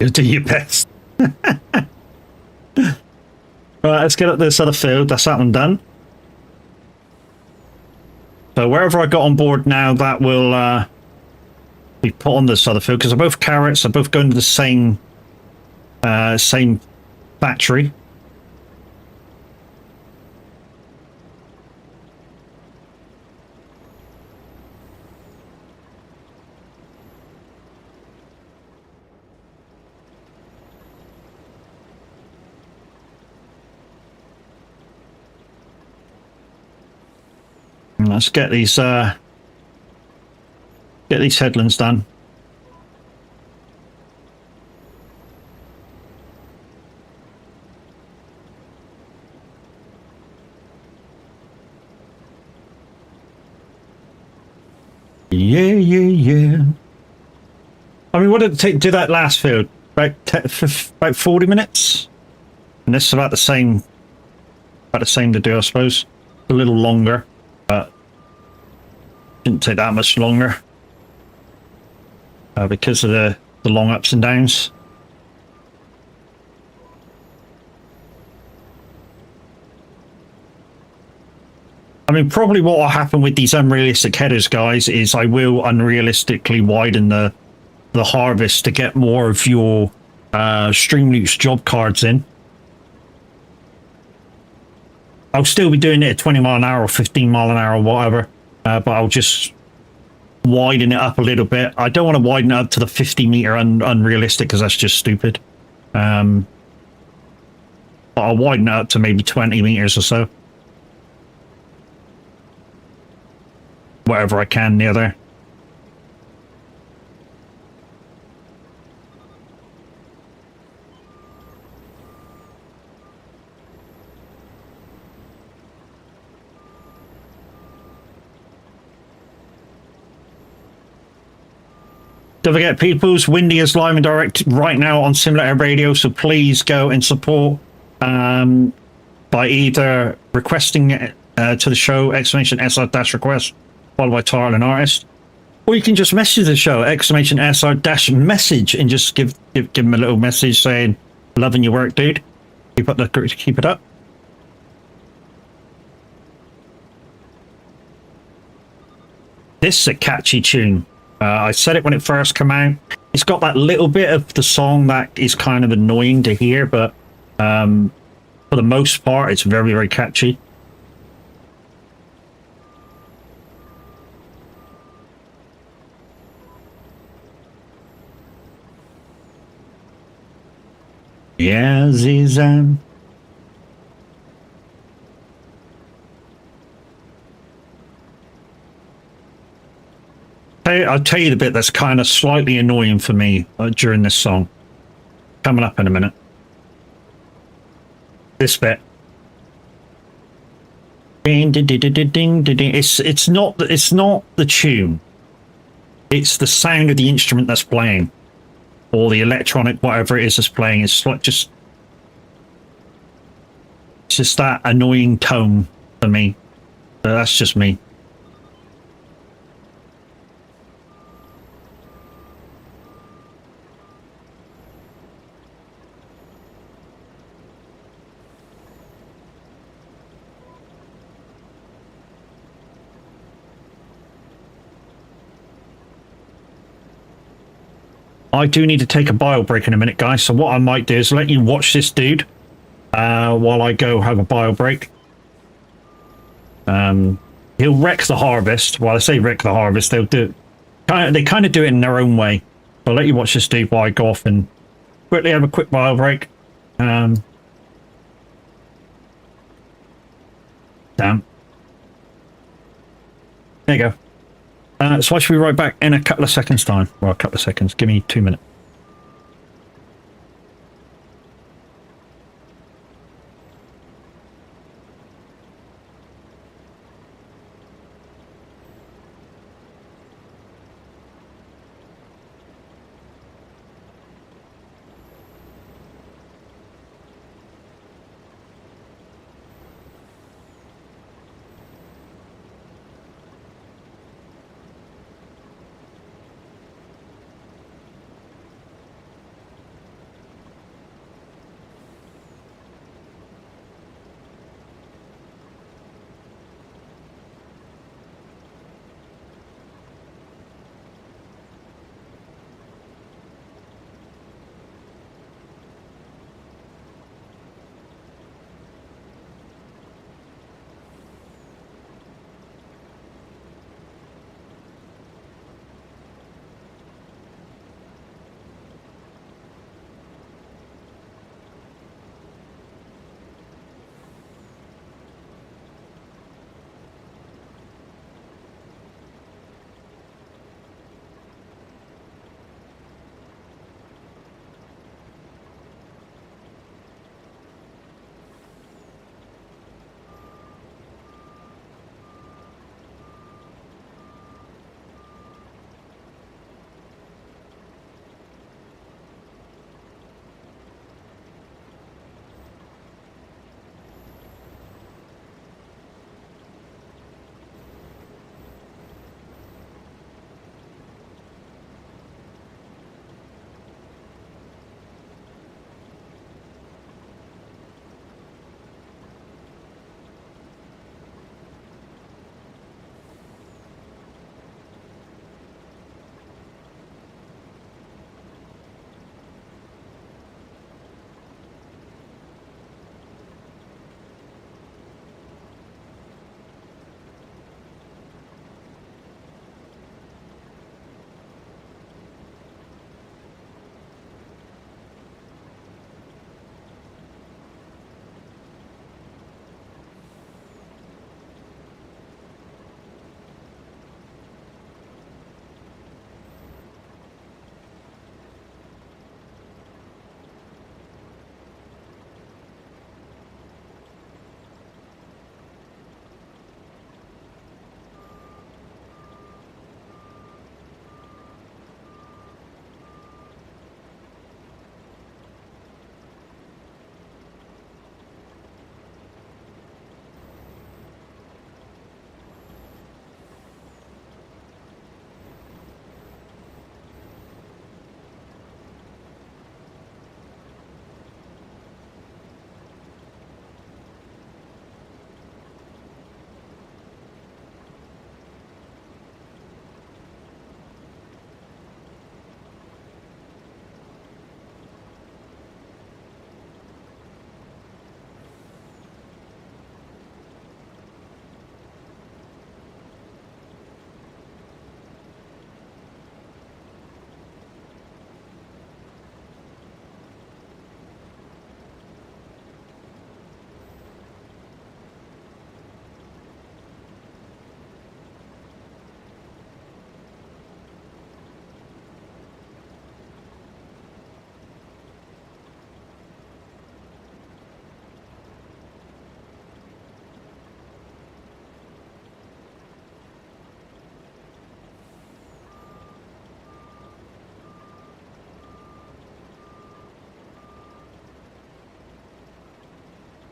Speaker 1: You'll do your best. Right, let's get up this other field. That's that one done. So wherever I got on board now, that will be put on this other field because they're both carrots. They're both going to the same factory. And let's get these headlands done. Yeah. I mean, what did it take to do that last field? About 40 minutes? And this is about the same to do, I suppose. A little longer, but didn't take that much longer because of the long ups and downs. I mean, probably what will happen with these unrealistic headers, guys, is I will unrealistically widen the harvest to get more of your stream loops job cards in. I'll still be doing it at 20 mile an hour or 15 mile an hour or whatever, but I'll just widen it up a little bit. I don't want to widen it up to the 50 meter unrealistic because that's just stupid. But I'll widen it up to maybe 20 meters or so. Whatever I can near there. Don't forget, peoples, Windy is live and direct right now on Simulator Radio, so please go and support by either requesting to the show, !SR-request, followed by title and artist, or you can just message the show, !SR-message, and just give them a little message saying, loving your work, dude. Keep it up. This is a catchy tune. I said it when it first came out. It's got that little bit of the song that is kind of annoying to hear, but for the most part, it's very, very catchy. Yeah, Zizan. I'll tell you the bit that's kind of slightly annoying for me during this song. Coming up in a minute. This bit. Ding, ding, ding, ding, ding, ding, ding. It's not the tune. It's the sound of the instrument that's playing, or the electronic whatever it is that's playing. It's like just that annoying tone for me. But that's just me. I do need to take a bio break in a minute, guys. So what I might do is let you watch this dude while I go have a bio break. He'll wreck the harvest. Well, I say wreck the harvest. They'll do. They kind of do it in their own way. I'll let you watch this dude while I go off and quickly have a quick bio break. Damn. There you go. So I should be right back in a couple of seconds' time. Well, a couple of seconds. Give me 2 minutes.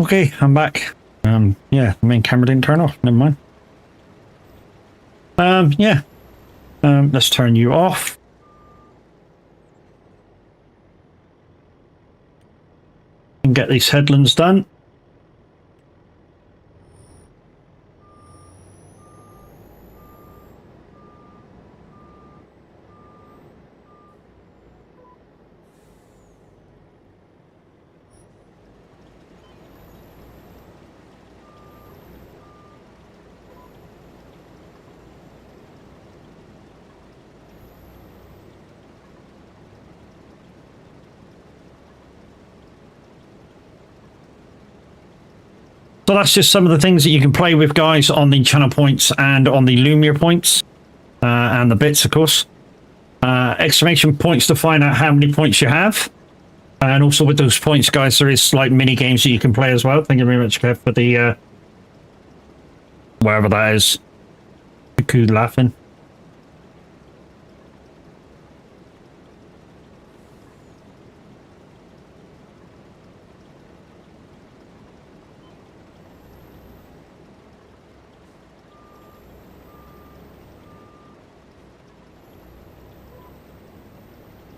Speaker 1: Okay, I'm back. Yeah, the main camera didn't turn off. Never mind. Yeah. Let's turn you off. And get these headlands done. So that's just some of the things that you can play with, guys, on the channel points and on the Lumiere points. And the bits, of course. Exclamation points to find out how many points you have. And also with those points, guys, there is like mini games that you can play as well. Thank you very much, Kev, for the wherever that is. Cuckoo laughing.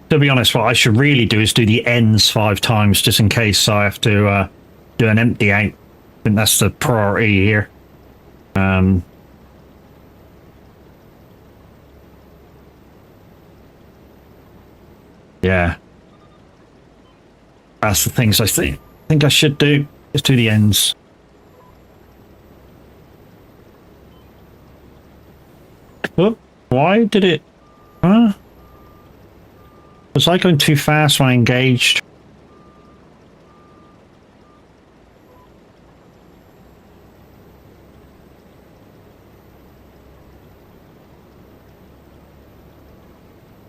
Speaker 1: To be honest, what I should really do is do the ends 5 times, just in case I have to do an empty out. I think that's the priority here. Yeah. That's the things I think I should do. Just do the ends. Oh, why did it... Huh? Was I going too fast when I engaged?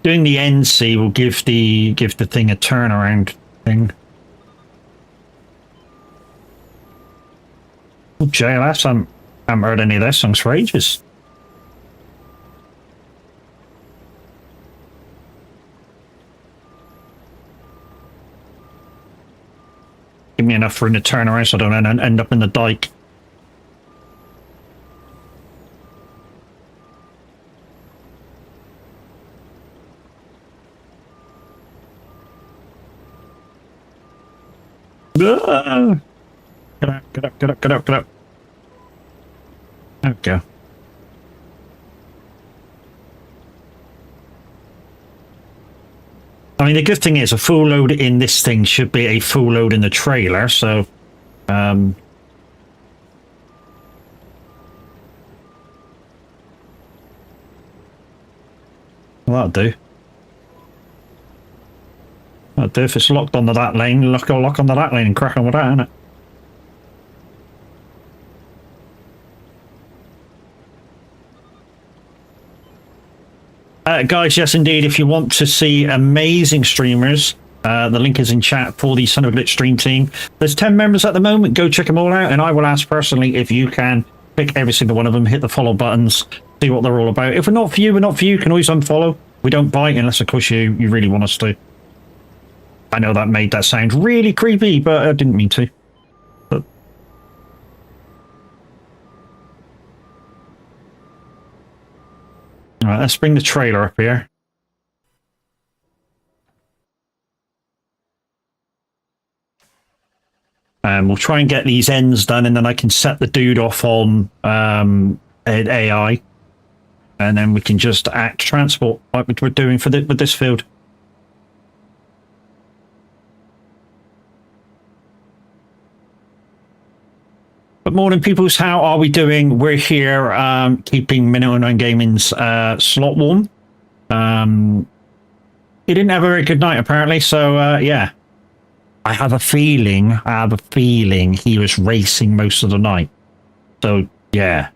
Speaker 1: Doing the NC will give the thing a turnaround thing. Oh, JLS, I haven't heard any of their songs for ages. Give me enough room to turn around so I don't end up in the dike. Ah! Get up, get up, get up, get up, get up. There we go. I mean, the good thing is a full load in this thing should be a full load in the trailer, so... Well, that'll do. That'll do. If it's locked onto that lane, lock onto that lane and crack on with that, innit? Guys, yes indeed, if you want to see amazing streamers, the link is in chat for the Son of a Glitch stream team. There's 10 members at the moment, go check them all out, and I will ask personally if you can pick every single one of them, hit the follow buttons, see what they're all about. If we're not for you, we're not for you, you can always unfollow. We don't bite unless of course you really want us to. I know that made that sound really creepy, but I didn't mean to. But... Alright, let's bring the trailer up here. And we'll try and get these ends done, and then I can set the dude off on AI. And then we can just act transport like we're doing for with this field. But morning, peoples. How are we doing? We're here keeping Minute 09 Gaming's slot warm. He didn't have a very good night, apparently. So, yeah. I have a feeling he was racing most of the night. So, yeah.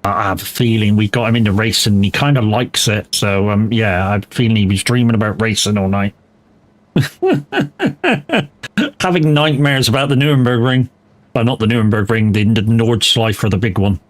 Speaker 1: I have a feeling we got him into racing and he kind of likes it. So, yeah, I have a feeling he was dreaming about racing all night. Having nightmares about the Nuremberg ring. Well, not the Nuremberg ring, the Nordschleife, the big one.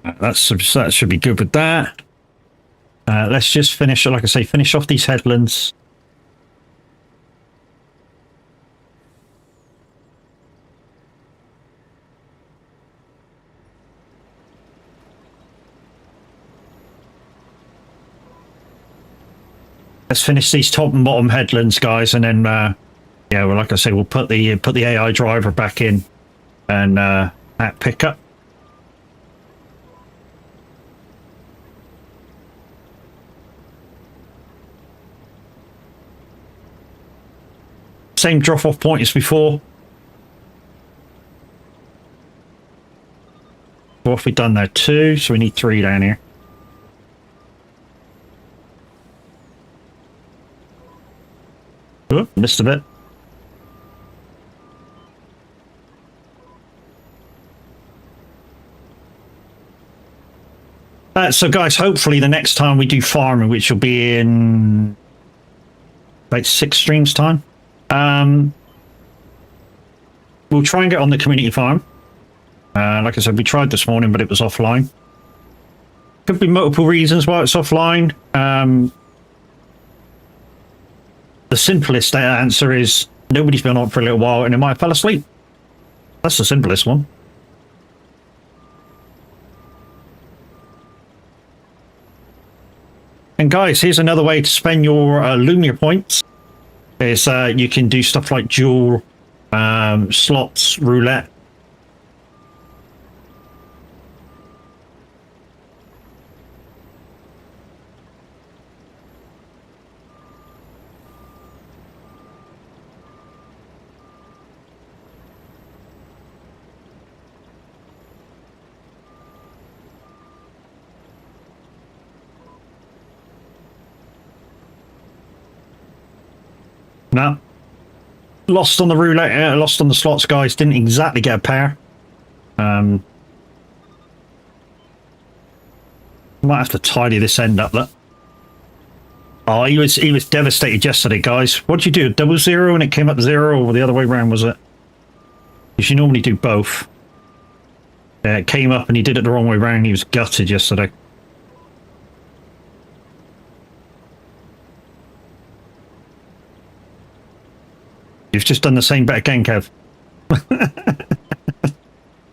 Speaker 1: That should be good with that. Let's just finish, like I say, finish off these headlands. Let's finish these top and bottom headlands, guys, and then yeah, well, like I say, we'll put the AI driver back in and at pickup. Same drop-off point as before. What have we done there? 2, so we need 3 down here. Oh, missed a bit. So guys, hopefully the next time we do farming, which will be in about 6 streams time, we'll try and get on the community farm. Like I said, we tried this morning, but it was offline. Could be multiple reasons why it's offline. The simplest answer is nobody's been on for a little while and it might have fell asleep. That's the simplest one. And guys, here's another way to spend your Lumia points. Is you can do stuff like dual slots, roulette. No. Lost on the roulette, lost on the slots, guys. Didn't exactly get a pair. Might have to tidy this end up, look. Oh, he was devastated yesterday, guys. What'd you do? 00 and it came up 0, or the other way around, was it? Because you normally do both. It came up and he did it the wrong way around. He was gutted yesterday. You've just done the same bit again, Kev.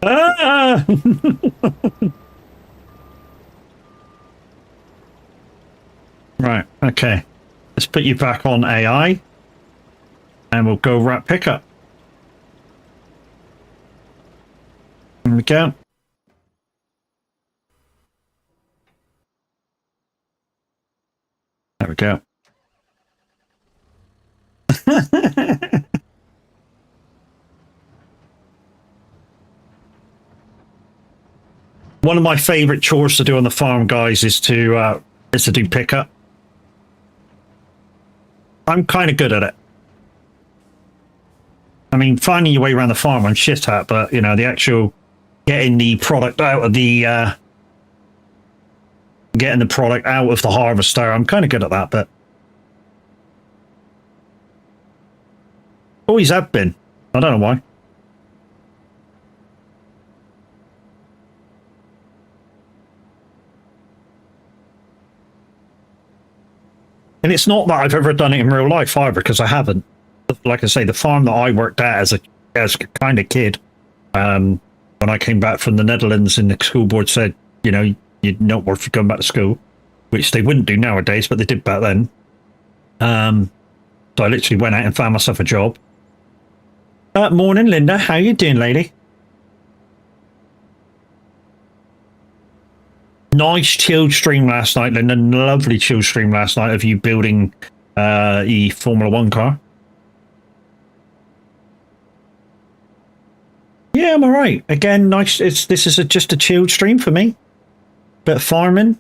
Speaker 1: Ah! Right, okay. Let's put you back on AI. And we'll go wrap pickup. There we go. There we go. One of my favorite chores to do on the farm, guys, is to do pickup. I'm kind of good at it. I mean, finding your way around the farm, I'm shit at, but you know, the actual getting the product out of the harvester, I'm kind of good at that, but always have been. I don't know why. And it's not that I've ever done it in real life either, because I haven't. Like I say, the farm that I worked at as a kind of kid, when I came back from the Netherlands and the school board said, you know, you're not worth going back to school, which they wouldn't do nowadays, but they did back then. So I literally went out and found myself a job. Morning, Linda. How you doing, lady? Nice chilled stream last night, Linda. Lovely chilled stream last night of you building the Formula 1 car. Yeah, I'm all right. Again, nice. This is just a chilled stream for me. Bit of farming.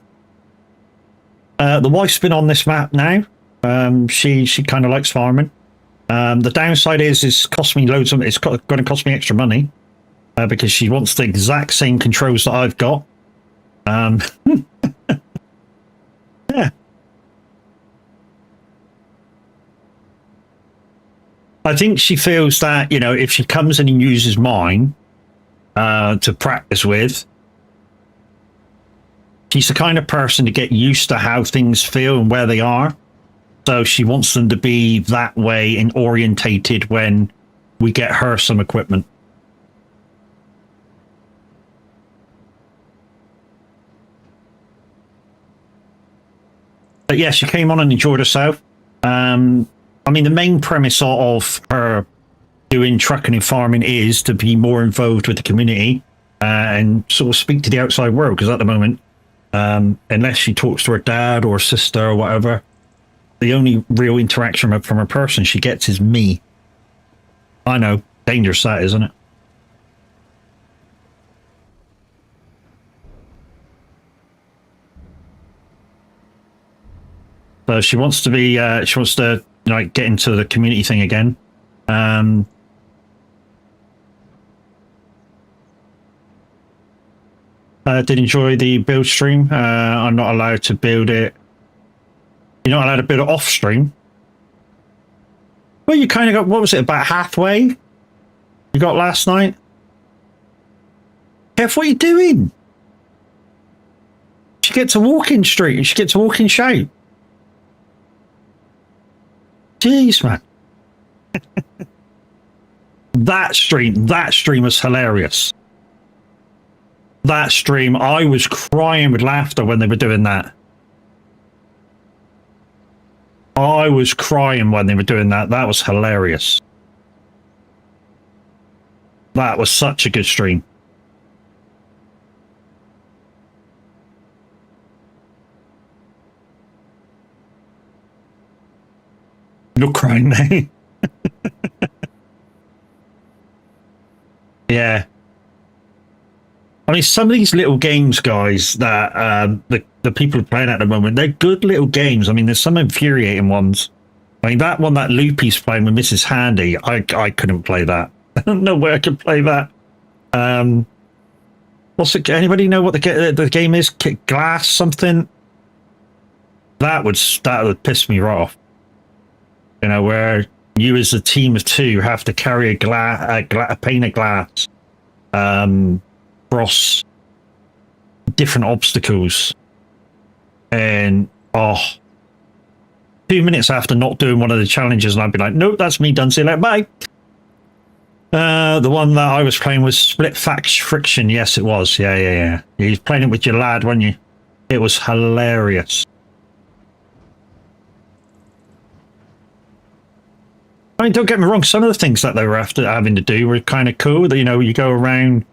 Speaker 1: The wife's been on this map now. She kind of likes farming. The downside is it's cost me loads of. It's going to cost me extra money because she wants the exact same controls that I've got. Yeah. I think she feels that, you know, if she comes in and uses mine to practice with, she's the kind of person to get used to how things feel and where they are. So she wants them to be that way and orientated when we get her some equipment. But yeah, she came on and enjoyed herself. I mean, the main premise of her doing trucking and farming is to be more involved with the community and sort of speak to the outside world. Because at the moment, unless she talks to her dad or sister or whatever, the only real interaction from a person she gets is me. I know, dangerous that, isn't it? So she wants to be, she wants to like get into the community thing again. Did enjoy the build stream. I'm not allowed to build it. You're not allowed to build it off stream. Well, you kind of got, what was it, about halfway? You got last night? Kev, what are you doing? She gets a walking street. She gets a walking shape. Jeez, man. That stream was hilarious. That stream, I was crying with laughter when they were doing that. I was crying when they were doing that. That was hilarious. That was such a good stream. You're crying, mate. Yeah. I mean, some of these little games, guys, that the people are playing at the moment, they're good little games. I mean, there's some infuriating ones. I mean, that one that Loopy's playing with Mrs. Handy, I couldn't play that. I don't know where I could play that. What's it? Anybody know what the game is? Glass something? That would piss me right off. You know, where you as a team of two have to carry a pane of glass across different obstacles. And 2 minutes after not doing one of the challenges, and I'd be like, nope, that's me done. See you later, bye. The one that I was playing was Split Friction. Yes, it was. Yeah. You was playing it with your lad, weren't you? It was hilarious. I mean, don't get me wrong. Some of the things that they were having to do were kind of cool. You know, you go around,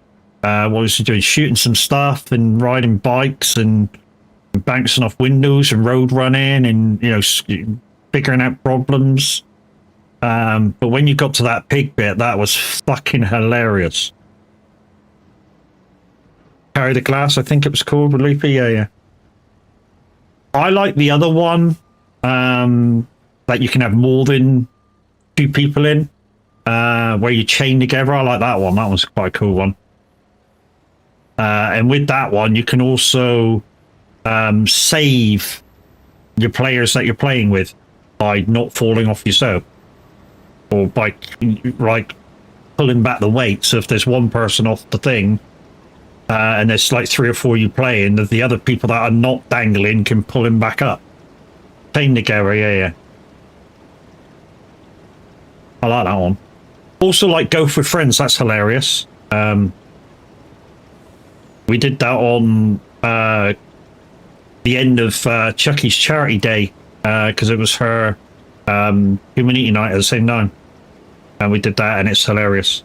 Speaker 1: what was he doing? Shooting some stuff and riding bikes and bouncing off windows and road running and, you know, figuring out problems. But when you got to that pig bit, that was fucking hilarious. Carry the Glass, I think it was called, with Loopy. Yeah. I like the other one, that you can have more than 2 people in, where you chain together. I like that one. That was quite a cool one. And with that one, you can also save your players that you're playing with by not falling off yourself, or by like pulling back the weight. So if there's one person off the thing, and there's like 3 or 4 you playing, the other people that are not dangling can pull him back up. Chain together, yeah. I like that one. Also, like Go with Friends, that's hilarious. We did that on the end of Chucky's charity day, because it was her community night at the same time. And we did that, and it's hilarious.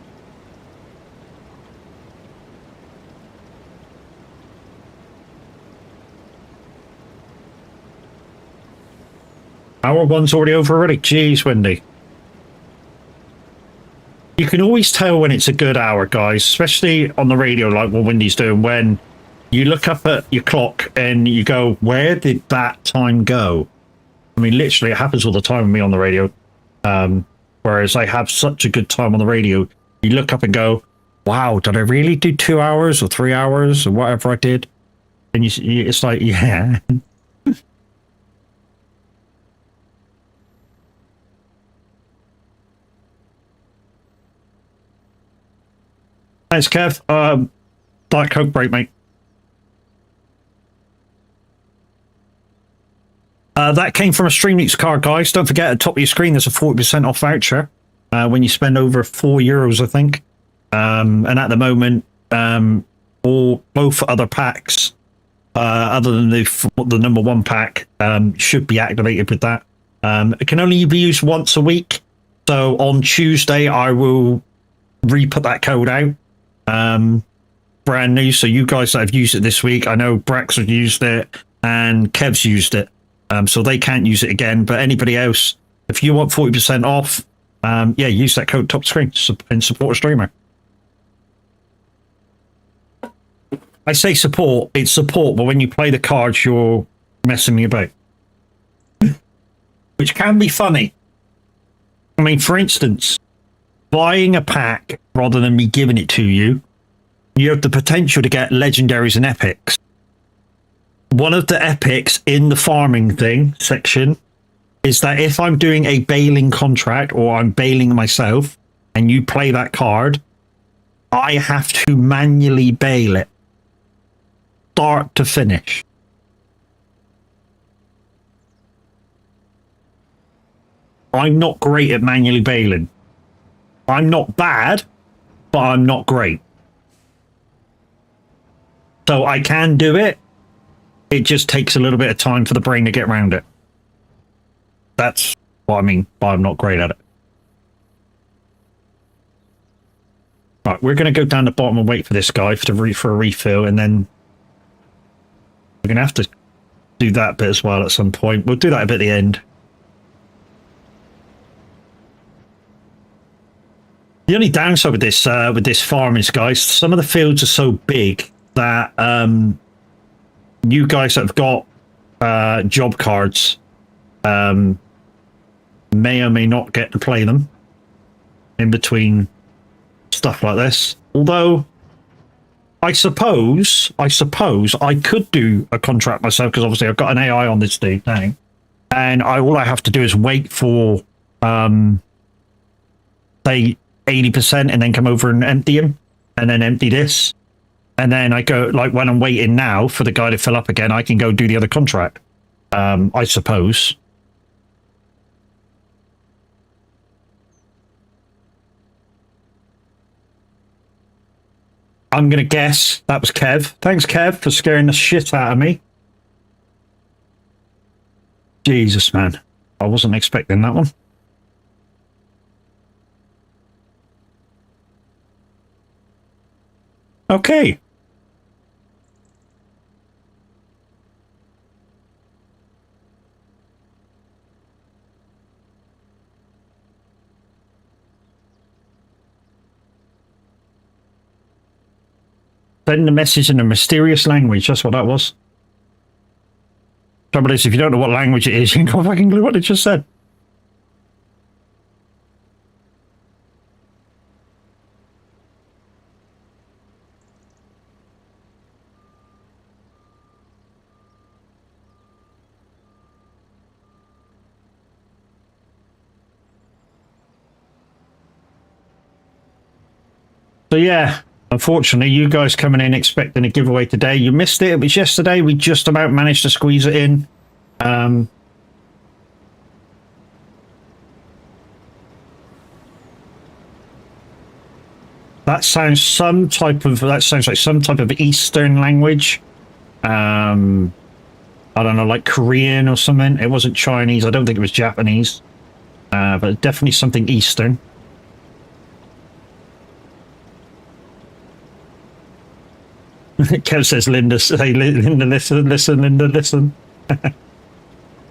Speaker 1: Hour 1's already over already. Jeez, Wendy. You can always tell when it's a good hour, guys, especially on the radio, like what Wendy's doing, when you look up at your clock and you go, where did that time go? I mean, literally, it happens all the time with me on the radio. Whereas I have such a good time on the radio, you look up and go, wow, did I really do 2 hours or 3 hours or whatever I did? And it's like, yeah. Thanks, Kev. Diet Coke break, mate. That came from a Streamloots card, guys. Don't forget, at the top of your screen, there's a 40% off voucher when you spend over €4, I think. And at the moment, both other packs, other than the number one pack, should be activated with that. It can only be used once a week. So on Tuesday, I will re-put that code out. Brand new. So you guys that have used it this week, I know Brax has used it and Kev's used it. So they can't use it again. But anybody else, if you want 40% off, yeah, use that code top screen and support a streamer. I say support, it's support, but when you play the cards, you're messing me about. Which can be funny. I mean, for instance, buying a pack rather than me giving it to you, you have the potential to get legendaries and epics. One of the epics in the farming thing section is that if I'm doing a bailing contract or I'm bailing myself and you play that card, I have to manually bail it. Start to finish. I'm not great at manually bailing. I'm not bad, but I'm not great. So I can do it. It just takes a little bit of time for the brain to get around it. That's what I mean by I'm not great at it. Right, we're going to go down the bottom and wait for this guy for a refill, and then we're going to have to do that bit as well at some point. We'll do that a bit at the end. The only downside with this farm is, guys, some of the fields are so big that you guys that have got job cards may or may not get to play them in between stuff like this. Although I suppose I could do a contract myself, because obviously I've got an AI on this thing now, and all I have to do is wait for say 80% and then come over and empty him, and then empty this, and then I go, like, when I'm waiting now for the guy to fill up again, I can go do the other contract. I suppose. I'm gonna guess that was Kev. Thanks, Kev, for scaring the shit out of me. Jesus, man. I wasn't expecting that one. Okay. Send the message in a mysterious language. That's what that was. Trouble is, if you don't know what language it is, you ain't got a fucking clue what it just said. So yeah, unfortunately, you guys coming in expecting a giveaway today, you missed it. It was yesterday. We just about managed to squeeze it in. That sounds like some type of Eastern language. I don't know, like Korean or something. It wasn't Chinese. I don't think it was Japanese. But definitely something Eastern. Kev says, Linda, hey, Linda, listen, Linda, listen. So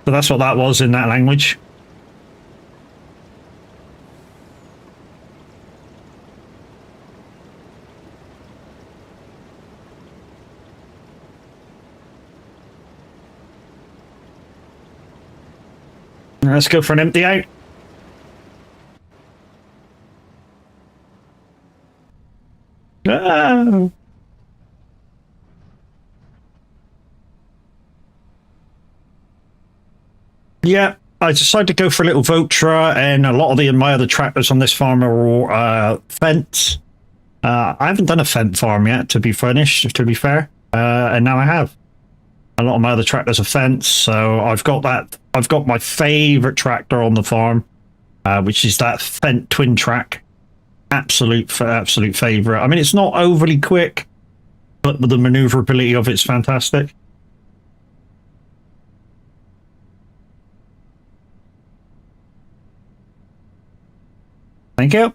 Speaker 1: that's what that was in that language. Let's go for an empty out. Ah. Yeah, I decided to go for a little Votra, and a lot of my other trappers on this farm are all fence. I haven't done a fence farm yet, to be fair, and now I have. A lot of my other tractors are fence, so I've got that. I've got my favorite tractor on the farm, which is that Fent twin track. Absolute favorite. I mean, it's not overly quick, but the maneuverability of it's fantastic. Thank you.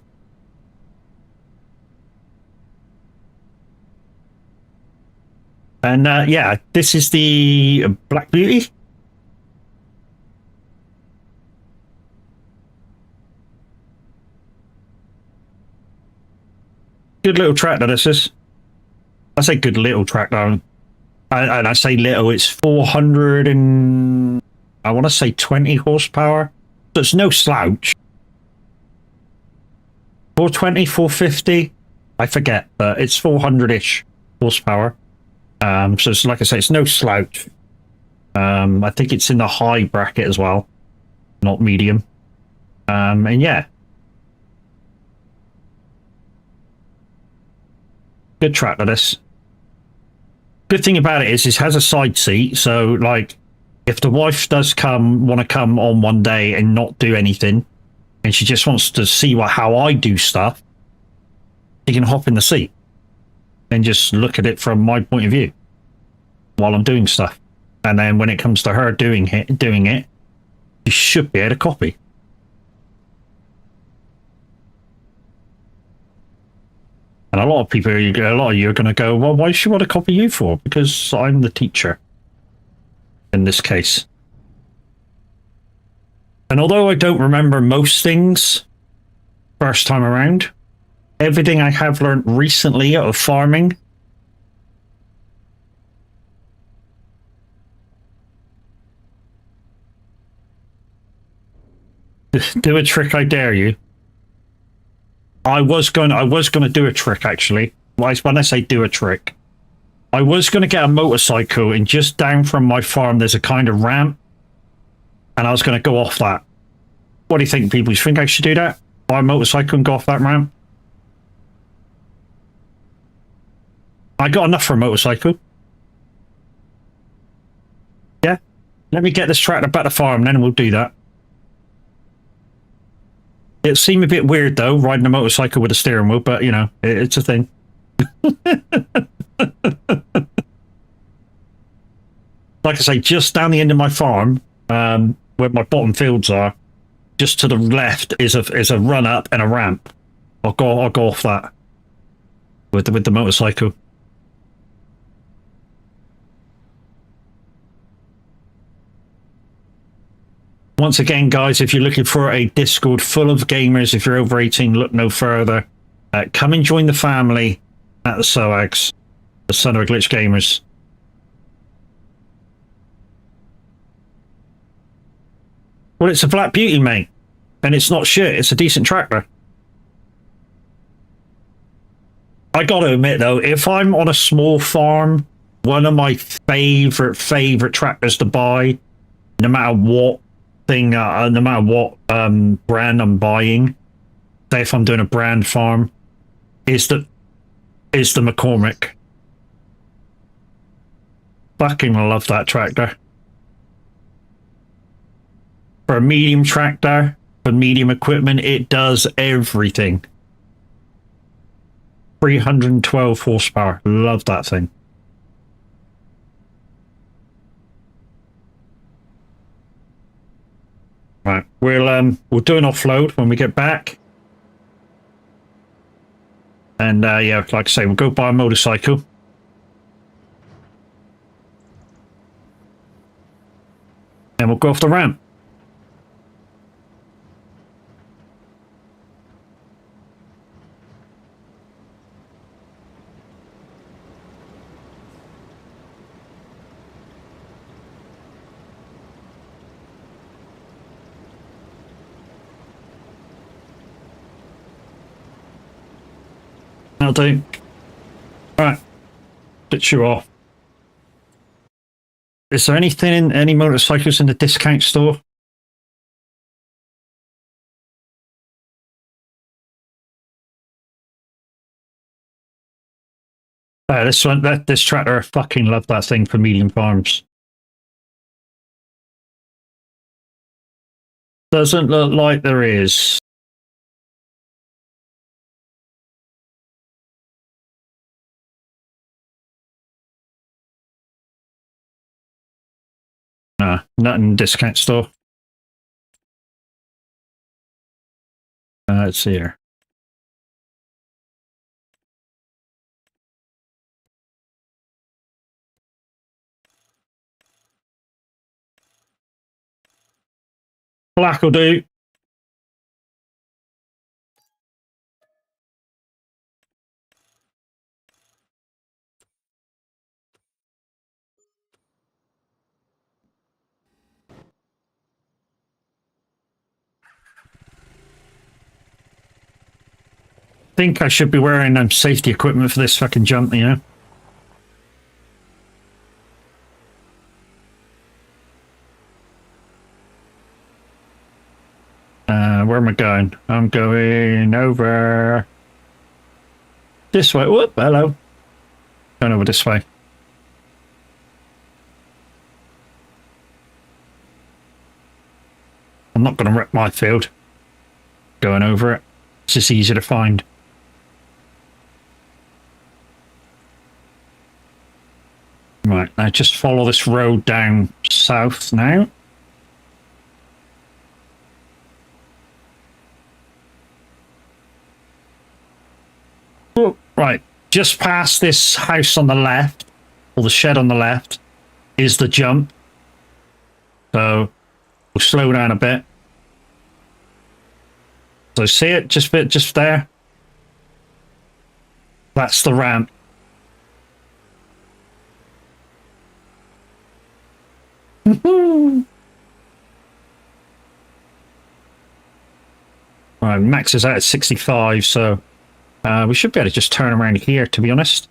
Speaker 1: And yeah, this is the Black Beauty. Good little tractor, this is. I say good little tractor. And I say little, it's 400 and I want to say 20 horsepower. So it's no slouch. 420, 450, I forget, but it's 400-ish horsepower. So it's, like I say, it's no slouch. I think it's in the high bracket as well, not medium. And yeah. Good tractor, this. Good thing about it is it has a side seat, so like if the wife does want to come on one day and not do anything, and she just wants to see how I do stuff, she can hop in the seat and just look at it from my point of view while I'm doing stuff. And then when it comes to her doing it, she should be able to copy. And a lot of you are going to go, well, why does she want to copy you for? Because I'm the teacher in this case. And although I don't remember most things first time around, everything I have learned recently out of farming do a trick, I dare you. I was going to do a trick, actually. When I say do a trick, I was going to get a motorcycle, and just down from my farm there's a kind of ramp, and I was going to go off that. What do you think, people? You think I should do that? Buy a motorcycle and go off that ramp? I got enough for a motorcycle. Yeah? Let me get this tractor back to farm, then we'll do that. It seemed a bit weird, though, riding a motorcycle with a steering wheel, but, you know, it's a thing. Like I say, just down the end of my farm, where my bottom fields are, just to the left is a run up and a ramp. I'll go off that with the motorcycle. Once again, guys, if you're looking for a Discord full of gamers, if you're over 18, look no further. Come and join the family at the soags, the Son of a Glitch Gamers. Well, it's a Black Beauty, mate. And it's not shit. It's a decent tractor. I gotta admit, though, if I'm on a small farm, one of my favorite tractors to buy, no matter what brand I'm buying, say if I'm doing a brand farm, is the McCormick. Fucking love that tractor. For a medium tractor, for medium equipment, it does everything. 312 horsepower. Love that thing. Right, we'll do an offload when we get back. And yeah, like I say, we'll go buy a motorcycle. And we'll go off the ramp. That'll do. Alright. Ditch you off. Is there anything any motorcycles in the discount store? This tractor, I fucking love that thing for medium farms. Doesn't look like there is. Nah, nothing in discount store. Let's see here. Black will do. Think I should be wearing safety equipment for this fucking jump, you know? Where am I going? I'm going over this way. Whoop, hello. Going over this way. I'm not going to wreck my field. Going over it. It's just easier to find. Right, now just follow this road down south now. Oh, right, just past this house on the left, or the shed on the left, is the jump. So we'll slow down a bit. So see it just there? That's the ramp. Right, max is out at 65, so we should be able to just turn around here, to be honest.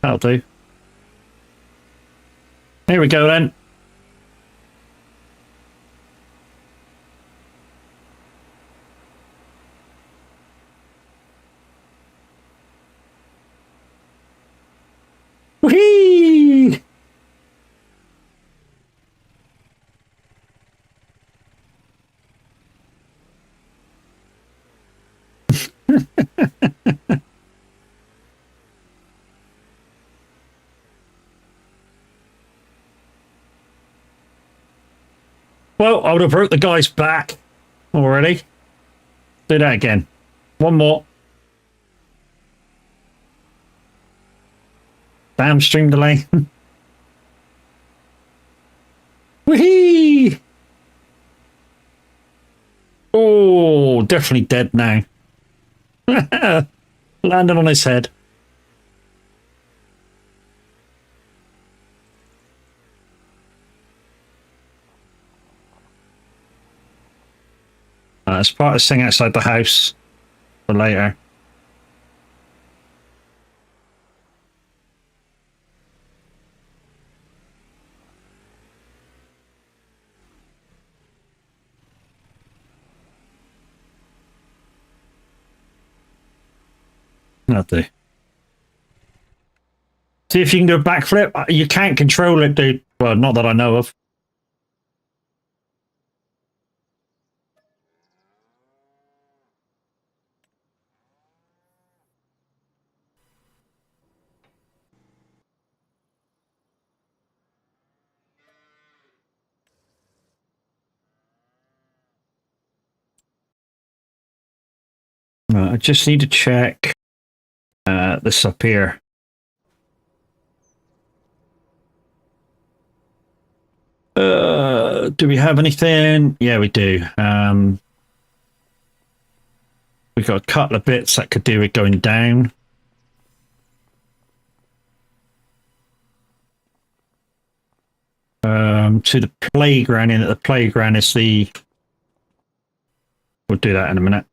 Speaker 1: That'll do. Here we go then. Whee! Well, I would have broke the guy's back already. Do that again. One more. Damn stream delay. Whee! Oh, definitely dead now. Landed on his head. It's part of this thing outside the house for later. That'll do. See if you can do a backflip. You can't control it, dude. Well, not that I know of. Right, I just need to check this up here. Do we have anything? Yeah, we do. We've got a couple of bits that could do with going down. To the playground. In at the playground is the... We'll do that in a minute.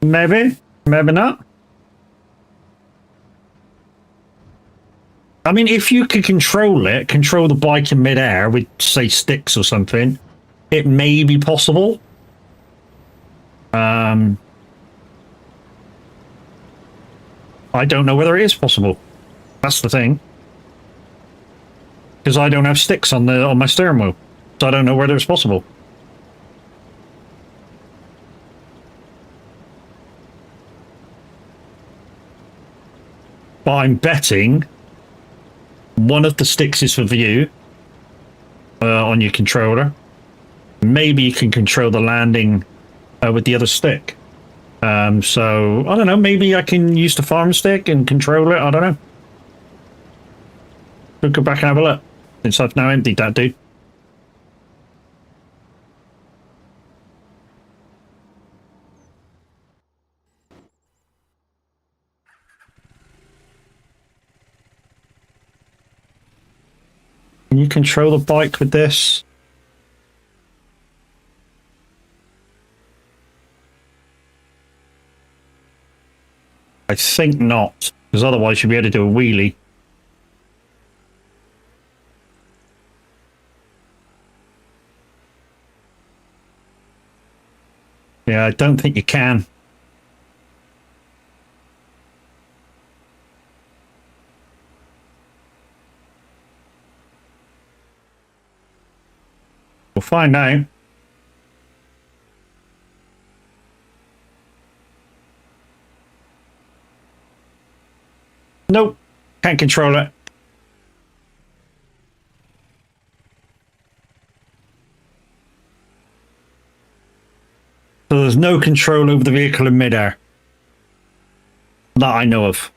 Speaker 1: Maybe. Maybe not. I mean, if you could control it, control the bike in midair with, say, sticks or something, it may be possible. I don't know whether it is possible. That's the thing. Because I don't have sticks on my steering wheel, so I don't know whether it's possible. But I'm betting one of the sticks is for view on your controller. Maybe you can control the landing with the other stick. So, I don't know, maybe I can use the farm stick and control it, I don't know. We'll go back and have a look, since I've now emptied that dude. Can you control the bike with this? I think not, because otherwise you'll be able to do a wheelie. Yeah, I don't think you can. We'll find out. Nope, can't control it. So there's no control over the vehicle in midair. That I know of.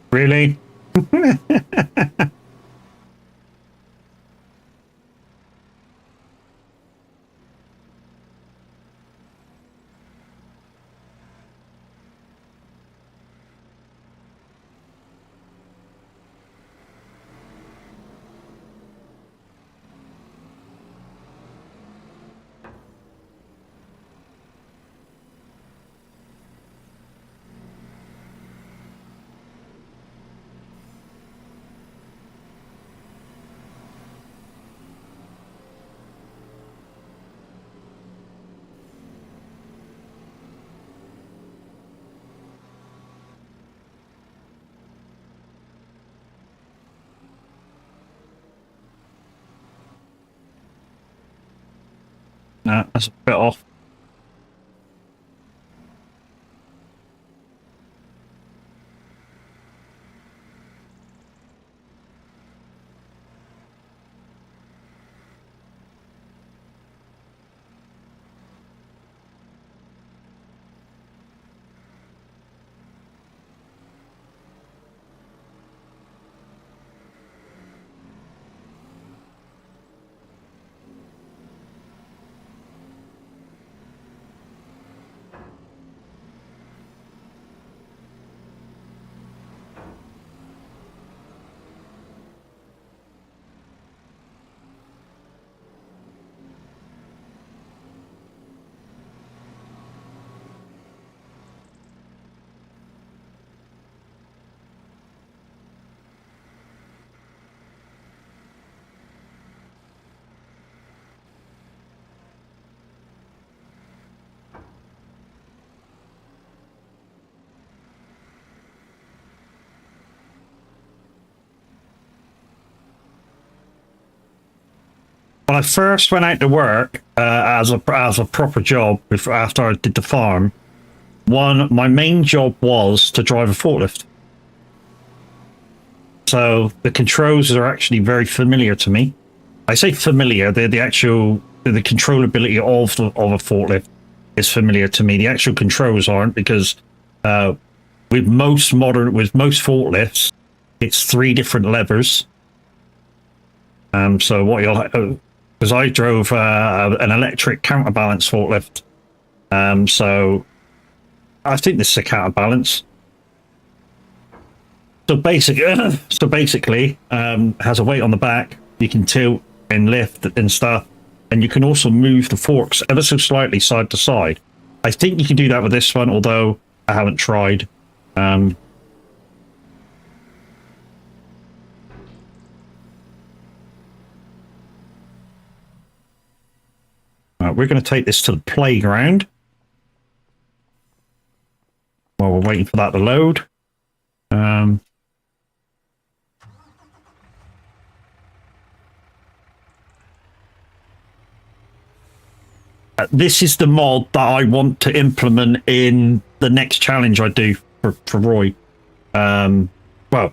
Speaker 1: Really? No, that's a bit off. when I first went out to work as a proper job after I did the farm, my main job was to drive a forklift. So the controls are actually very familiar to me. I say familiar; they're the controllability of a forklift is familiar to me. The actual controls aren't, because with most forklifts, it's 3 different levers. So what you'll, because I drove an electric counterbalance forklift, so I think this is a counterbalance. So basically, has a weight on the back. You can tilt and lift and stuff, and you can also move the forks ever so slightly side to side. I think you can do that with this one, although I haven't tried. Right, we're going to take this to the playground while we're waiting for that to load. This is the mod that I want to implement in the next challenge I do for Roy. Well,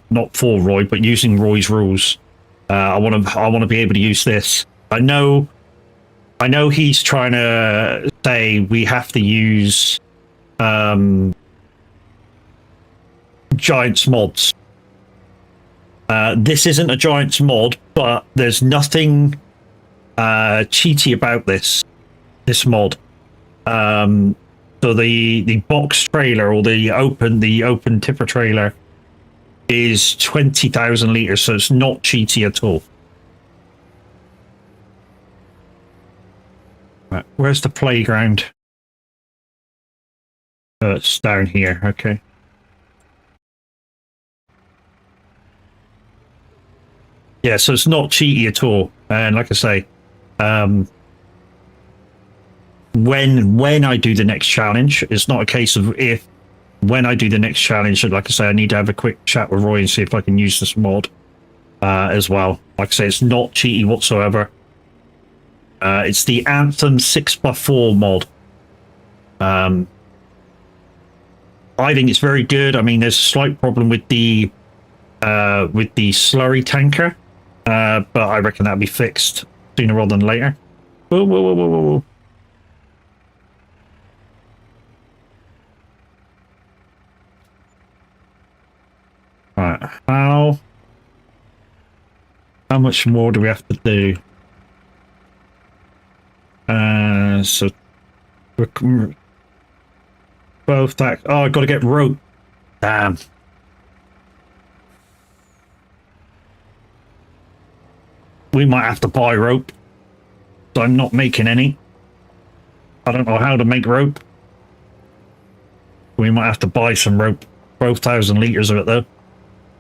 Speaker 1: not for Roy, but using Roy's rules. I want to be able to use this. I know he's trying to say we have to use Giants mods. This isn't a Giants mod, but there's nothing cheaty about this mod. So the box trailer, or the open tipper trailer, is 20,000 liters, so it's not cheaty at all. Right, where's the playground? It's down here. Okay. Yeah, so it's not cheaty at all. And like I say, when I do the next challenge, it's not a case of if. When I do the next challenge, like I say, I need to have a quick chat with Roy and see if I can use this mod as well. Like I say, it's not cheaty whatsoever. It's the Anthem 6x4 mod. I think it's very good. I mean, there's a slight problem with the slurry tanker, but I reckon that'll be fixed sooner rather than later. Whoa, whoa, whoa, whoa, whoa, whoa. Right, how much more do we have to do? So we're both that. Oh, I got to get rope. Damn. We might have to buy rope. So I'm not making any. I don't know how to make rope. We might have to buy some rope. 12,000 liters of it though.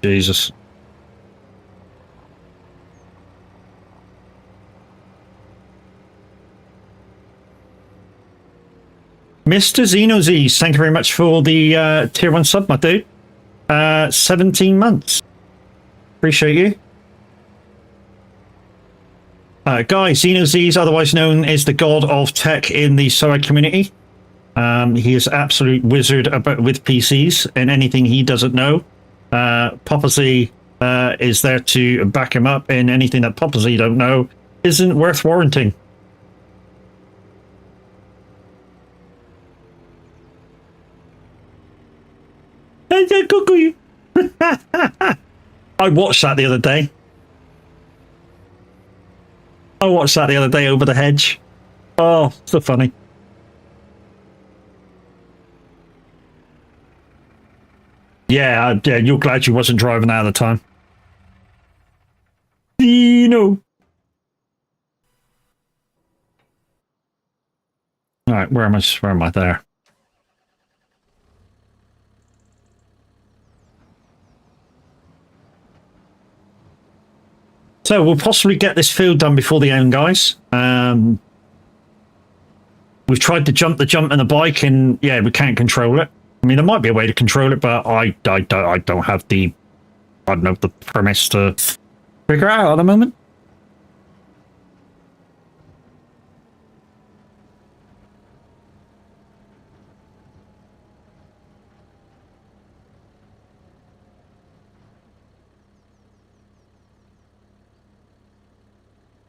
Speaker 1: Jesus. Mr. Xenoz's, thank you very much for the tier 1 sub, my dude. 17 months. Appreciate you. Guy, Xenoz's, otherwise known as the god of tech in the soag community. He is absolute wizard with PCs and anything he doesn't know. Papa Z is there to back him up, and anything that Papa Z don't know isn't worth warranting. I watched that the other day. Over the hedge. Oh, so funny. Yeah, you're glad you wasn't driving out at the time. No. All right, where am I there? So we'll possibly get this field done before the end, guys. We've tried to jump in the bike, and yeah, we can't control it. I mean, there might be a way to control it, but I don't have the premise to figure out at the moment.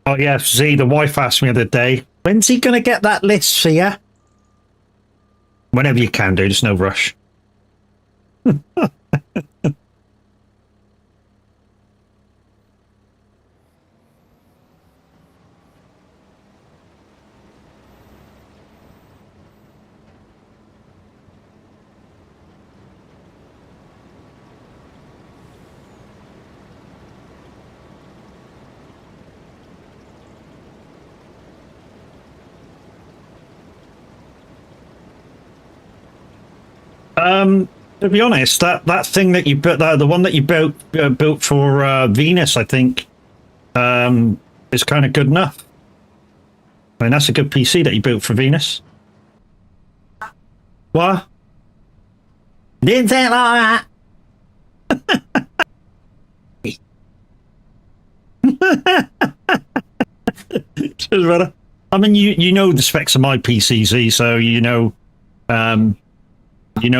Speaker 1: Oh yeah, Z, the wife asked me the other day, when's he gonna get that list for you? Whenever you can, dude, there's no rush. To be honest, that thing that you built, the one that you built for Venus, I think, is kind of good enough. I mean, that's a good PC that you built for Venus. What? Didn't say it like that. I mean, you know the specs of my PC, Z, so you know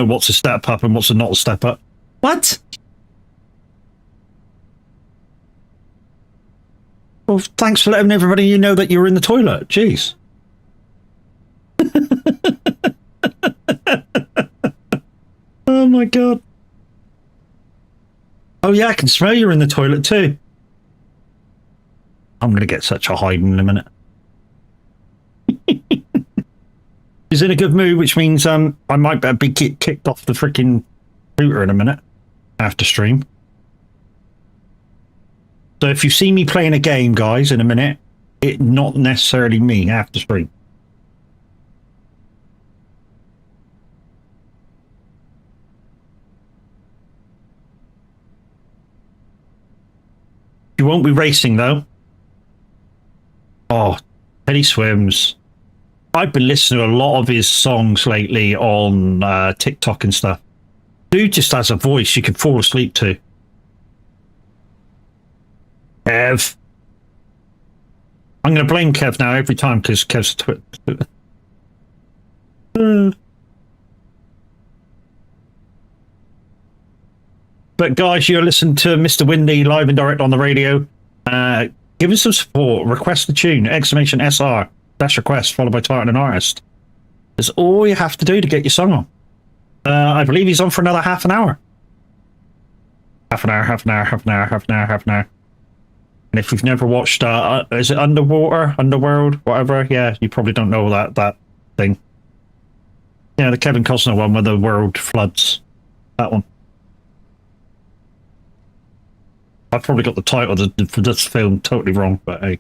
Speaker 1: what's a step up and what's a not a step up. What? Well, thanks for letting everybody you know that you were in the toilet. Jeez. Oh my god. Oh yeah, I can smell you're in the toilet too. I'm gonna get such a hiding in a minute. He's in a good mood, which means I might be kicked off the freaking router in a minute after stream. So if you see me playing a game, guys, in a minute, it not necessarily me after stream. You won't be racing though. Oh, Teddy Swims. I've been listening to a lot of his songs lately on TikTok and stuff. Dude just has a voice you could fall asleep to. Kev. I'm going to blame Kev now every time because Kev's But guys, you're listening to Mr. Windy live and direct on the radio. Give us some support. Request the tune. Exclamation SR. Dash request followed by title and artist. That's all you have to do to get your song on. I believe he's on for another half an hour. Half an hour. And if you've never watched, is it Underworld, whatever? Yeah, you probably don't know that thing. Yeah, the Kevin Costner one where the world floods. That one. I probably got the title for this film totally wrong, but hey.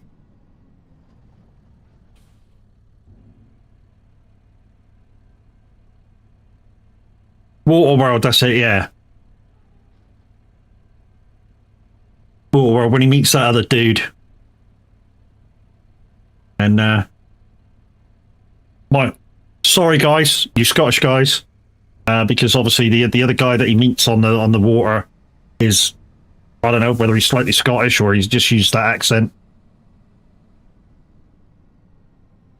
Speaker 1: Waterworld, that's it, yeah. Waterworld, when he meets that other dude. And, sorry guys, you Scottish guys, because obviously the other guy that he meets on the water is, I don't know whether he's slightly Scottish or he's just used that accent.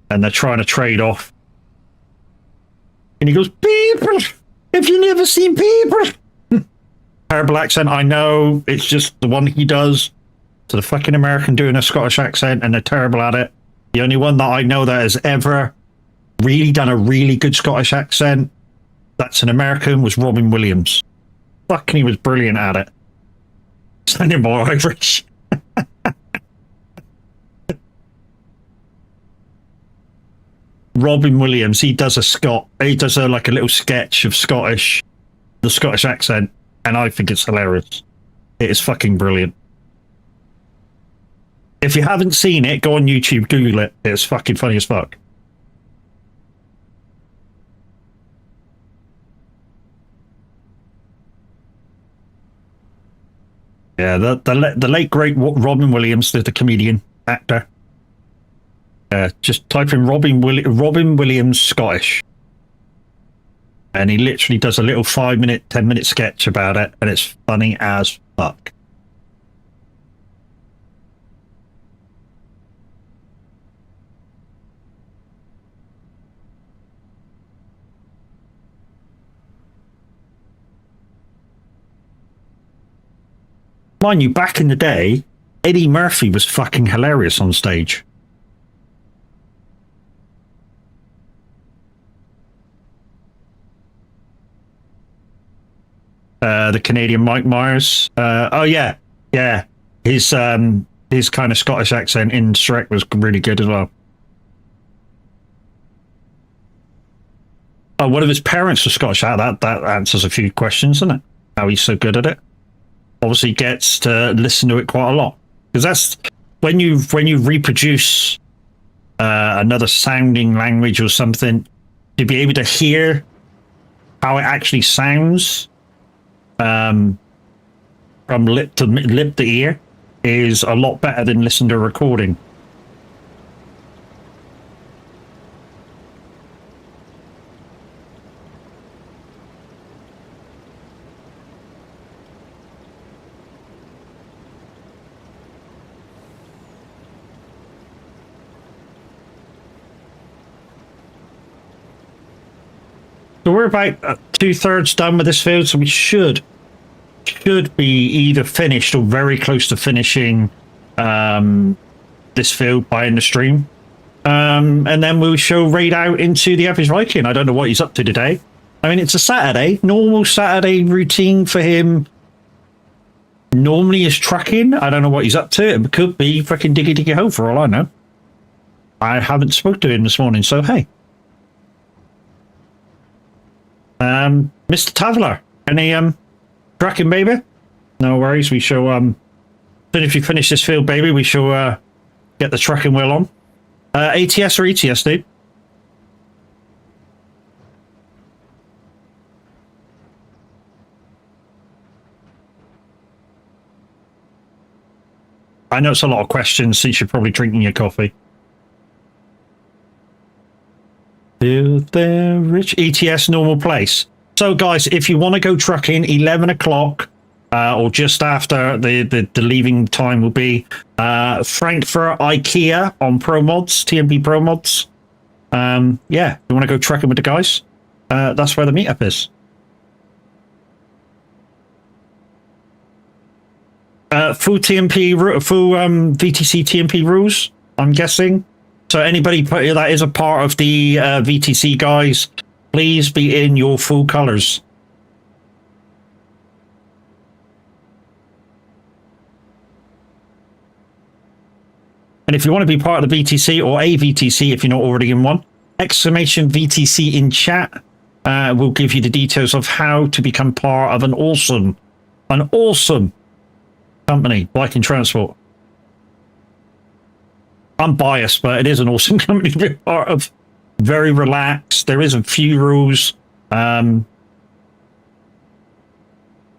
Speaker 1: And they're trying to trade off. And he goes, people! If you never seen people, terrible accent. I know it's just the one he does to the fucking American doing a Scottish accent, and they're terrible at it. The only one that I know that has ever really done a really good Scottish accent, that's an American, was Robin Williams. Fucking, he was brilliant at it. Sounding more Irish. Robin Williams, he does like a little sketch of the Scottish accent, and I think it's hilarious. It is fucking brilliant. If you haven't seen it, go on YouTube, Google it. It's fucking funny as fuck. Yeah, the late great Robin Williams, the comedian actor. Just type in Robin Williams Scottish, and he literally does a little 5-minute, 10-minute sketch about it, and it's funny as fuck. Mind you, back in the day, Eddie Murphy was fucking hilarious on stage. The Canadian Mike Myers. Oh yeah, yeah. His kind of Scottish accent in Shrek was really good as well. Oh, one of his parents was Scottish. That answers a few questions, doesn't it? How he's so good at it. Obviously, gets to listen to it quite a lot, because that's when you reproduce another sounding language or something, to be able to hear how it actually sounds from lip to ear is a lot better than listening to a recording. So we're about 2/3 done with this field, so we should be either finished or very close to finishing this field by end of stream. And then we'll show Raid out into the average Viking. I don't know what he's up to today. I mean, it's a Saturday. Normal Saturday routine for him normally is trucking. I don't know what he's up to. It could be freaking diggy hole for all I know. I haven't spoke to him this morning, so hey. Mr. Tavler, any tracking, baby? No worries. We shall soon as we finish this field, baby, we shall get the tracking wheel on. ATS or ETS, dude? I know it's a lot of questions since you're probably drinking your coffee. Field there, Rich. ETS normal place. So, guys, if you want to go trucking, 11 o'clock or just after the leaving time will be Frankfurt IKEA on Pro Mods, TMP Pro Mods. Yeah, you want to go trucking with the guys? That's where the meetup is. Full TMP, full VTC TMP rules, I'm guessing. So anybody that is a part of the VTC guys, please be in your full colors. And if you want to be part of the VTC or a VTC, if you're not already in one, exclamation VTC in chat will give you the details of how to become part of an awesome company, Viking Transport. I'm biased, but it is an awesome company to be part of. Very relaxed. There is a few rules. That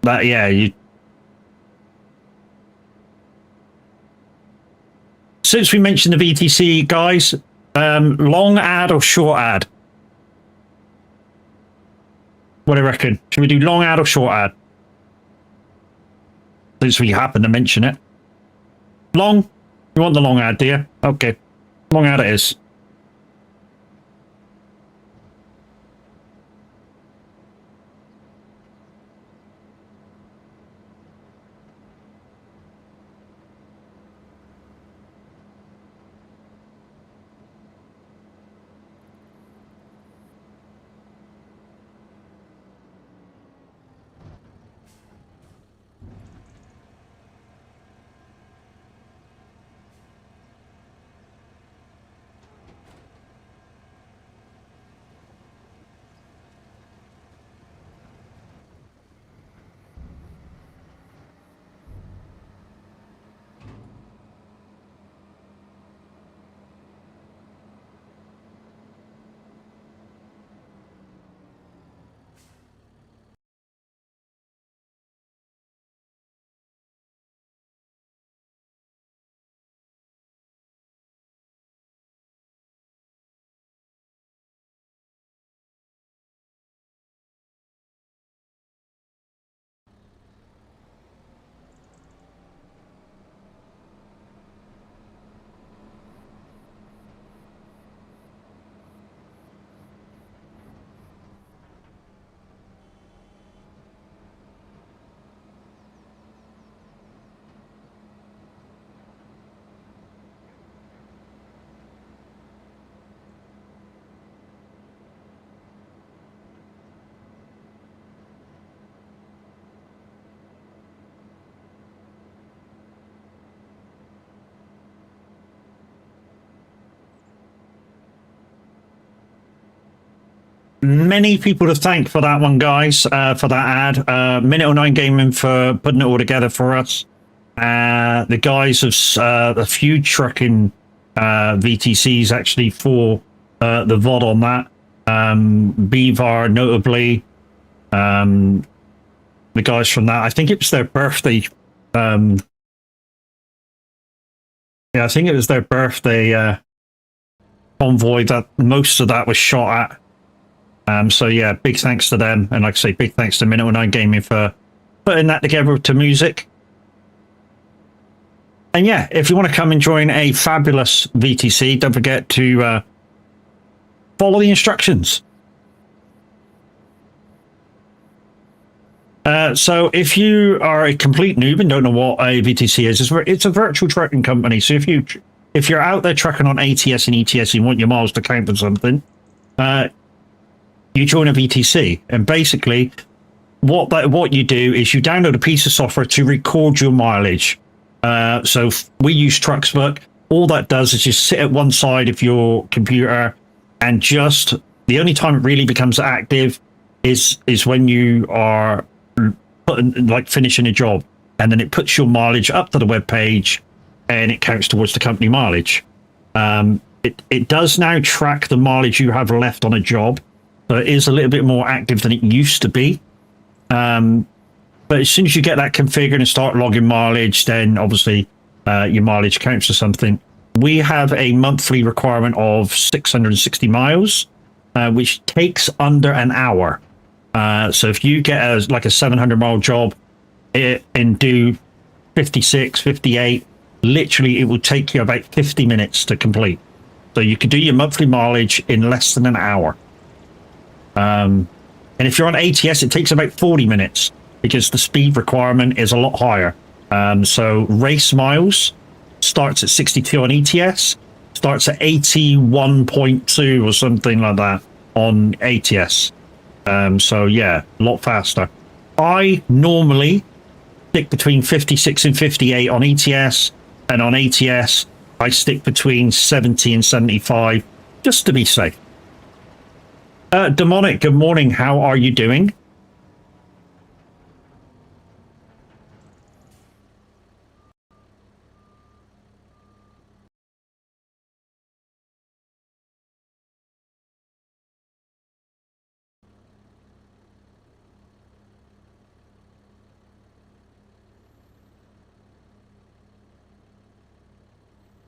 Speaker 1: yeah, you. Since we mentioned the VTC guys, long ad or short ad? What do you reckon? Should we do long ad or short ad? Since we happen to mention it. Long? You want the long ad, do you? Okay. Long ad it is. many people to thank for that one, guys, for that ad. Minute 09 Gaming for putting it all together for us. The guys of a few trucking VTCs actually for the VOD on that. Beavar, notably. The guys from that. I think it was their birthday. Yeah, I think it was their birthday convoy that most of that was shot at. So yeah, big thanks to them, and like I say, big thanks to Minute 09 Gaming for putting that together to music. And yeah, if you want to come and join a fabulous VTC, don't forget to follow the instructions. So if you are a complete noob and don't know what a VTC is, it's a virtual trucking company. So if you're out there trucking on ATS and ETS and you want your miles to count for something, you join a VTC. And basically, what you do is you download a piece of software to record your mileage. So we use Trucksbook. All that does is just sit at one side of your computer, and just the only time it really becomes active is when you are finishing a job, and then it puts your mileage up to the web page, and it counts towards the company mileage. It does now track the mileage you have left on a job, so it is a little bit more active than it used to be. But as soon as you get that configured and start logging mileage, then obviously your mileage counts for something. We have a monthly requirement of 660 miles, which takes under an hour. So if you get a 700-mile job and do 56, 58, literally it will take you about 50 minutes to complete. So you could do your monthly mileage in less than an hour. And if you're on ATS, it takes about 40 minutes because the speed requirement is a lot higher. So race miles starts at 62 on ETS, starts at 81.2 or something like that on ATS. So yeah, a lot faster. I normally stick between 56 and 58 on ETS, and on ATS I stick between 70 and 75 just to be safe. Demonic, good morning. How are you doing?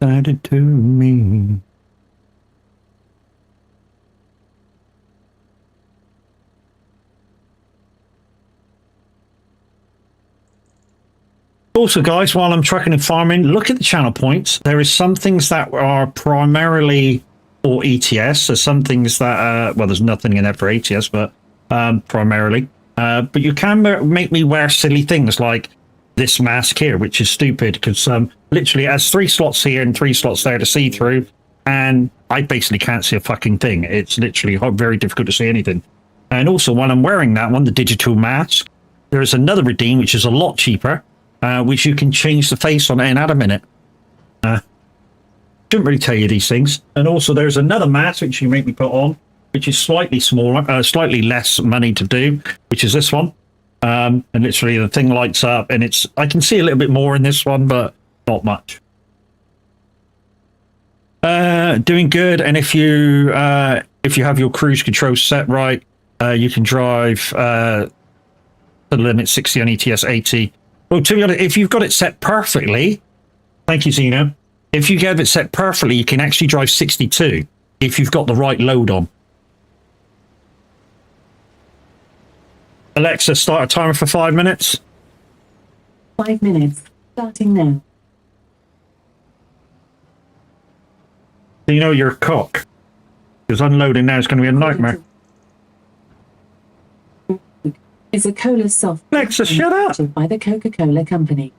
Speaker 1: Added to me. Also, guys, while I'm trucking and farming, look at the channel points. There is some things that are primarily for ETS. There's some things that, well, there's nothing in there for ATS, but primarily. But you can make me wear silly things like this mask here, which is stupid because literally it has 3 slots here and 3 slots there to see through, and I basically can't see a fucking thing. It's literally very difficult to see anything. And also, while I'm wearing that one, the digital mask, there's another redeem which is a lot cheaper, which you can change the face on it and add a minute. Shouldn't really tell you these things. And also there's another mask which you make me put on, which is slightly smaller, slightly less money to do, which is this one. And literally the thing lights up, and I can see a little bit more in this one, but not much. Doing good. And if you have your cruise control set right, you can drive to the limit 60 on ETS, 80. Well, to be honest, if you've got it set perfectly, thank you, Zeno. If you get it set perfectly, you can actually drive 62 if you've got the right load on. Alexa, start a timer for 5 minutes.
Speaker 2: 5 minutes, starting now.
Speaker 1: Zeno, you're a cock. Because unloading now is going to be a nightmare.
Speaker 2: Is a cola soft
Speaker 1: Alexa, shut up!
Speaker 2: By the Coca-Cola Company.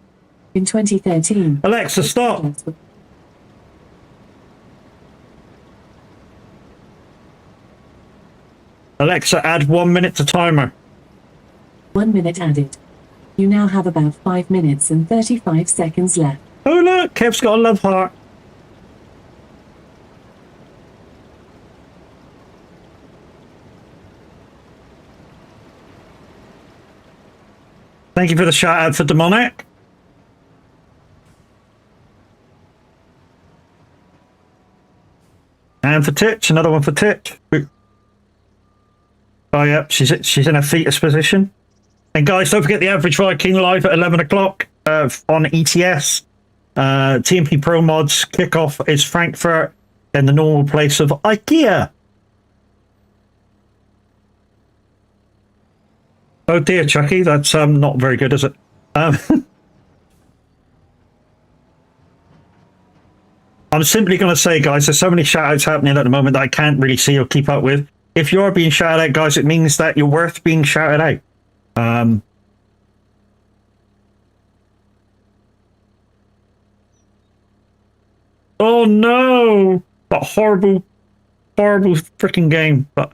Speaker 2: In 2013.
Speaker 1: Alexa, stop! Alexa, add 1 minute to timer.
Speaker 2: 1 minute added. You now have about 5 minutes and 35 seconds left.
Speaker 1: Oh look, Kev's got a love heart. Thank you for the shout out for Demonic. And for Titch, another one for Titch. Oh yeah, she's in a fetus position. And guys, don't forget the Average Viking live at 11 o'clock on ETS. TMP Pro Mods kickoff is Frankfurt in the normal place of IKEA. Oh dear, Chucky, that's not very good, is it? I'm simply going to say, guys, there's so many shout-outs happening at the moment that I can't really see or keep up with. If you're being shouted out, guys, it means that you're worth being shouted out. Oh no! That horrible, horrible freaking game. But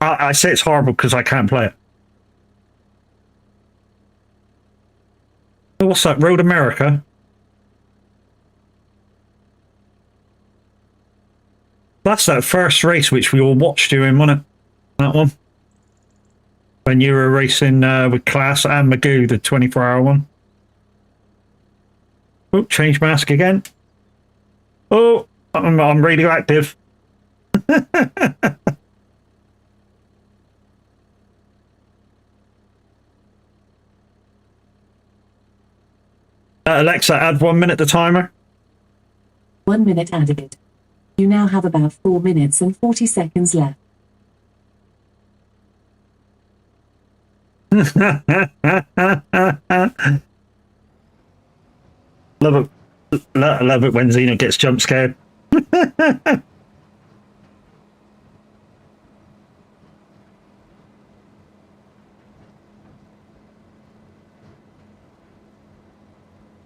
Speaker 1: I say it's horrible because I can't play it. What's that? Road America? That's that first race which we all watched you in, wasn't it? That one. When you were racing with Class and Magoo, the 24-hour one. Oh, change mask again. Oh, I'm radioactive. Alexa, add 1 minute the timer.
Speaker 2: 1 minute added. You now have about 4 minutes and 40 seconds left.
Speaker 1: Love it when Xeno gets jump scared.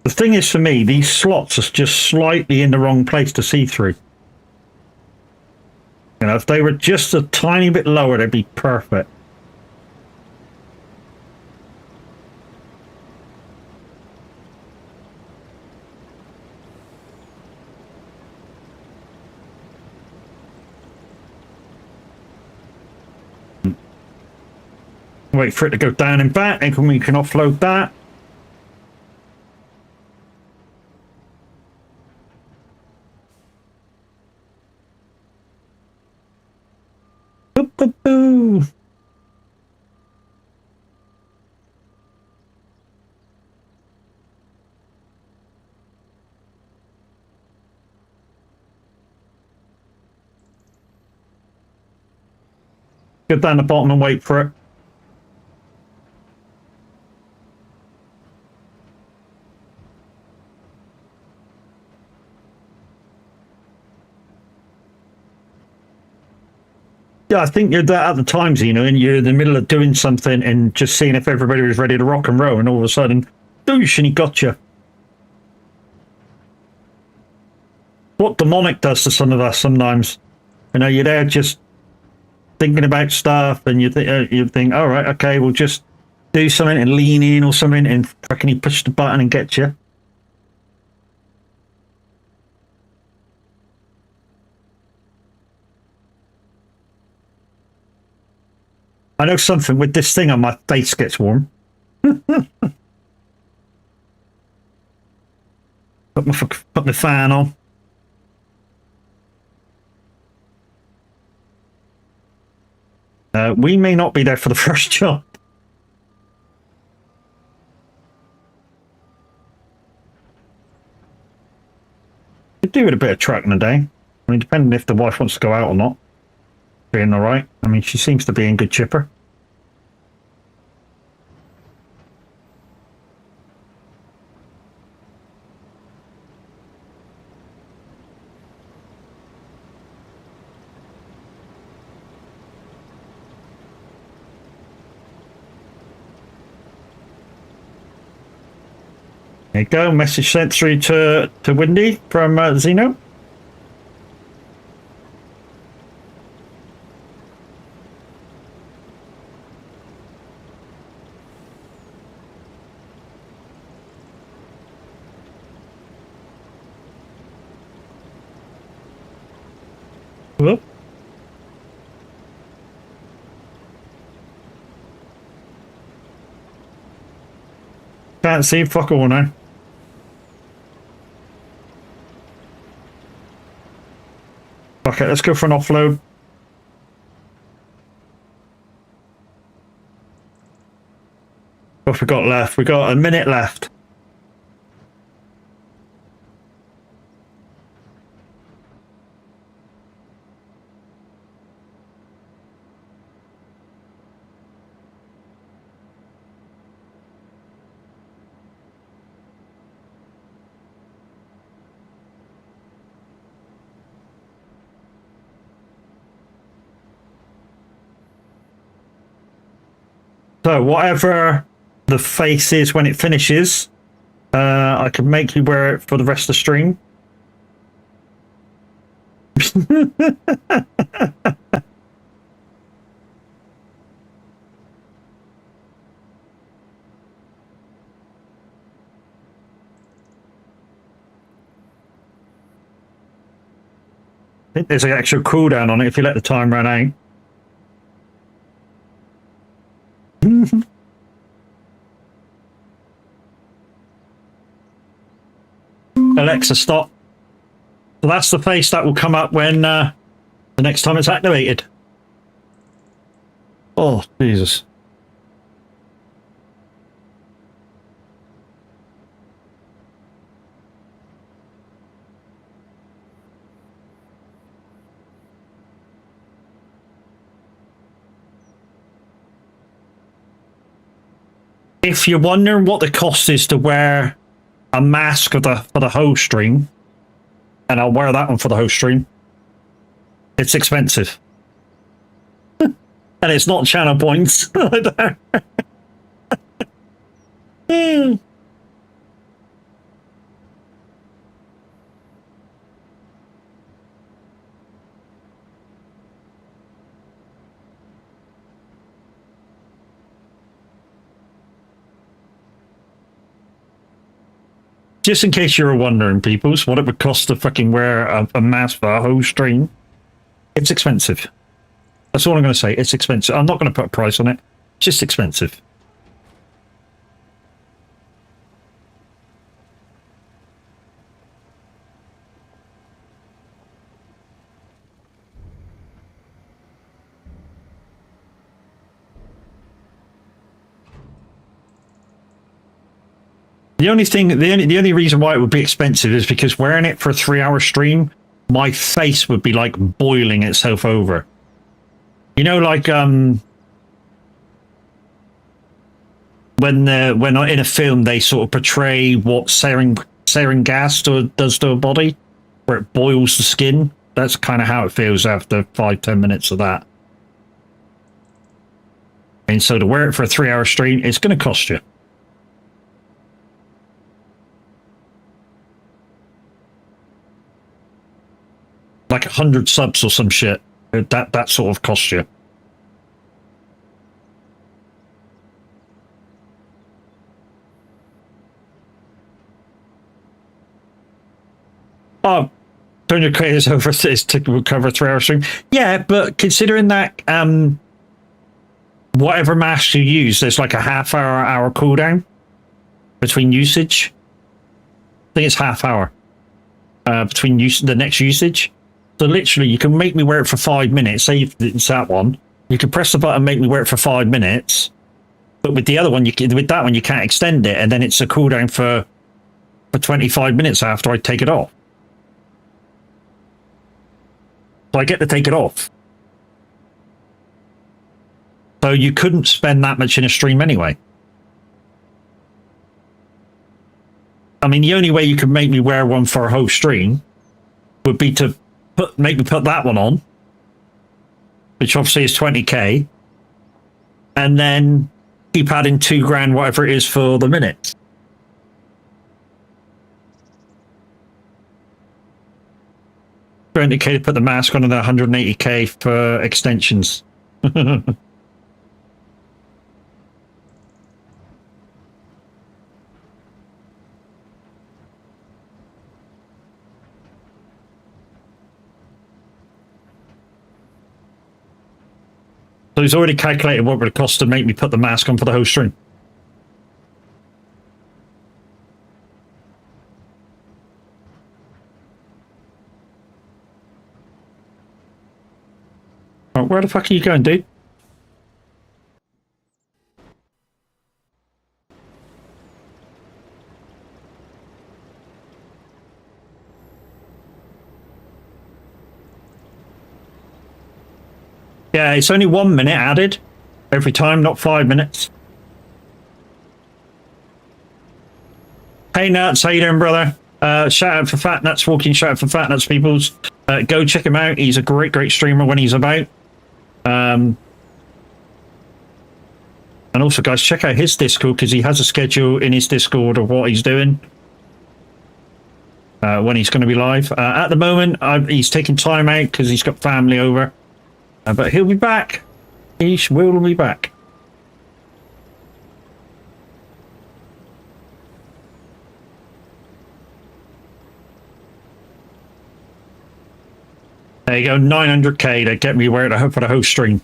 Speaker 1: The thing is, for me, these slots are just slightly in the wrong place to see through. You know, if they were just a tiny bit lower, they'd be perfect. Wait for it to go down and back, and we can offload that. Boo. Go down the bottom and wait for it. Yeah, I think you're that at the times, you know, and you're in the middle of doing something and just seeing if everybody was ready to rock and roll, and all of a sudden, doosh, and he got you. What Demonic does to some of us sometimes. You know, you're there just thinking about stuff, and you think, all right, okay, we'll just do something and lean in or something, and fucking he push the button and get you. I know something with this thing on my face gets warm. Put my fan on. We may not be there for the first job. Could do with a bit of trucking a day. I mean, depending if the wife wants to go out or not. Being all right. I mean, she seems to be in good chipper. There you go. Message sent through to Windy from Xeno. Whoop. Can't see fuck all now. Fuck it, let's go for an offload. What have we got left? We got a minute left. So whatever the face is when it finishes, I can make you wear it for the rest of the stream. I think there's an extra cooldown on it if you let the time run out. Alexa, stop. So that's the face that will come up when the next time it's activated. Oh, Jesus. If you're wondering what the cost is to wear a mask for the whole stream, and I'll wear that one for the whole stream, it's expensive. And it's not channel points. Just in case you were wondering, peoples, what it would cost to fucking wear a mask for a whole stream, it's expensive. That's all I'm going to say. It's expensive. I'm not going to put a price on it. It's just expensive. The only reason why it would be expensive is because wearing it for a 3-hour stream, my face would be like boiling itself over. You know, like when in a film they sort of portray what sarin gas does to a body, where it boils the skin. That's kind of how it feels after 5-10 minutes of that. And so to wear it for a 3-hour stream, it's going to cost you. Like 100 subs or some shit. That sort of costs you. Oh, turn your creators over is to recover a 3-hour stream. Yeah, but considering that whatever mask you use, there's like a hour cooldown between usage. I think it's half hour between the next usage. So literally, you can make me wear it for 5 minutes. Say it's that one. You can press the button, and make me wear it for 5 minutes. But with the other one, you can't extend it, and then it's a cooldown for 25 minutes after I take it off. So I get to take it off. So you couldn't spend that much in a stream anyway. I mean, the only way you could make me wear one for a whole stream would be to make me put that one on, which obviously is 20k, and then keep adding $2,000, whatever it is, for the minutes. $20k to put the mask on, and then 180k for extensions. So he's already calculated what it would cost to make me put the mask on for the whole stream. where the fuck are you going, dude? Yeah, it's only 1 minute added every time, not 5 minutes. Hey Nuts, how you doing, brother? Shout out for Fat Nuts Walking, shout out for Fat Nuts Peoples. Go check him out. He's a great streamer when he's about. And also, guys, check out his Discord because he has a schedule in his Discord of what he's doing when he's going to be live. At the moment, he's taking time out because he's got family over. But he'll be back. He will be back. There you go, 900k to get me where to for the host stream.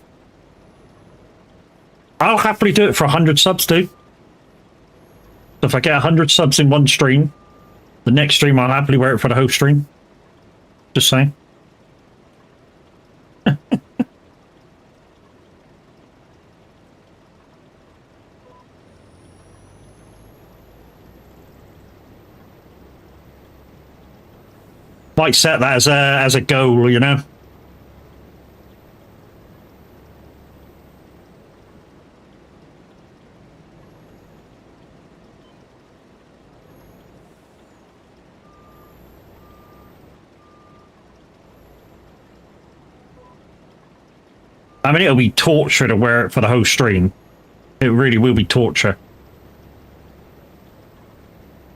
Speaker 1: I'll happily do it for 100 subs, dude. If I get 100 subs in one stream, the next stream I'll happily wear it for the host stream. Just saying. Might set that as a goal, you know. I mean, it'll be torture to wear it for the whole stream. It really will be torture.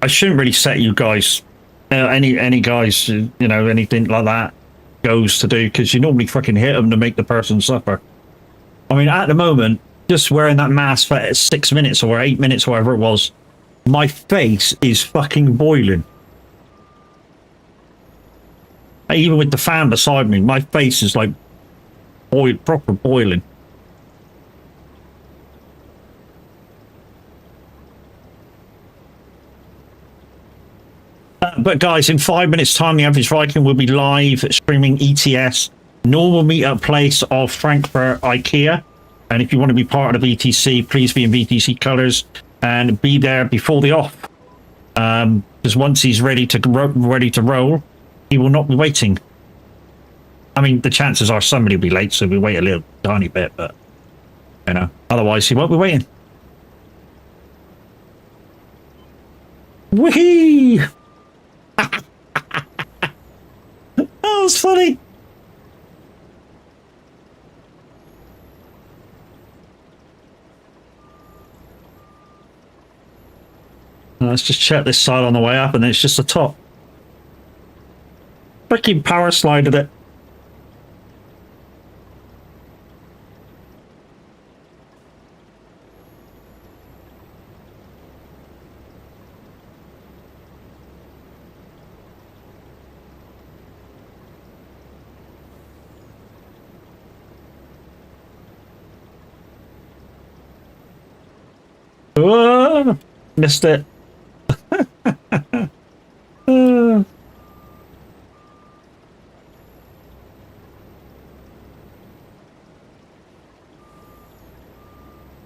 Speaker 1: I shouldn't really set you guys, any guys, you know, anything like that goes to do, because you normally fucking hit them to make the person suffer. I mean, at the moment, just wearing that mask for 6 minutes or 8 minutes, or whatever it was, my face is fucking boiling. Even with the fan beside me, my face is like proper boiling. But guys, in 5 minutes time, the Average Viking will be live streaming ETS, normal meetup place of Frankfurt IKEA. And if you want to be part of the VTC, please be in VTC colors and be there before the off. Because once he's ready to roll, he will not be waiting. I mean, the chances are somebody will be late, so we wait a little tiny bit, but you know, otherwise he won't be waiting. Whee! That was funny. Let's just check this side on the way up, and it's just the top. Fucking power slided it. Oh, missed it.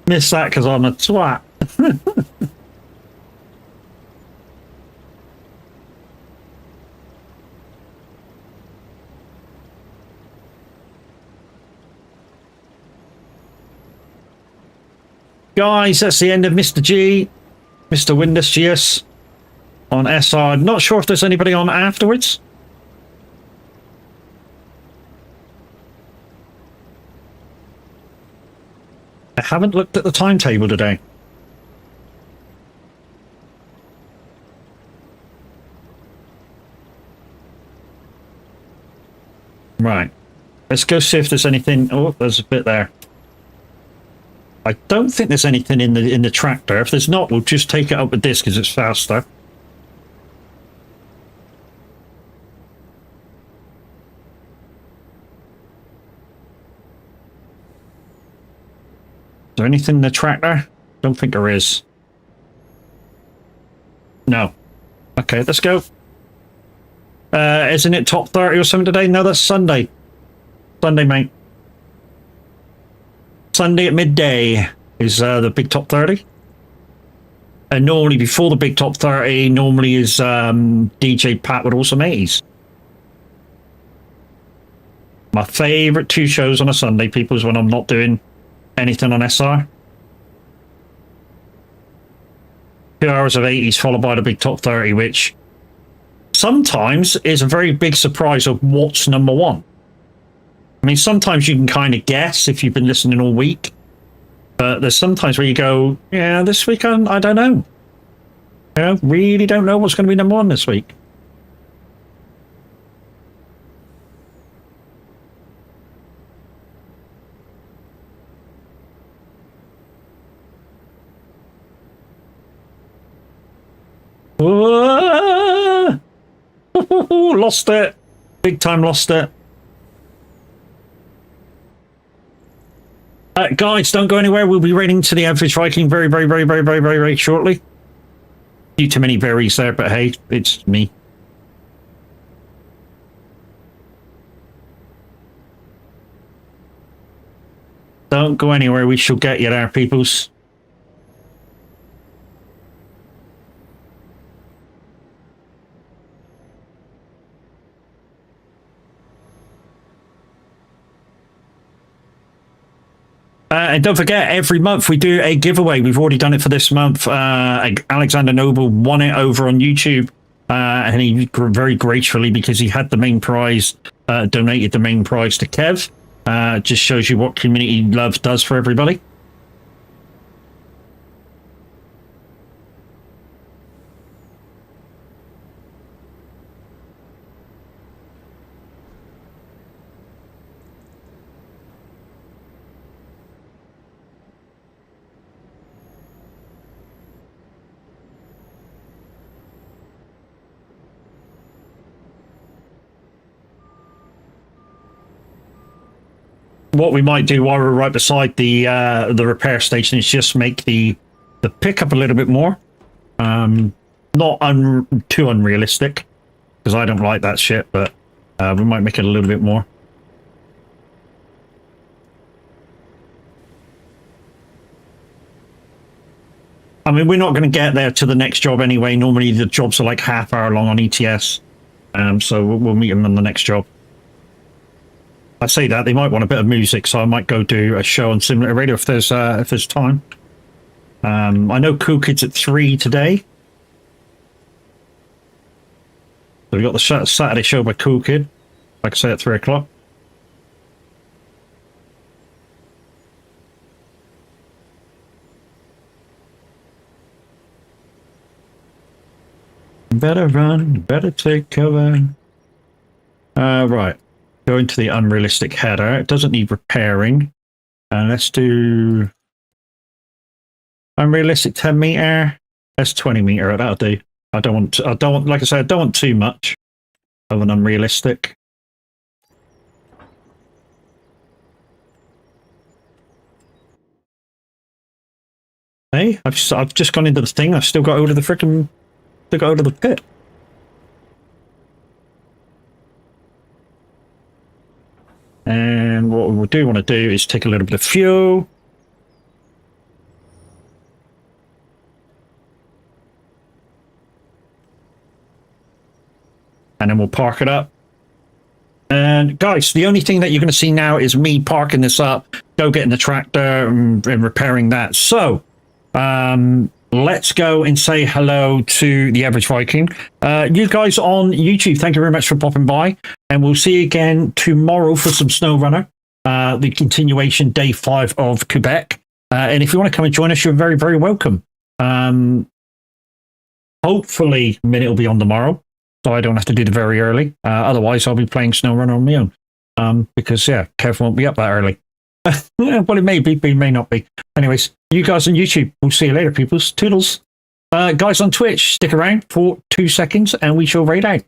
Speaker 1: Missed that because I'm a twat. Guys, that's the end of Mr. G, Mr. Windows GS on SR. Not sure if there's anybody on afterwards. I haven't looked at the timetable today. Right. Let's go see if there's anything. Oh, there's a bit there. I don't think there's anything in the tractor. If there's not, we'll just take it up with this because it's faster. Is there anything in the tractor? Don't think there is. No. Okay, let's go. Isn't it top 30 or something today? No, that's Sunday. Sunday, mate. Sunday at midday is the big top 30. And normally before the big top 30, normally is DJ Pat with Awesome 80s. My favourite two shows on a Sunday, people, is when I'm not doing anything on SR. 2 hours of 80s followed by the big top 30, which sometimes is a very big surprise of what's number one. I mean, sometimes you can kind of guess if you've been listening all week, but there's sometimes where you go, yeah, this week I don't know. You know, really don't know what's going to be number one this week. Lost it. Big time lost it. Guys, don't go anywhere. We'll be raiding to the average Viking very shortly. Few too many berries there, but hey, it's me. Don't go anywhere. We shall get you there, peoples. And don't forget, every month we do a giveaway. We've already done it for this month. Alexander Noble won it over on YouTube. And he very gracefully, because he had the main prize, donated the main prize to Kev. Just shows you what community love does for everybody. What we might do while we're right beside the repair station is just make the pickup a little bit more, not too unrealistic, because I don't like that shit, but we might make it a little bit more. I mean, we're not going to get there to the next job anyway. Normally the jobs are like half hour long on ETS, so we'll meet them on the next job. I say that they might want a bit of music, so I might go do a show on Simulator Radio if there's time. I know Cool Kids at 3 today. So we got the Saturday show by Cool Kid, like I say, at 3 o'clock. Better run, better take cover. Right. Go into the unrealistic header. It doesn't need repairing. Let's do unrealistic 10 meter. That's 20 meter. That'll do. I don't want, like I said, I don't want too much of an unrealistic. Hey, I've just gone into the thing. I've still got out of the freaking, still got out of the pit. And what we do want to do is take a little bit of fuel. And then we'll park it up. And guys, the only thing that you're going to see now is me parking this up, go getting the tractor and repairing that. So, let's go and say hello to the average Viking. You guys on YouTube, thank you very much for popping by. And we'll see you again tomorrow for some SnowRunner, the continuation day 5 of Quebec. And if you want to come and join us, you're very, very welcome. Hopefully, Minute will be on tomorrow, so I don't have to do the very early. Otherwise, I'll be playing SnowRunner on my own. Because, yeah, Kev won't be up that early. Well, it may be, but it may not be. Anyways, you guys on YouTube, we'll see you later, peoples. Toodles. Guys on Twitch, stick around for 2 seconds and we shall raid out.